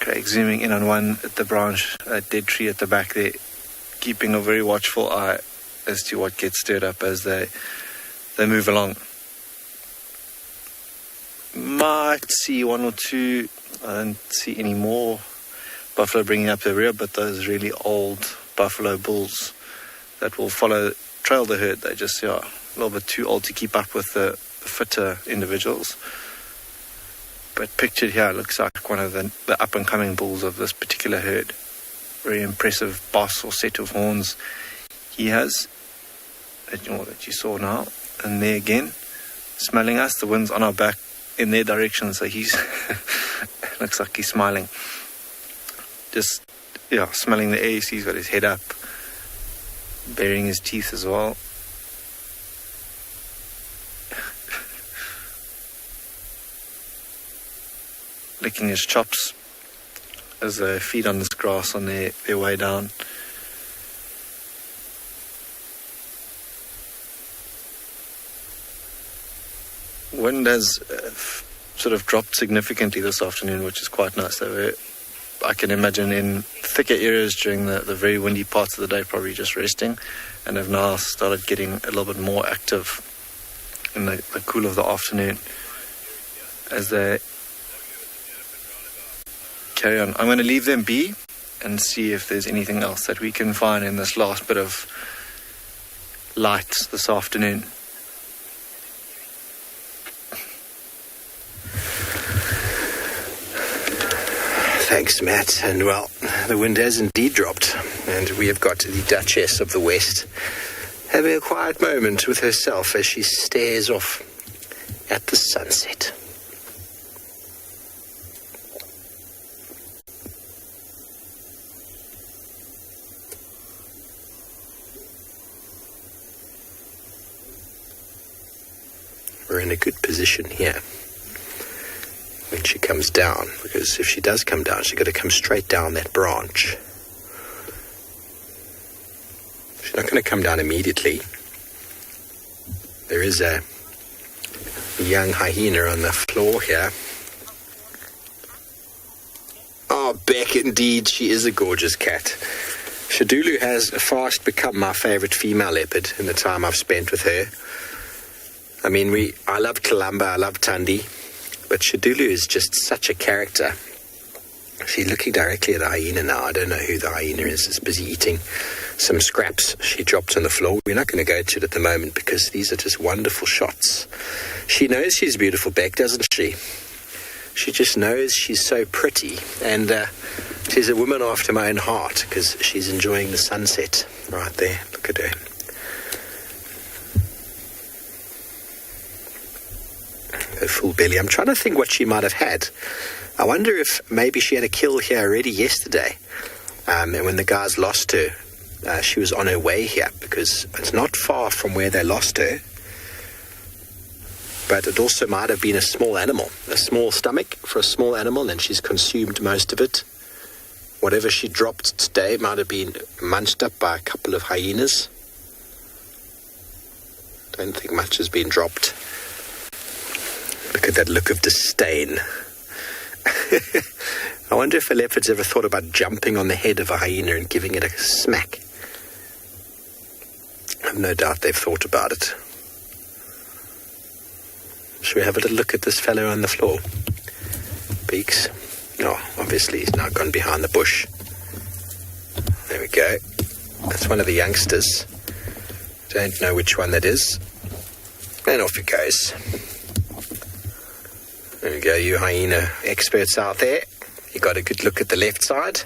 Craig zooming in on one at the branch, a dead tree at the back there, keeping a very watchful eye as to what gets stirred up as they move along. Might see one or two. I don't see any more buffalo bringing up the rear, but those really old buffalo bulls that will trail the herd. They just are a little bit too old to keep up with the fitter individuals. But pictured here looks like one of the up-and-coming bulls of this particular herd. Very impressive boss or set of horns he has, that you saw now. And there again, smelling us. The wind's on our back in their direction, so he's looks like he's smiling. Just, smelling the air. He's got his head up, baring his teeth as well. licking his chops as they feed on this grass on their way down. Wind has sort of dropped significantly this afternoon, which is quite nice. They were, I can imagine, in thicker areas during the very windy parts of the day, probably just resting, and have now started getting a little bit more active in the cool of the afternoon as they carry on. I'm going to leave them be and see if there's anything else that we can find in this last bit of light this afternoon. Thanks, Matt. And well, the wind has indeed dropped, and we have got the Duchess of the West having a quiet moment with herself as she stares off at the sunset. We're in a good position here when she comes down, because if she does come down, she's got to come straight down that branch. She's not going to come down immediately. There is a young hyena on the floor here. Oh, Beck, indeed, she is a gorgeous cat. Shadulu has fast become my favourite female leopard in the time I've spent with her. I mean, I love Kalamba, I love Tandi, but Shadulu is just such a character. She's looking directly at the hyena now. I don't know who the hyena is. It's busy eating some scraps she dropped on the floor. We're not going to go to it at the moment because these are just wonderful shots. She knows she's beautiful, Beck, doesn't she? She just knows she's so pretty, and she's a woman after my own heart because she's enjoying the sunset right there. Look at her. Her full belly. I'm trying to think what she might have had. I wonder if maybe she had a kill here already yesterday, and when the guys lost her, she was on her way here, because it's not far from where they lost her. But it also might have been a small animal, a small stomach for a small animal, and she's consumed most of it. Whatever she dropped today might have been munched up by a couple of hyenas. Don't think much has been dropped. Look at that look of disdain. I wonder if a leopard's ever thought about jumping on the head of a hyena and giving it a smack. I have no doubt they've thought about it. Shall we have a little look at this fellow on the floor? Beaks. Oh, obviously he's now gone behind the bush. There we go. That's one of the youngsters. Don't know which one that is. And off he goes. There we go, you hyena experts out there. You got a good look at the left side.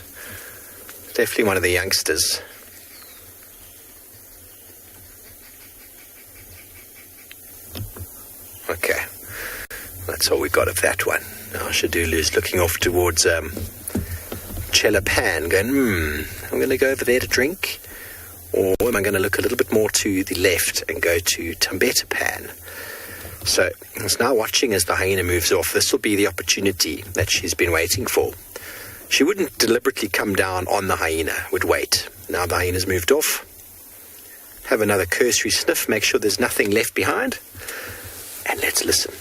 Definitely one of the youngsters. Okay, that's all we got of that one. Now Shadulu's looking off towards Chelapan, going, I'm going to go over there to drink, or am I going to look a little bit more to the left and go to Tambetapan? So it's now watching as the hyena moves off. This will be the opportunity that she's been waiting for. She wouldn't deliberately come down on the hyena, would wait. Now the hyena's moved off. Have another cursory sniff, make sure there's nothing left behind. And let's listen.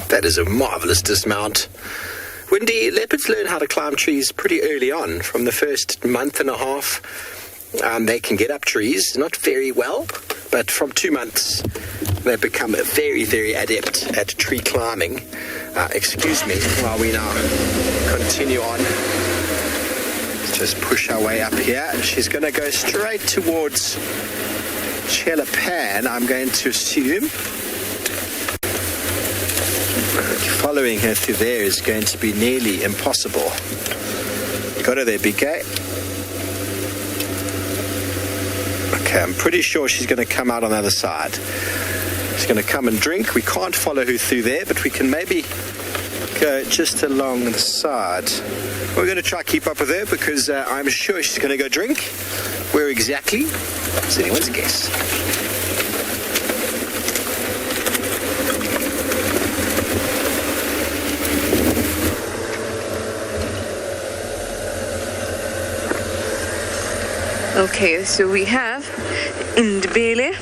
That is a marvellous dismount. Windy, leopards learn how to climb trees pretty early on. From the first month and a half, they can get up trees, not very well, but from 2 months, they become very, very adept at tree climbing. Excuse me, while we now continue on. Let's just push our way up here. She's going to go straight towards Chelapan, I'm going to assume. Following her through there is going to be nearly impossible. Got her there, BK. Okay, I'm pretty sure she's going to come out on the other side. She's going to come and drink. We can't follow her through there, but we can maybe go just along the side. We're going to try to keep up with her because I'm sure she's going to go drink. Where exactly? It's anyone's guess. Okay, so we have Ndebele.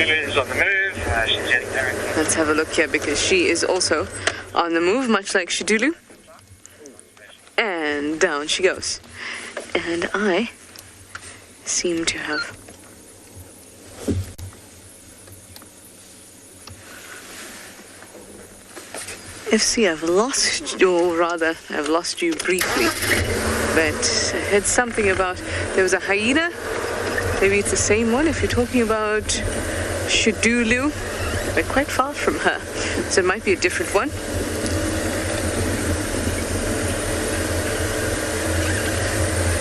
Is on the move. She's heading directly. Let's have a look here because she is also on the move, much like Shidulu. And down she goes. And I seem to have... FC, I've lost you, or rather, I've lost you briefly. But I heard something about, there was a hyena. Maybe it's the same one. If you're talking about Shidulu, we're quite far from her. So it might be a different one.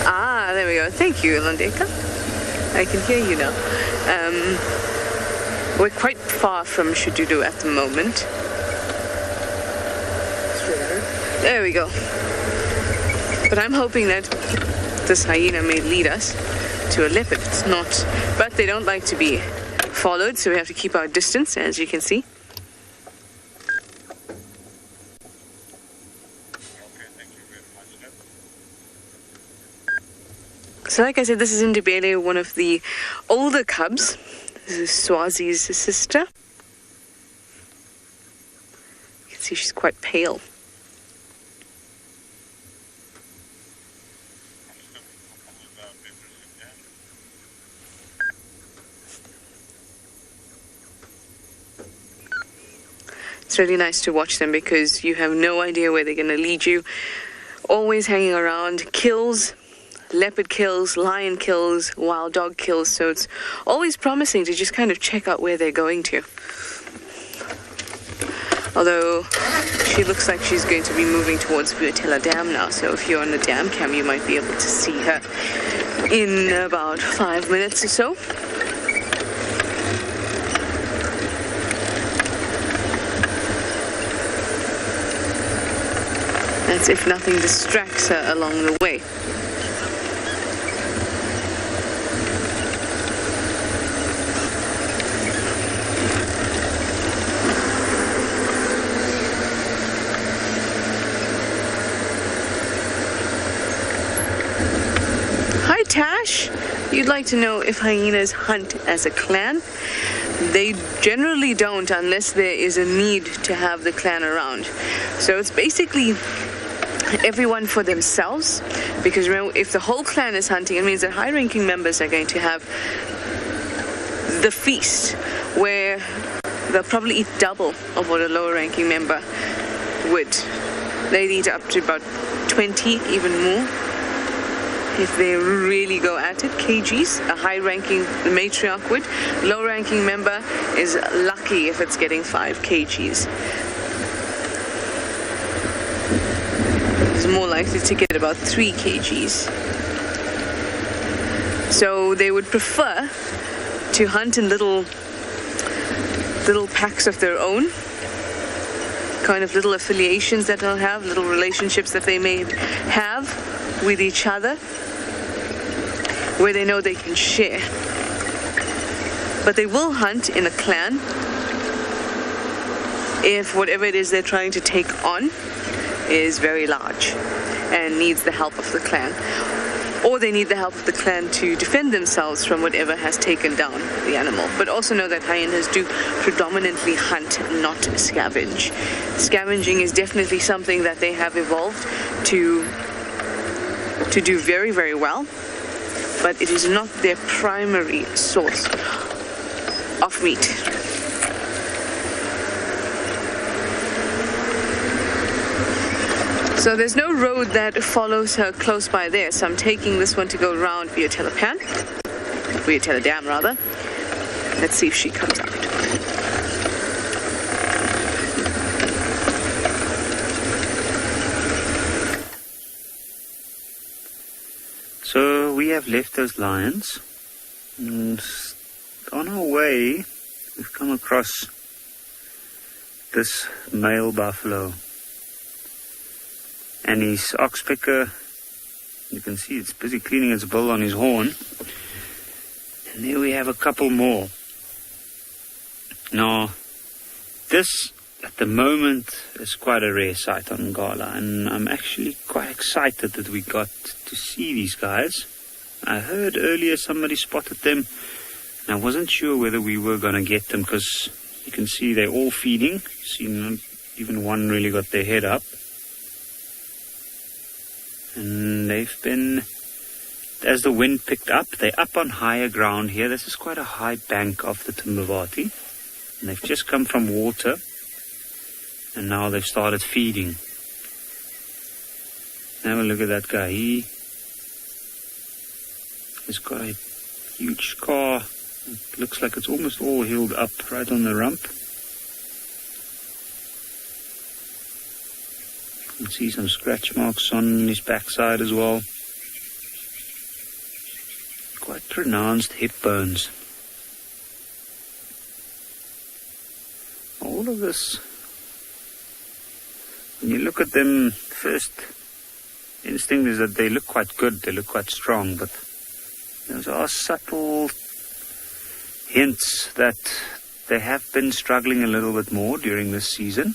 Ah, there we go. Thank you, Landeka. I can hear you now. We're quite far from Shidulu at the moment. There we go. But I'm hoping that this hyena may lead us to a leopard. It's not, but they don't like to be followed, so we have to keep our distance, as you can see. So like I said, this is Ndebele, one of the older cubs. This is Swazi's sister. You can see she's quite pale. It's really nice to watch them because you have no idea where they're going to lead you. Always hanging around. Kills, leopard kills, lion kills, wild dog kills. So it's always promising to just kind of check out where they're going to. Although she looks like she's going to be moving towards Vuatela Dam now. So if you're on the dam cam, you might be able to see her in about 5 minutes or so. That's if nothing distracts her along the way. Hi Tash, you'd like to know if hyenas hunt as a clan? They generally don't unless there is a need to have the clan around. So it's basically everyone for themselves, because remember, if the whole clan is hunting, it means that high-ranking members are going to have the feast, where they'll probably eat double of what a lower-ranking member would. They eat up to about 20, even more, if they really go at it. kgs, a high-ranking matriarch would. Low-ranking member is lucky if it's getting 5 kgs. More likely to get about 3 kgs. So they would prefer to hunt in little packs of their own, kind of little affiliations that they'll have, little relationships that they may have with each other, where they know they can share. But they will hunt in a clan if whatever it is they're trying to take on is very large and needs the help of the clan, or they need the help of the clan to defend themselves from whatever has taken down the animal. But also know that hyenas do predominantly hunt, not scavenge. Scavenging is definitely something that they have evolved to do very, very well, but it is not their primary source of meat. So there's no road that follows her close by there, so I'm taking this one to go around Vuatela Dam rather. Let's see if she comes out. have left those lions. And on our way, we've come across this male buffalo. And his oxpecker, you can see it's busy cleaning its bill on his horn. And there we have a couple more. Now, this at the moment is quite a rare sight on Ngala, and I'm actually quite excited that we got to see these guys. I heard earlier somebody spotted them, and I wasn't sure whether we were going to get them, because you can see they're all feeding. See, not even one really got their head up. And they've been, as the wind picked up, they're up on higher ground here. This is quite a high bank of the Timbavati. And they've just come from water, and now they've started feeding. Have a look at that guy. He's got a huge scar. It looks like it's almost all healed up right on the rump. You can see some scratch marks on his backside as well. Quite pronounced hip bones. All of this, when you look at them, first instinct is that they look quite good, they look quite strong, but those are subtle hints that they have been struggling a little bit more during this season.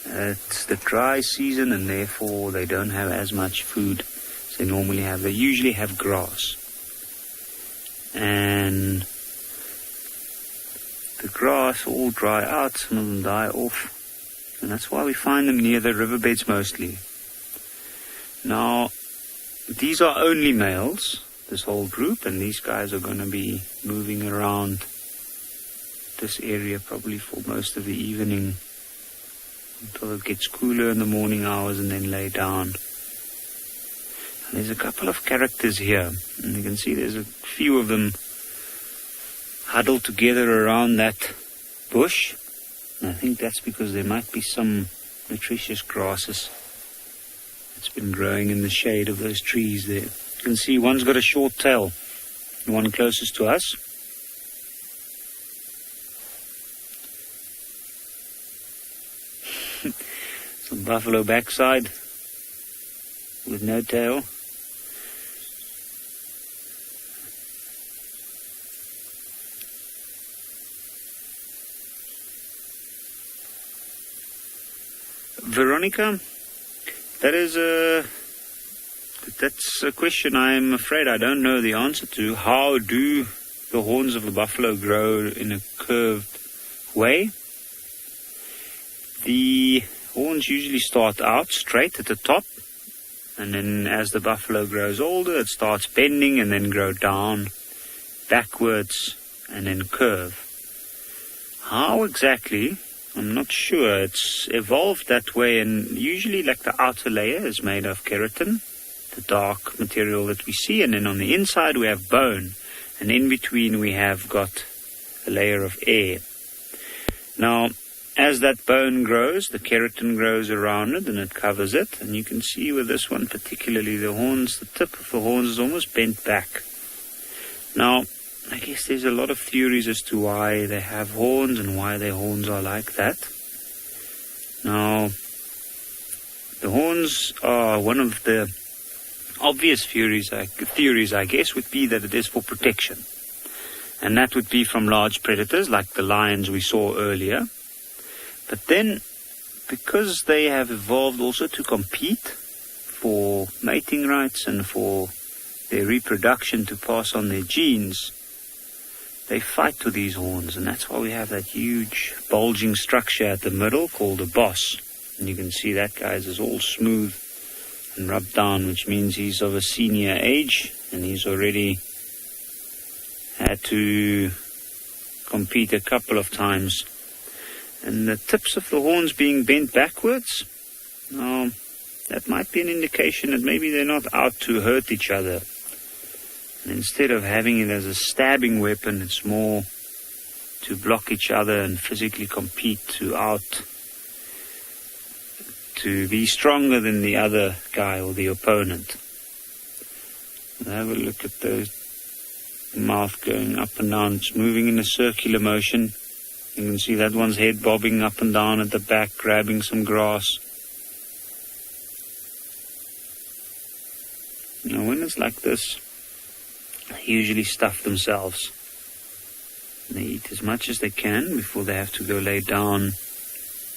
It's the dry season, and therefore they don't have as much food as they normally have. They usually have grass. And the grass all dry out, some of them die off. And that's why we find them near the riverbeds mostly. Now, these are only males, this whole group, and these guys are going to be moving around this area probably for most of the evening, until it gets cooler in the morning hours and then lay down. And there's a couple of characters here, and you can see there's a few of them huddled together around that bush. And I think that's because there might be some nutritious grasses that's been growing in the shade of those trees there. You can see one's got a short tail, the one closest to us. Some buffalo backside with no tail. Veronica, that's a question I'm afraid I don't know the answer to. How do the horns of the buffalo grow in a curved way? The horns usually start out straight at the top, and then as the buffalo grows older, it starts bending and then grow down, backwards, and then curve. How exactly? I'm not sure. It's evolved that way, and usually like the outer layer is made of keratin, the dark material that we see, and then on the inside we have bone, and in between we have got a layer of air. Now, as that bone grows, the keratin grows around it and it covers it, and you can see with this one particularly, the horns, the tip of the horns is almost bent back. Now, I guess there's a lot of theories as to why they have horns and why their horns are like that. Now, the horns are one of the obvious theories, I guess, would be that it is for protection. And that would be from large predators like the lions we saw earlier. But then, because they have evolved also to compete for mating rights and for their reproduction to pass on their genes, they fight with these horns, and that's why we have that huge bulging structure at the middle called a boss. And you can see that guy's is all smooth and rubbed down, which means he's of a senior age, and he's already had to compete a couple of times. And the tips of the horns being bent backwards, that might be an indication that maybe they're not out to hurt each other. And instead of having it as a stabbing weapon, it's more to block each other and physically compete to be stronger than the other guy or the opponent. Have a look at the mouth going up and down. It's moving in a circular motion. You can see that one's head bobbing up and down at the back, grabbing some grass. Now, when it's like this, they usually stuff themselves. They eat as much as they can before they have to go lay down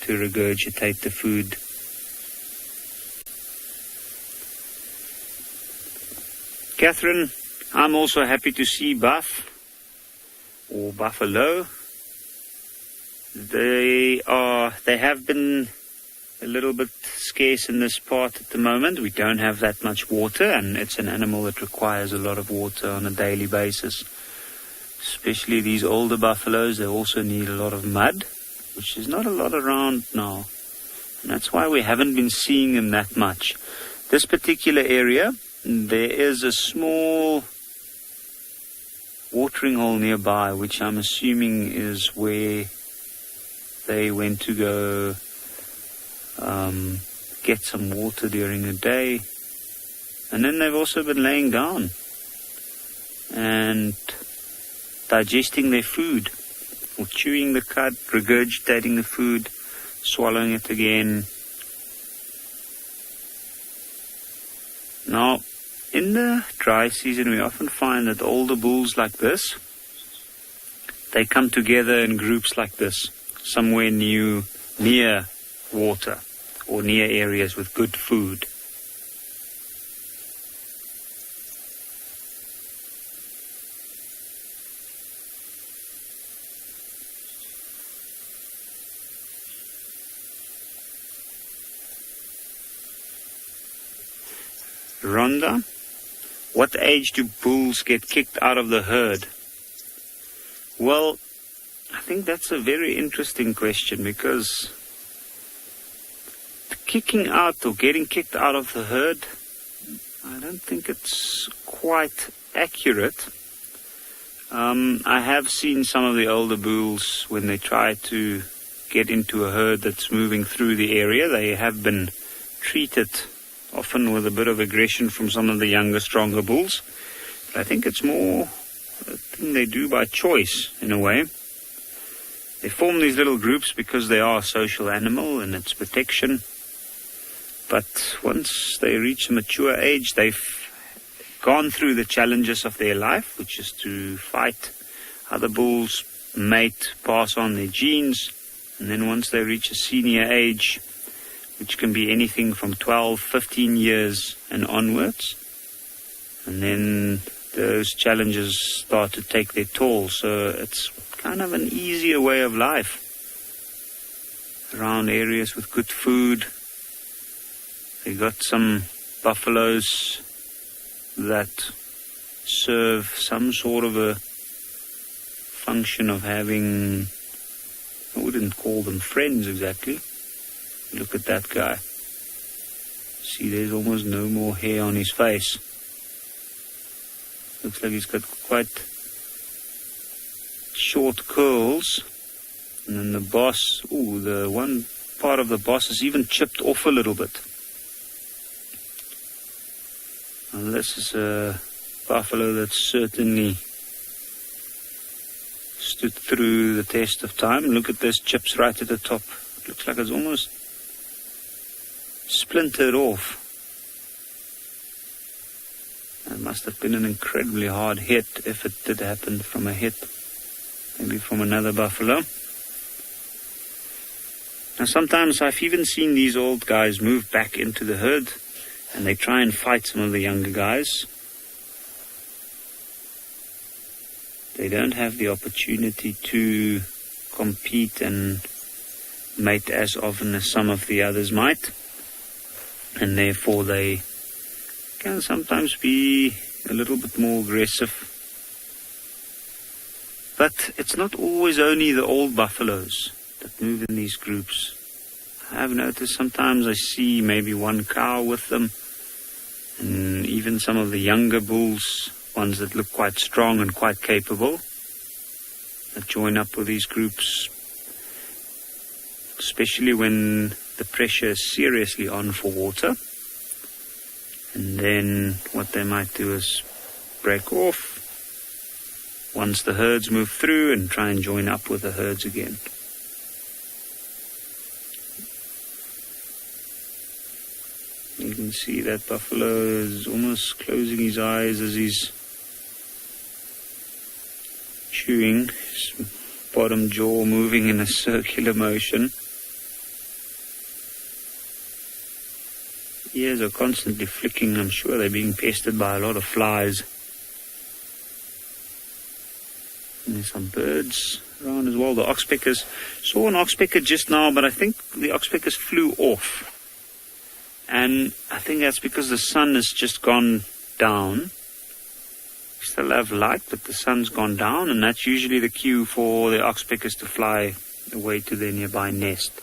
to regurgitate the food. Catherine, I'm also happy to see buff or buffalo. They have been a little bit scarce in this part at the moment. We don't have that much water, and it's an animal that requires a lot of water on a daily basis. Especially these older buffaloes, they also need a lot of mud, which is not a lot around now. And that's why we haven't been seeing them that much. This particular area, there is a small watering hole nearby, which I'm assuming is where they went to go get some water during the day. And then they've also been laying down and digesting their food, or chewing the cud, regurgitating the food, swallowing it again. Now, in the dry season, we often find that older bulls like this, they come together in groups like this, somewhere near water or near areas with good food. Rhonda, what age do bulls get kicked out of the herd? Well, I think that's a very interesting question, because kicking out or getting kicked out of the herd, I don't think it's quite accurate. I have seen some of the older bulls, when they try to get into a herd that's moving through the area, they have been treated often with a bit of aggression from some of the younger, stronger bulls. But I think it's more a thing they do by choice, in a way. They form these little groups because they are a social animal and it's protection. But once they reach a mature age, they've gone through the challenges of their life, which is to fight other bulls, mate, pass on their genes. And then once they reach a senior age, which can be anything from 12, 15 years and onwards, and then those challenges start to take their toll. So it's kind of an easier way of life around areas with good food. They got some buffaloes that serve some sort of a function of having, I wouldn't call them friends exactly. Look at that guy. See, there's almost no more hair on his face. Looks like he's got quite short curls. And then the boss, the one part of the boss is even chipped off a little bit. And this is a buffalo that's certainly stood through the test of time. Look at those chips right at the top. It looks like it's almost splintered off. It must have been an incredibly hard hit, if it did happen from a hit, maybe from another buffalo. Now sometimes I've even seen these old guys move back into the herd and they try and fight some of the younger guys. They don't have the opportunity to compete and mate as often as some of the others might. And therefore they can sometimes be a little bit more aggressive. But it's not always only the old buffaloes that move in these groups. I have noticed sometimes I see maybe one cow with them, and even some of the younger bulls, ones that look quite strong and quite capable, that join up with these groups, especially when the pressure is seriously on for water. And then what they might do is break off once the herds move through and try and join up with the herds again. You can see that buffalo is almost closing his eyes as he's chewing, his bottom jaw moving in a circular motion. Ears are constantly flicking. I'm sure they're being pestered by a lot of flies. And there's some birds around as well. The oxpeckers. Saw an oxpecker just now, but I think the oxpeckers flew off. And I think that's because the sun has just gone down. We still have light, but the sun's gone down, and that's usually the cue for the oxpeckers to fly away to their nearby nest.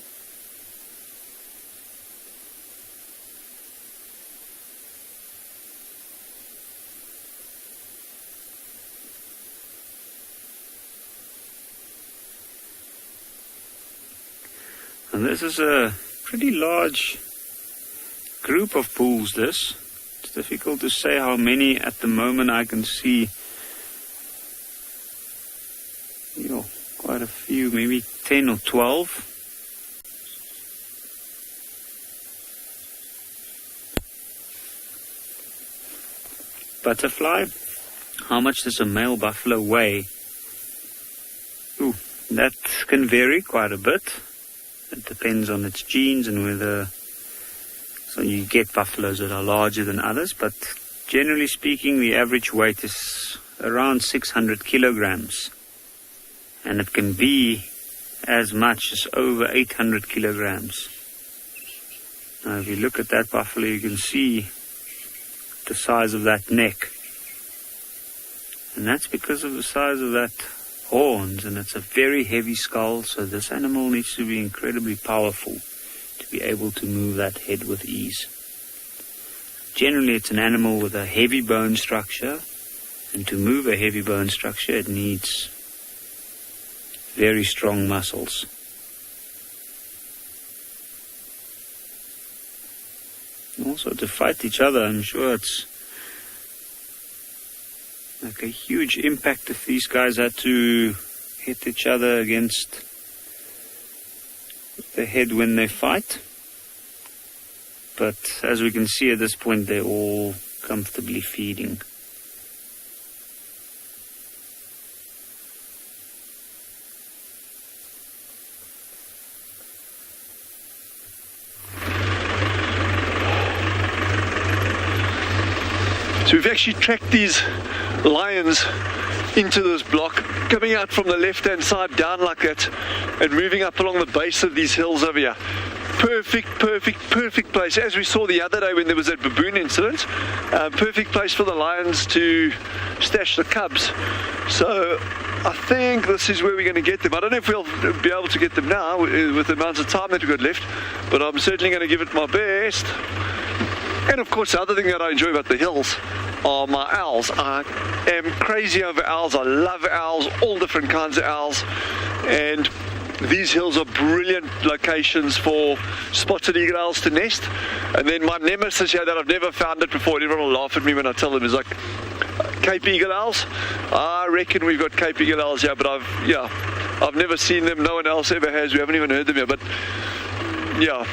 And this is a pretty large group of bulls, this. It's difficult to say how many at the moment. I can see quite a few, maybe 10 or 12. Butterfly. How much does a male buffalo weigh? Ooh, that can vary quite a bit. It depends on its genes and whether... So you get buffaloes that are larger than others, but generally speaking, the average weight is around 600 kilograms. And it can be as much as over 800 kilograms. Now, if you look at that buffalo, you can see the size of that neck. And that's because of the size of that horns, and it's a very heavy skull, so this animal needs to be incredibly powerful to be able to move that head with ease. Generally, it's an animal with a heavy bone structure, and to move a heavy bone structure, it needs very strong muscles. Also, to fight each other, I'm sure it's like a huge impact if these guys had to hit each other against the head when they fight. But as we can see at this point, they're all comfortably feeding. So we've actually tracked these lions into this block, coming out from the left-hand side down like that and moving up along the base of these hills over here. Perfect place. As we saw the other day when there was that baboon incident, perfect place for the lions to stash the cubs. So I think this is where we're going to get them. I don't know if we'll be able to get them now with the amount of time that we've got left, but I'm certainly going to give it my best. And of course, the other thing that I enjoy about the hills are my owls. I am crazy over owls. I love owls, all different kinds of owls. And these hills are brilliant locations for spotted eagle owls to nest. And then my nemesis here that I've never found it before, and everyone will laugh at me when I tell them, is like Cape eagle owls. I reckon we've got Cape eagle owls here, but I've never seen them. No one else ever has. We haven't even heard them here, but yeah.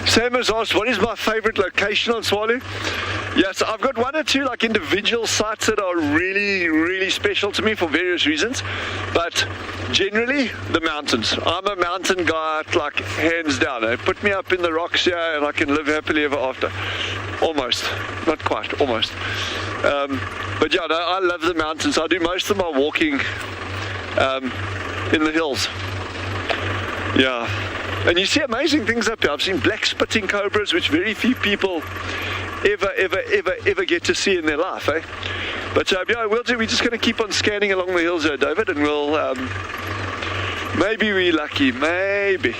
Sam has asked, what is my favorite location on Tswalu? Yes, I've got one or two like individual sites that are really special to me for various reasons, but generally the mountains. I'm a mountain guy, like hands down. Put me up in the rocks here and I can live happily ever after. Almost, not quite, almost. But yeah, no, I love the mountains. I do most of my walking in the hills. Yeah. And you see amazing things up here. I've seen black spitting cobras, which very few people ever get to see in their life, eh? But yeah, we're just going to keep on scanning along the hills here, David, and we'll maybe we're lucky, maybe.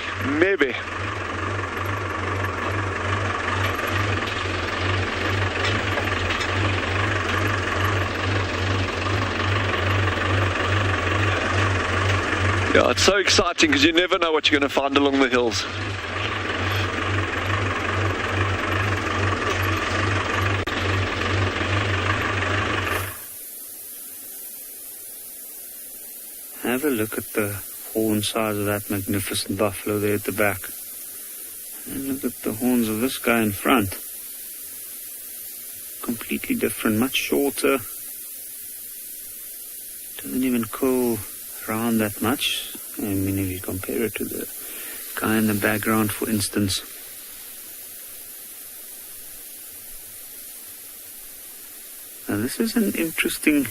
Yeah, it's so exciting because you never know what you're going to find along the hills. Have a look at the horn size of that magnificent buffalo there at the back. And look at the horns of this guy in front. Completely different, much shorter. Doesn't even curl around that much. I mean, if you compare it to the guy in the background, for instance. Now, this is an interesting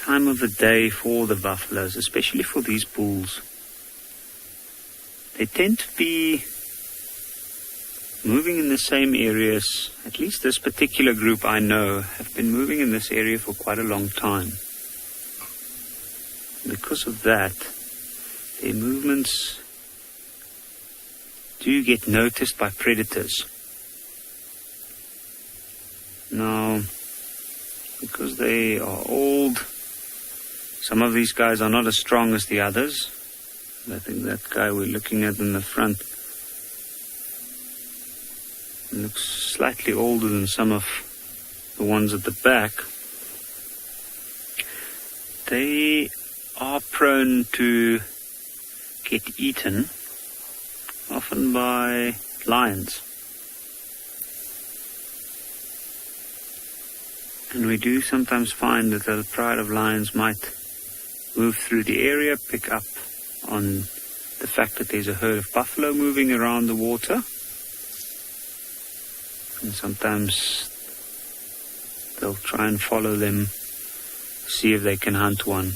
time of the day for the buffaloes, especially for these bulls. They tend to be moving in the same areas. At least this particular group I know have been moving in this area for quite a long time. Because of that, their movements do get noticed by predators. Now, because they are old, some of these guys are not as strong as the others. I think that guy we're looking at in the front looks slightly older than some of the ones at the back. They are prone to get eaten, often by lions. And we do sometimes find that the pride of lions might move through the area, pick up on the fact that there's a herd of buffalo moving around the water. And sometimes they'll try and follow them, see if they can hunt one.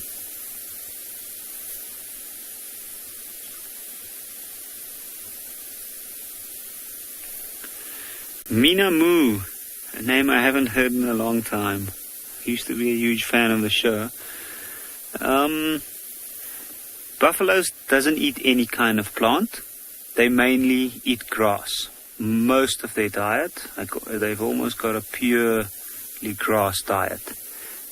Mina Moo, a name I haven't heard in a long time. Used to be a huge fan of the show. Buffaloes doesn't eat any kind of plant. They mainly eat grass. Most of their diet, they've almost got a purely grass diet.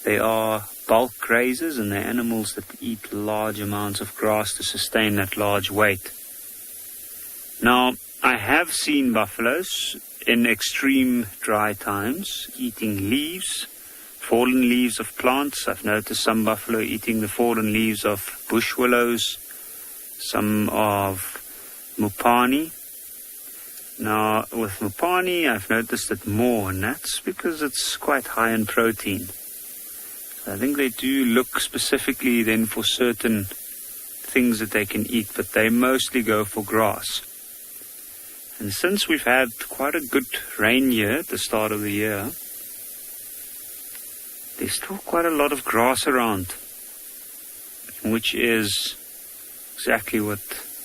They are bulk grazers, and they're animals that eat large amounts of grass to sustain that large weight. Now, I have seen buffaloes in extreme dry times eating leaves, fallen leaves of plants. I've noticed some buffalo eating the fallen leaves of bush willows, some of mupani. Now, with mupani, I've noticed it more, and that's because it's quite high in protein. I think they do look specifically then for certain things that they can eat, but they mostly go for grass. And since we've had quite a good rain year at the start of the year, there's still quite a lot of grass around, which is exactly what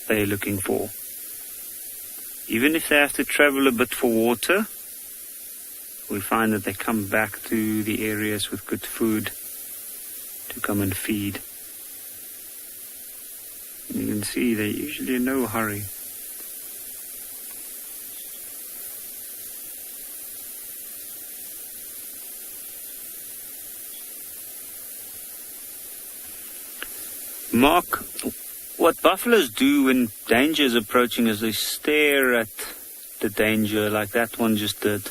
they're looking for. Even if they have to travel a bit for water, we find that they come back to the areas with good food to come and feed. And you can see they're usually in no hurry. Mark, what buffaloes do when danger is approaching is they stare at the danger like that one just did.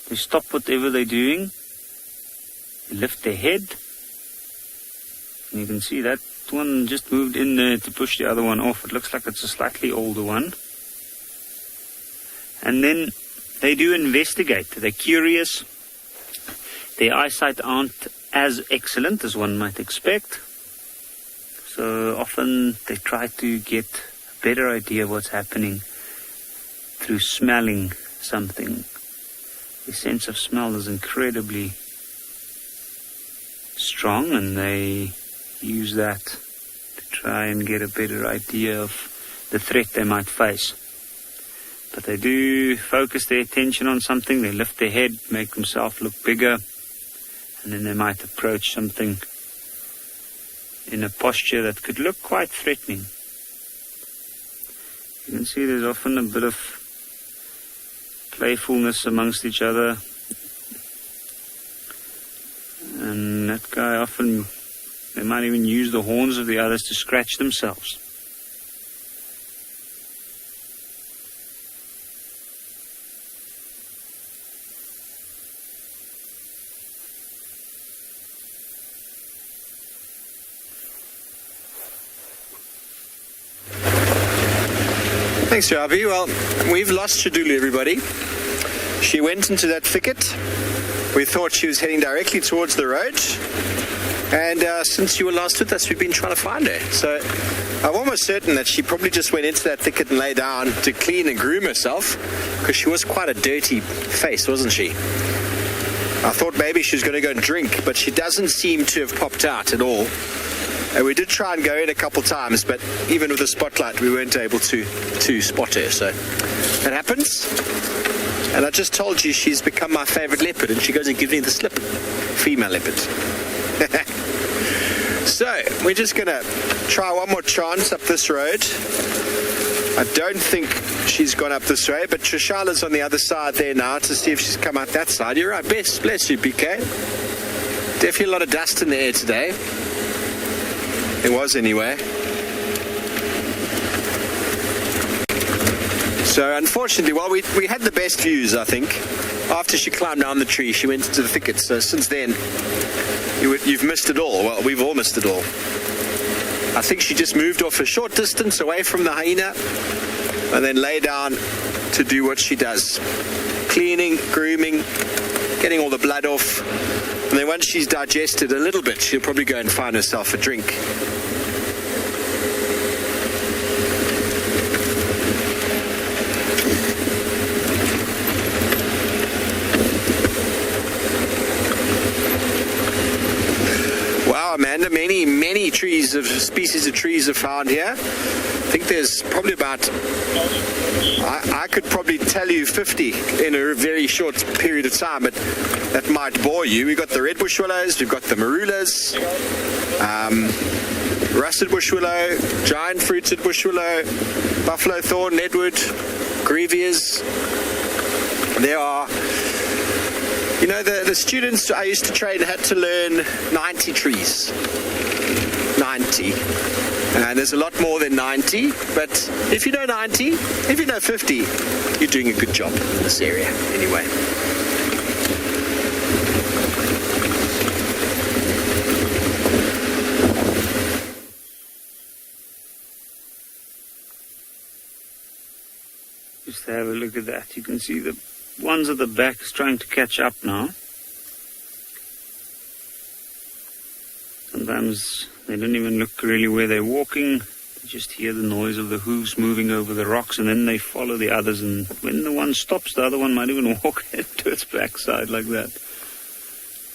They stop whatever they're doing, they lift their head, and you can see that one just moved in there to push the other one off. It looks like it's a slightly older one. And then they do investigate. They're curious. Their eyesight aren't as excellent as one might expect. So often they try to get a better idea of what's happening through smelling something. The sense of smell is incredibly strong, and they use that to try and get a better idea of the threat they might face. But they do focus their attention on something. They lift their head, make themselves look bigger, and then they might approach something in a posture that could look quite threatening. You can see there's often a bit of playfulness amongst each other. And that guy often They might even use the horns of the others to scratch themselves. Thanks, Sabi. Well, we've lost Tswalu, everybody. She went into that thicket. We thought she was heading directly towards the road. And since you were last with us, we've been trying to find her. So I'm almost certain that she probably just went into that thicket and lay down to clean and groom herself, because she was quite a dirty face, wasn't she? I thought maybe she was going to go and drink, but she doesn't seem to have popped out at all. And we did try and go in a couple times, but even with the spotlight, we weren't able to spot her. So it happens. And I just told you she's become my favorite leopard, and she goes and gives me the slip. Female leopard. So we're just going to try one more chance up this road. I don't think she's gone up this way, but Trishala's on the other side there now to see if she's come out that side. You're right. Bless you, PK. Definitely a lot of dust in the air today. It was anyway. So unfortunately, well, we had the best views, I think. After she climbed down the tree, she went into the thicket. So since then, you've missed it all. Well, we've all missed it all. I think she just moved off a short distance away from the hyena and then lay down to do what she does. Cleaning, grooming, getting all the blood off. And then once she's digested a little bit, she'll probably go and find herself a drink. Wow, Amanda, many species of trees are found here. I think there's probably about, I could probably tell you 50 in a very short period of time, but that might bore you. We've got the red bush willows, we've got the marulas, russet bush willow, giant fruited bush willow, buffalo thorn, leadwood, grevias. There are, you know, the students I used to train had to learn 90 trees. 90. And there's a lot more than 90, but if you know 90, if you know 50, you're doing a good job in this area anyway. Just have a look at that. You can see the ones at the back is trying to catch up now. Sometimes they don't even look really where they're walking. They just hear the noise of the hooves moving over the rocks, and then they follow the others. And when the one stops, the other one might even walk into its backside like that.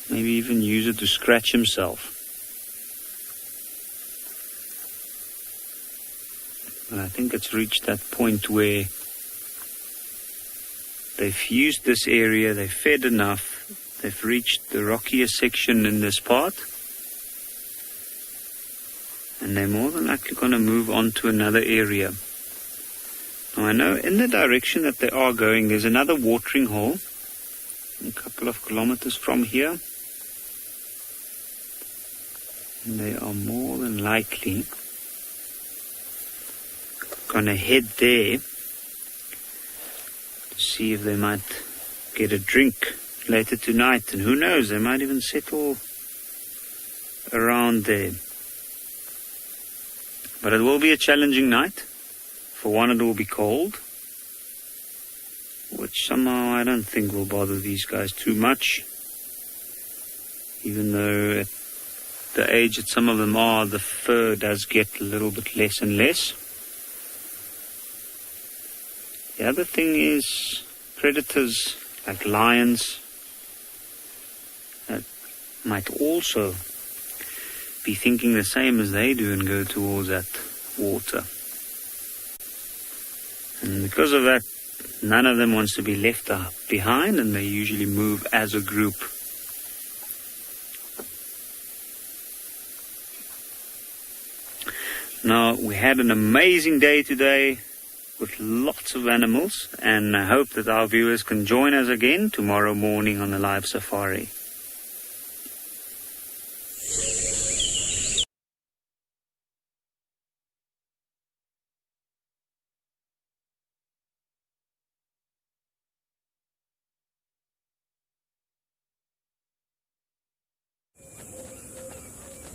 Maybe even use it to scratch himself. And I think it's reached that point where they've used this area, they've fed enough, they've reached the rockier section in this part, and they're more than likely going to move on to another area. Now I know in the direction that they are going, there's another watering hole a couple of kilometers from here, and they are more than likely going to head there to see if they might get a drink later tonight, and who knows, they might even settle around there. But it will be a challenging night. For one, it will be cold, which somehow I don't think will bother these guys too much, even though at the age that some of them are, the fur does get a little bit less and less. The other thing is predators like lions that might also be thinking the same as they do and go towards that water. And because of that, none of them wants to be left behind, and they usually move as a group. Now, we had an amazing day today with lots of animals, and I hope that our viewers can join us again tomorrow morning on the live safari.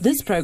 This program